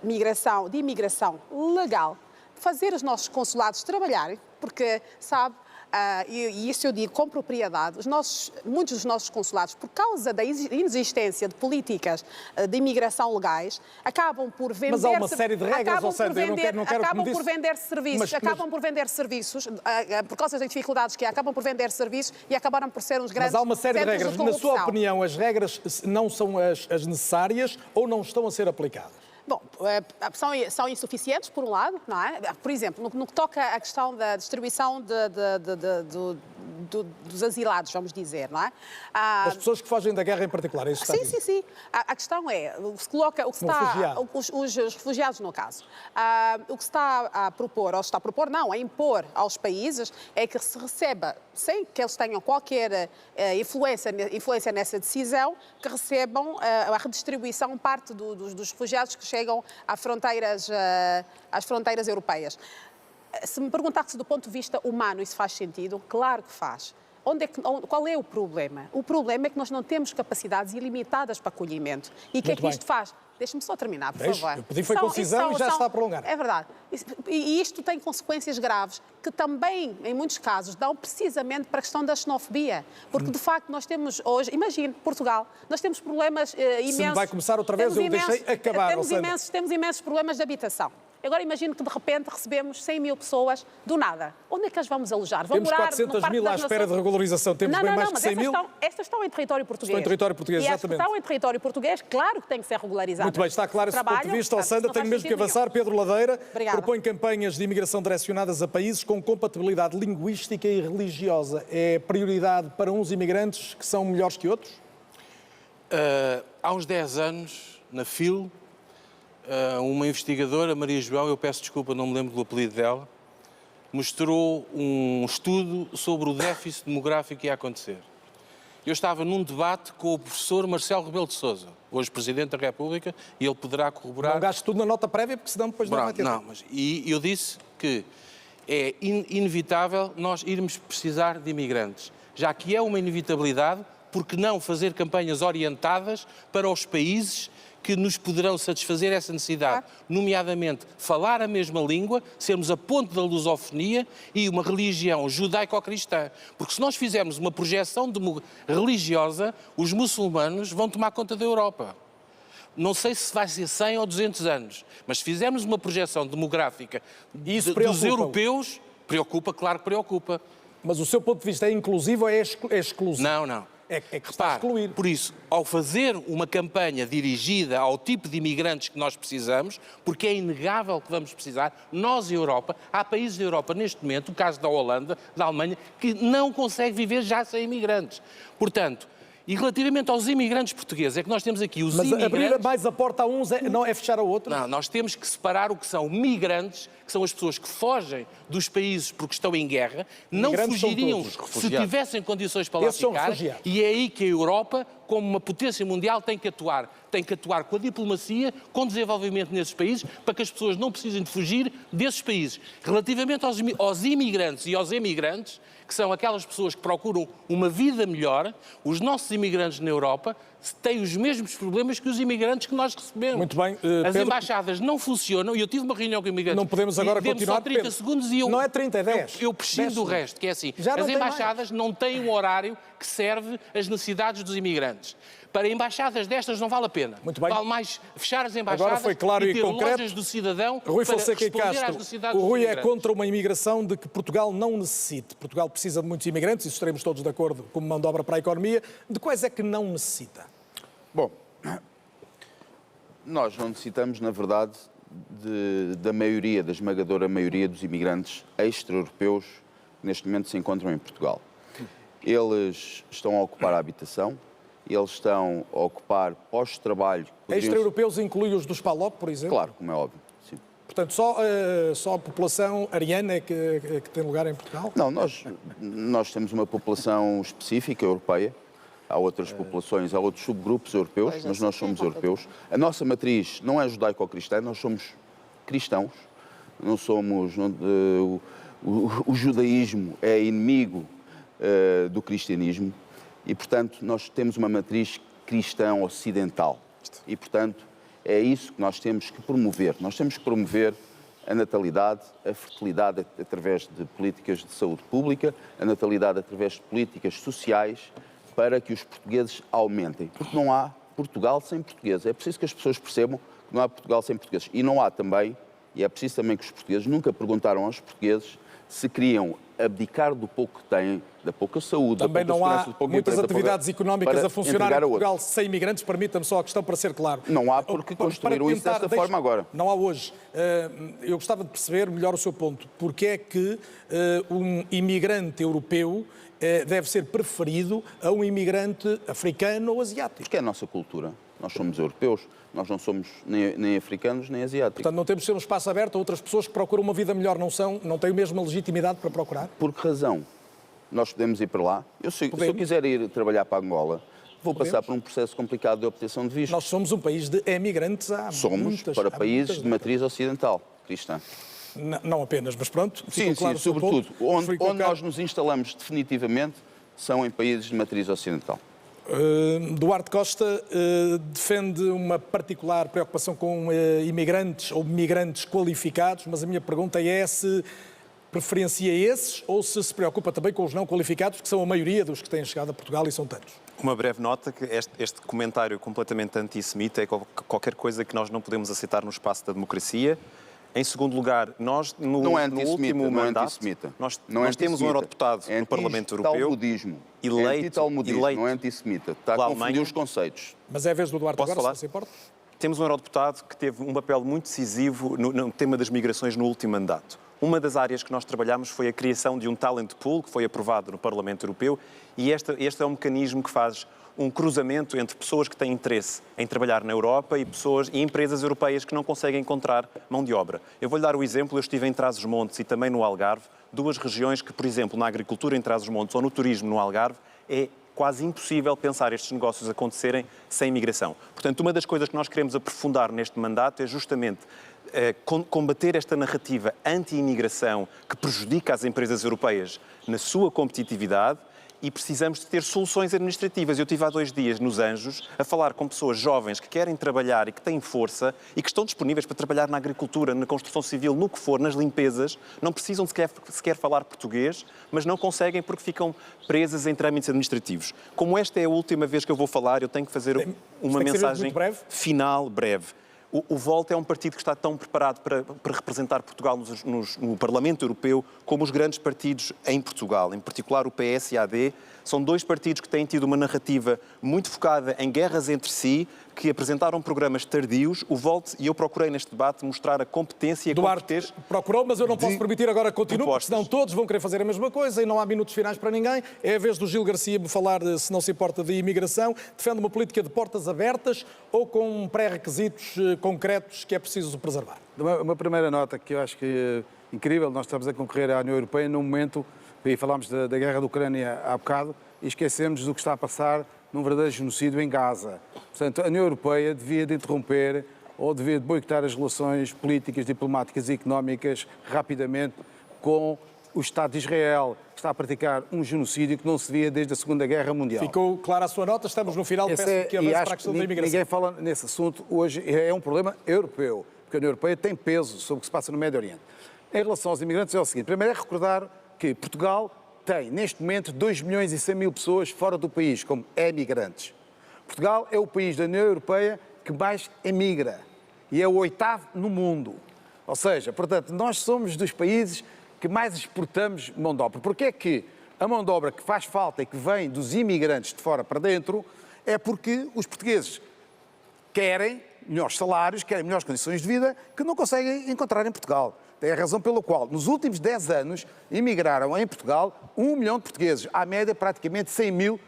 imigração legal, fazer os nossos consulados trabalharem, porque, sabe, e isso eu digo com propriedade, muitos dos nossos consulados, por causa da inexistência de políticas de imigração legais, acabam por vender... Mas há uma série de regras, ou seja, eu não quero acabam por vender serviços, por causa das dificuldades que há, acabam por vender serviços e acabaram por ser uns grandes... Mas há uma série de regras. De Na sua opinião, as regras não são as necessárias ou não estão a ser aplicadas? Bom, são insuficientes, por um lado, não é? Por exemplo, no que toca à questão da distribuição dos asilados, vamos dizer, não é? Das pessoas que fogem da guerra em particular, é isso que está a dizer? Sim. A questão é, os refugiados, no caso. O que se está a propor, a impor aos países, é que se receba, sem que eles tenham qualquer influência nessa decisão, que recebam a redistribuição, parte dos refugiados que chegam às fronteiras europeias. Se me perguntasse do ponto de vista humano isso faz sentido, claro que faz. Qual é o problema? O problema é que nós não temos capacidades ilimitadas para acolhimento. E o que é que isto faz? Deixe-me só terminar, por favor. Eu pedi foi concisão e já está a prolongar. É verdade. E isto tem consequências graves que também, em muitos casos, dão precisamente para a questão da xenofobia. Porque, de facto, nós temos hoje, imagine, Portugal, nós temos problemas imensos. Se me vai começar outra vez, eu deixei acabar. Temos imensos problemas de habitação. Agora imagino que de repente recebemos 100 mil pessoas do nada. Onde é que as vamos alojar? Temos 400 mil à espera de regularização. Temos bem mais que 100 mil. Estas estão em território português. Estão em território português, exatamente. E as que estão em território português, claro que têm que ser regularizadas. Muito bem, está claro esse ponto de vista. Alçanda, tenho mesmo que avançar. Pedro Ladeira propõe campanhas de imigração direcionadas a países com compatibilidade linguística e religiosa. É prioridade para uns imigrantes que são melhores que outros? Há uns 10 anos, na FIL, uma investigadora, Maria João, eu peço desculpa, não me lembro do apelido dela, mostrou um estudo sobre o déficit demográfico que ia acontecer. Eu estava num debate com o professor Marcelo Rebelo de Sousa, hoje Presidente da República, e ele poderá corroborar... Não gaste tudo na nota prévia, porque senão depois não vai ter... E eu disse que é inevitável nós irmos precisar de imigrantes, já que é uma inevitabilidade, porque não fazer campanhas orientadas para os países que nos poderão satisfazer essa necessidade, nomeadamente falar a mesma língua, sermos a ponte da lusofonia e uma religião judaico-cristã. Porque se nós fizermos uma projeção religiosa, os muçulmanos vão tomar conta da Europa. Não sei se vai ser 100 ou 200 anos, mas se fizermos uma projeção demográfica dos europeus, preocupa, claro que preocupa. Mas o seu ponto de vista é inclusivo ou é exclusivo? Não. É que está a excluir. Por isso, ao fazer uma campanha dirigida ao tipo de imigrantes que nós precisamos, porque é inegável que vamos precisar, nós e a Europa, há países da Europa neste momento, o caso da Holanda, da Alemanha, que não consegue viver já sem imigrantes. Portanto, E relativamente aos imigrantes portugueses, é que nós temos aqui os Mas imigrantes... abrir mais a porta a uns não é fechar a outros? Não, nós temos que separar o que são migrantes, que são as pessoas que fogem dos países porque estão em guerra, não Migrantes são fugiriam todos, se tivessem condições para lá Esses são ficar, refugiados. e é aí que a Europa, como uma potência mundial, tem que atuar. Tem que atuar com a diplomacia, com desenvolvimento nesses países, para que as pessoas não precisem de fugir desses países. Relativamente aos imigrantes e aos emigrantes, que são aquelas pessoas que procuram uma vida melhor, os nossos imigrantes na Europa têm os mesmos problemas que os imigrantes que nós recebemos. Muito bem. As Pedro, embaixadas não funcionam, e eu tive uma reunião com imigrantes. Não podemos agora Dê-me continuar, só 30 Pedro. segundos e eu... Não é 30, é 10. Eu prescindo 10 do resto, que é assim. Já não As tem embaixadas não têm um horário que serve às necessidades dos imigrantes. Para embaixadas destas não vale a pena. Muito bem. Vale mais fechar as embaixadas Agora foi claro e e ter concreto. lojas do cidadão Rui para Fonseca e responder às Castro, necessidades o dos Rui é imigrantes. contra uma imigração de que Portugal não necessite. Portugal precisa de muitos imigrantes, isso estaremos todos de acordo, como mão de obra para a economia. De quais é que não necessita? Bom, nós não necessitamos, na verdade, da maioria, da esmagadora maioria dos imigrantes extra-europeus que neste momento se encontram em Portugal. Eles estão a ocupar a habitação, eles estão a ocupar postos de trabalho. Extra-europeus inclui os dos PALOP, por exemplo? Claro, como é óbvio. Sim. Portanto, só a população ariana é que tem lugar em Portugal? Não, nós temos uma população específica europeia. Há outras populações, há outros subgrupos europeus, mas nós somos europeus. A nossa matriz não é judaico-cristã, nós somos cristãos. Não somos... o judaísmo é inimigo do cristianismo e, portanto, nós temos uma matriz cristã ocidental. E, portanto, é isso que nós temos que promover. Nós temos que promover a natalidade, a fertilidade através de políticas de saúde pública, a natalidade através de políticas sociais, para que os portugueses aumentem. Porque não há Portugal sem portugueses. É preciso que as pessoas percebam que não há Portugal sem portugueses. E não há também, e é preciso também que os portugueses nunca perguntaram aos portugueses se queriam abdicar do pouco que têm, da pouca saúde, também da pouca não há segurança, do pouco muitas emprego, atividades económicas para a funcionar entregar em a Portugal outros. sem imigrantes. Permita-me só a questão para ser claro. Não há porque construíram isso desta forma agora. Não há hoje. Eu gostava de perceber melhor o seu ponto. Porque é que um imigrante europeu deve ser preferido a um imigrante africano ou asiático? Porque é a nossa cultura. Nós somos europeus, nós não somos nem africanos nem asiáticos. Portanto, não temos de ser um espaço aberto a outras pessoas que procuram uma vida melhor, não têm a mesma legitimidade para procurar? Por que razão? Nós podemos ir para lá. Se eu quiser ir trabalhar para Angola, vou passar por um processo complicado de obtenção de visto. Nós somos um país de emigrantes há Somos para países de matriz ocidental, cristã. Não apenas, mas pronto. Sim, claro sobretudo. Onde nós nos instalamos definitivamente são em países de matriz ocidental. Duarte Costa defende uma particular preocupação com imigrantes ou migrantes qualificados, mas a minha pergunta é se preferencia esses ou se preocupa também com os não qualificados, que são a maioria dos que têm chegado a Portugal e são tantos. Uma breve nota, que este comentário completamente antissemita é qualquer coisa que nós não podemos aceitar no espaço da democracia. Em segundo lugar, nós no último mandato, nós temos um eurodeputado no Parlamento Europeu eleito, não é antissemita. Está a confundir os conceitos. Mas é a vez do Duarte Posso agora, falar? se não se importa? Temos um eurodeputado que teve um papel muito decisivo no tema das migrações no último mandato. Uma das áreas que nós trabalhamos foi a criação de um talent pool, que foi aprovado no Parlamento Europeu, e este é um mecanismo que faz um cruzamento entre pessoas que têm interesse em trabalhar na Europa e empresas europeias que não conseguem encontrar mão de obra. Eu vou-lhe dar o exemplo, eu estive em Trás-os-Montes e também no Algarve, duas regiões que, por exemplo, na agricultura em Trás-os-Montes ou no turismo no Algarve, é quase impossível pensar estes negócios acontecerem sem imigração. Portanto, uma das coisas que nós queremos aprofundar neste mandato é justamente combater esta narrativa anti-imigração que prejudica as empresas europeias na sua competitividade, e precisamos de ter soluções administrativas. Eu estive há 2 dias nos Anjos a falar com pessoas jovens que querem trabalhar e que têm força e que estão disponíveis para trabalhar na agricultura, na construção civil, no que for, nas limpezas, não precisam sequer falar português, mas não conseguem porque ficam presas em trâmites administrativos. Como esta é a última vez que eu vou falar, eu tenho que fazer uma mensagem final breve. O Volt é um partido que está tão preparado para representar Portugal no Parlamento Europeu como os grandes partidos em Portugal, em particular o PS e a AD. São dois partidos que têm tido uma narrativa muito focada em guerras entre si, que apresentaram programas tardios. O Volt, e eu procurei neste debate mostrar a competência e a competência. Procurou, mas eu não posso permitir agora que continue, porque senão todos vão querer fazer a mesma coisa e não há minutos finais para ninguém. É a vez do Gil Garcia me falar, se não se importa, de imigração. Defende uma política de portas abertas ou com pré-requisitos concretos que é preciso preservar? Uma primeira nota que eu acho que é incrível, nós estamos a concorrer à União Europeia num momento, e falámos da guerra da Ucrânia há bocado, e esquecemos do que está a passar num verdadeiro genocídio em Gaza. Portanto, a União Europeia devia de interromper ou devia de boicotar as relações políticas, diplomáticas e económicas rapidamente com o Estado de Israel, que está a praticar um genocídio que não se via desde a Segunda Guerra Mundial. Ficou clara a sua nota, estamos no final, peço que avance para a questão da imigração. Ninguém fala nesse assunto hoje, é um problema europeu, porque a União Europeia tem peso sobre o que se passa no Médio Oriente. Em relação aos imigrantes é o seguinte, primeiro é recordar que Portugal tem, neste momento, 2 milhões e 100 mil pessoas fora do país, como emigrantes. Portugal é o país da União Europeia que mais emigra e é o 8º no mundo. Ou seja, portanto, nós somos dos países que mais exportamos mão de obra. Porque é que a mão de obra que faz falta e que vem dos imigrantes de fora para dentro é porque os portugueses querem melhores salários, querem melhores condições de vida que não conseguem encontrar em Portugal. É a razão pela qual, nos últimos 10 anos, emigraram em Portugal 1 milhão de portugueses, à média praticamente 100 mil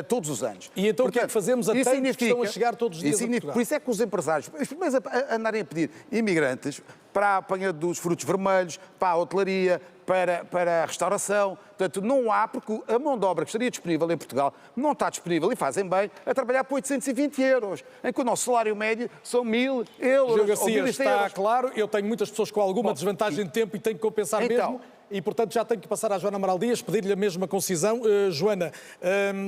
todos os anos. E então o que é que fazemos a tantos que estão a chegar todos os dias a Portugal? Por isso é que os empresários, os primeiros a andarem a pedir imigrantes para a apanha dos frutos vermelhos, para a hotelaria, para a restauração. Portanto, não há, porque a mão de obra que estaria disponível em Portugal não está disponível, e fazem bem, a trabalhar por 820 euros, em que o nosso salário médio são 1.000 euros. Gil Garcia, ou 1.100 está euros. claro, eu tenho muitas pessoas com alguma desvantagem de tempo e tenho que compensar mesmo. E, portanto, já tenho que passar à Joana Amaral Dias, pedir-lhe a mesma concisão. Joana,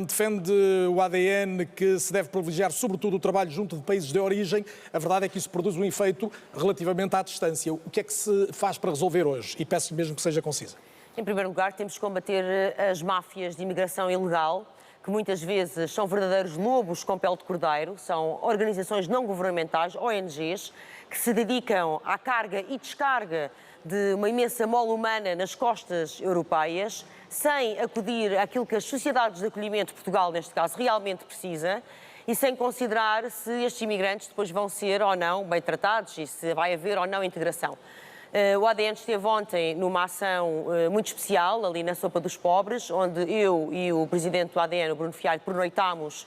defende o ADN que se deve privilegiar, sobretudo, o trabalho junto de países de origem. A verdade é que isso produz um efeito relativamente à distância. O que é que se faz para resolver hoje? E peço-lhe mesmo que seja concisa. Em primeiro lugar, temos que combater as máfias de imigração ilegal, que muitas vezes são verdadeiros lobos com pele de cordeiro, são organizações não governamentais, ONGs, que se dedicam à carga e descarga de uma imensa mole humana nas costas europeias, sem acudir àquilo que as sociedades de acolhimento, Portugal neste caso, realmente precisa, e sem considerar se estes imigrantes depois vão ser ou não bem tratados e se vai haver ou não integração. O ADN esteve ontem numa ação muito especial, ali na Sopa dos Pobres, onde eu e o presidente do ADN, o Bruno Fialho, pernoitámos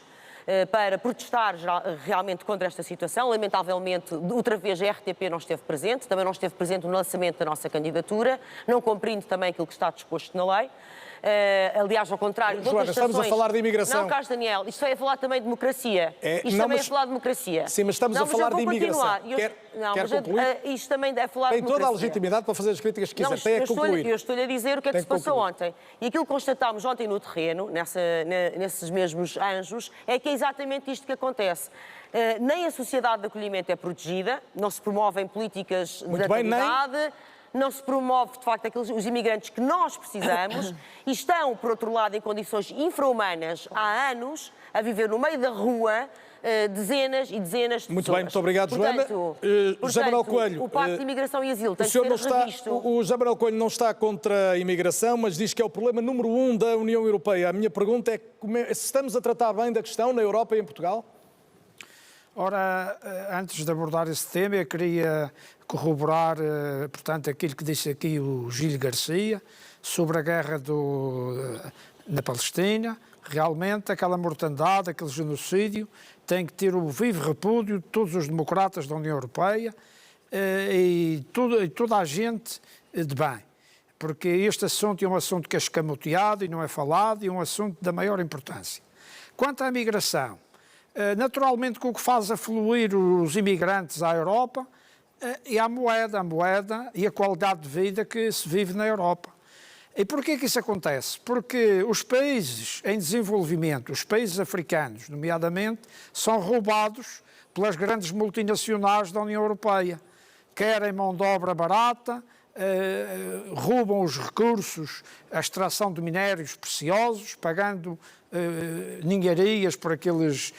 para protestar realmente contra esta situação. Lamentavelmente, outra vez a RTP não esteve presente, também não esteve presente no lançamento da nossa candidatura, não cumprindo também aquilo que está disposto na lei. Aliás, ao contrário... Joana, estamos a falar de imigração. Não, Carlos Daniel, isto é a falar também de democracia. Isto não, também mas... é falar de democracia. Sim, mas estamos a falar de imigração. Quer concluir? Isto também é falar de democracia. Tem toda a legitimidade para fazer as críticas que quiser. Não, tem a concluir. Eu estou-lhe a dizer o que é que se passou ontem. E aquilo que constatámos ontem no terreno, nesses mesmos anjos, é que é exatamente isto que acontece. Nem a sociedade de acolhimento é protegida, não se promovem políticas de atividade... Não se promove, de facto, os imigrantes que nós precisamos e estão, por outro lado, em condições infra-humanas há anos, a viver no meio da rua, dezenas e dezenas de pessoas. Muito bem, muito obrigado, Joana. José Manuel Coelho, o Pacto de Imigração e Asilo tem que ser revisto. O José Manuel Coelho não está contra a imigração, mas diz que é o problema número 1 da União Europeia. A minha pergunta é se estamos a tratar bem da questão na Europa e em Portugal? Ora, antes de abordar esse tema, eu queria corroborar, portanto, aquilo que disse aqui o Gil Garcia sobre a guerra na Palestina. Realmente, aquela mortandade, aquele genocídio, tem que ter o vivo repúdio de todos os democratas da União Europeia e toda a gente de bem. Porque este assunto é um assunto que é escamoteado e não é falado, e é um assunto da maior importância. Quanto à migração, naturalmente, com o que faz afluir os imigrantes à Europa é a moeda e a qualidade de vida que se vive na Europa. E porquê que isso acontece? Porque os países em desenvolvimento, os países africanos, nomeadamente, são roubados pelas grandes multinacionais da União Europeia. Querem mão de obra barata, roubam os recursos, a extração de minérios preciosos, pagando ninharias por aqueles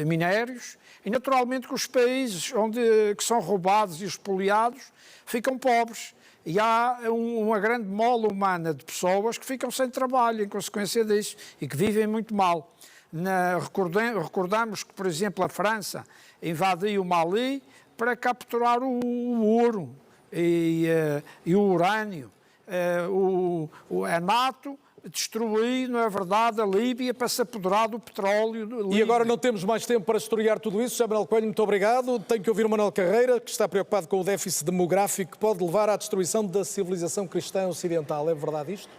minérios, e naturalmente que os países que são roubados e expoliados ficam pobres. E há uma grande mola humana de pessoas que ficam sem trabalho em consequência disso e que vivem muito mal. Recordamos que, por exemplo, a França invadiu o Mali para capturar o ouro e o urânio. A NATO destruiu, não é verdade, a Líbia para se apoderar do petróleo. E agora não temos mais tempo para historiar tudo isso. José Manuel Coelho, muito obrigado. Tenho que ouvir o Manuel Carreira, que está preocupado com o déficit demográfico que pode levar à destruição da civilização cristã ocidental. É verdade isto?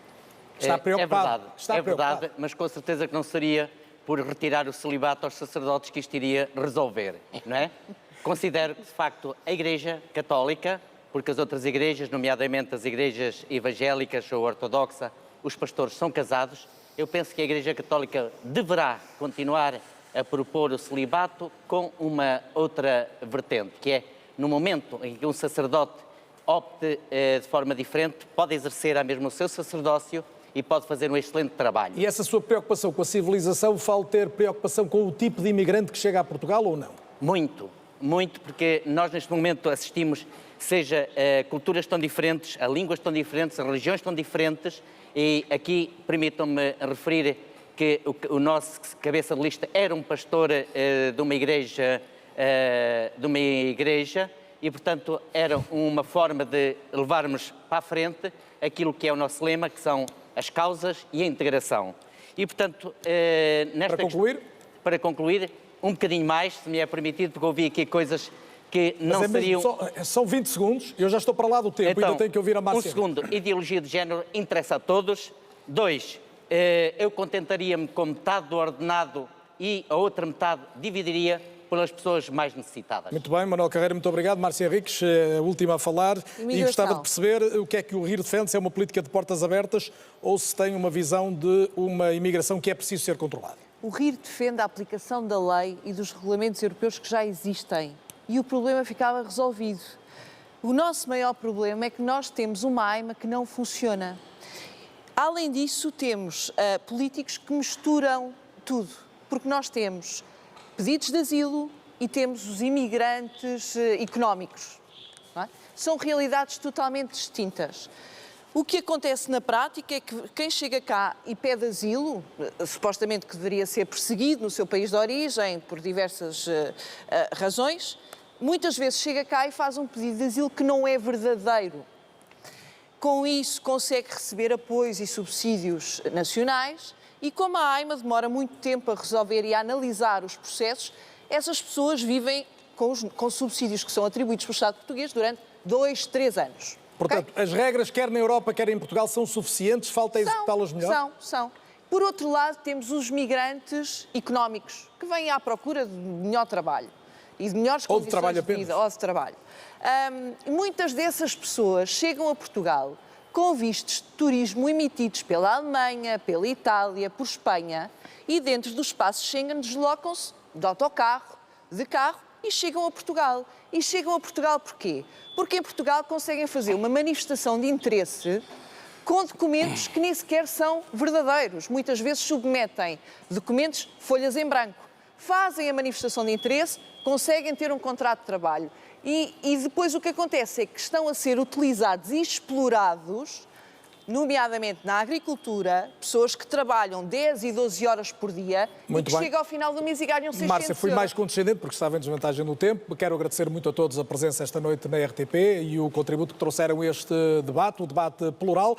Está preocupado? É verdade, mas com certeza que não seria por retirar o celibato aos sacerdotes que isto iria resolver, não é? Considero que, de facto, a Igreja Católica, porque as outras igrejas, nomeadamente as igrejas evangélicas ou ortodoxa, os pastores são casados, eu penso que a Igreja Católica deverá continuar a propor o celibato com uma outra vertente, que é, no momento em que um sacerdote opte de forma diferente, pode exercer a mesmo o seu sacerdócio e pode fazer um excelente trabalho. E essa sua preocupação com a civilização fala ter preocupação com o tipo de imigrante que chega a Portugal ou não? Muito, muito, porque nós neste momento assistimos, seja culturas tão diferentes, a línguas tão diferentes, a religiões tão diferentes, e aqui permitam-me referir que o nosso cabeça de lista era um pastor de uma igreja, e, portanto, era uma forma de levarmos para a frente aquilo que é o nosso lema, que são as causas e a integração. E, portanto, para concluir, um bocadinho mais, se me é permitido, porque ouvi aqui coisas que não seriam... São 20 segundos, eu já estou para lá do tempo, então, ainda tenho que ouvir a Márcia. Um segundo, ideologia de género interessa a todos. 2, eu contentaria-me com metade do ordenado e a outra metade dividiria pelas pessoas mais necessitadas. Muito bem, Manuel Carreira, muito obrigado. Márcia Henriques, a última a falar. E gostava de perceber o que é que o RIR defende, se é uma política de portas abertas ou se tem uma visão de uma imigração que é preciso ser controlada. O RIR defende a aplicação da lei e dos regulamentos europeus que já existem. E o problema ficava resolvido. O nosso maior problema é que nós temos uma AIMA que não funciona. Além disso, temos políticos que misturam tudo, porque nós temos pedidos de asilo e temos os imigrantes económicos. Não é? São realidades totalmente distintas. O que acontece na prática é que quem chega cá e pede asilo, supostamente que deveria ser perseguido no seu país de origem por diversas razões, muitas vezes chega cá e faz um pedido de asilo que não é verdadeiro. Com isso, consegue receber apoios e subsídios nacionais e, como a AIMA demora muito tempo a resolver e a analisar os processos, essas pessoas vivem com subsídios que são atribuídos pelo Estado português durante 2, 3 anos. Portanto, as regras, quer na Europa, quer em Portugal, são suficientes? Falta executá-las melhor? São. Por outro lado, temos os migrantes económicos, que vêm à procura de melhor trabalho e de melhores condições de vida, ou de trabalho. Muitas dessas pessoas chegam a Portugal com vistos de turismo emitidos pela Alemanha, pela Itália, por Espanha, e dentro do espaço Schengen deslocam-se de autocarro, de carro, e chegam a Portugal. E chegam a Portugal porquê? Porque em Portugal conseguem fazer uma manifestação de interesse com documentos que nem sequer são verdadeiros. Muitas vezes submetem documentos, folhas em branco. Fazem a manifestação de interesse, conseguem ter um contrato de trabalho. E depois o que acontece é que estão a ser utilizados e explorados, nomeadamente na agricultura, pessoas que trabalham 10 e 12 horas por dia e que chegam ao final do mês e ganham 600 Márcia, fui mais condescendente porque estava em desvantagem no tempo. Quero agradecer muito a todos a presença esta noite na RTP e o contributo que trouxeram a este debate, o debate plural.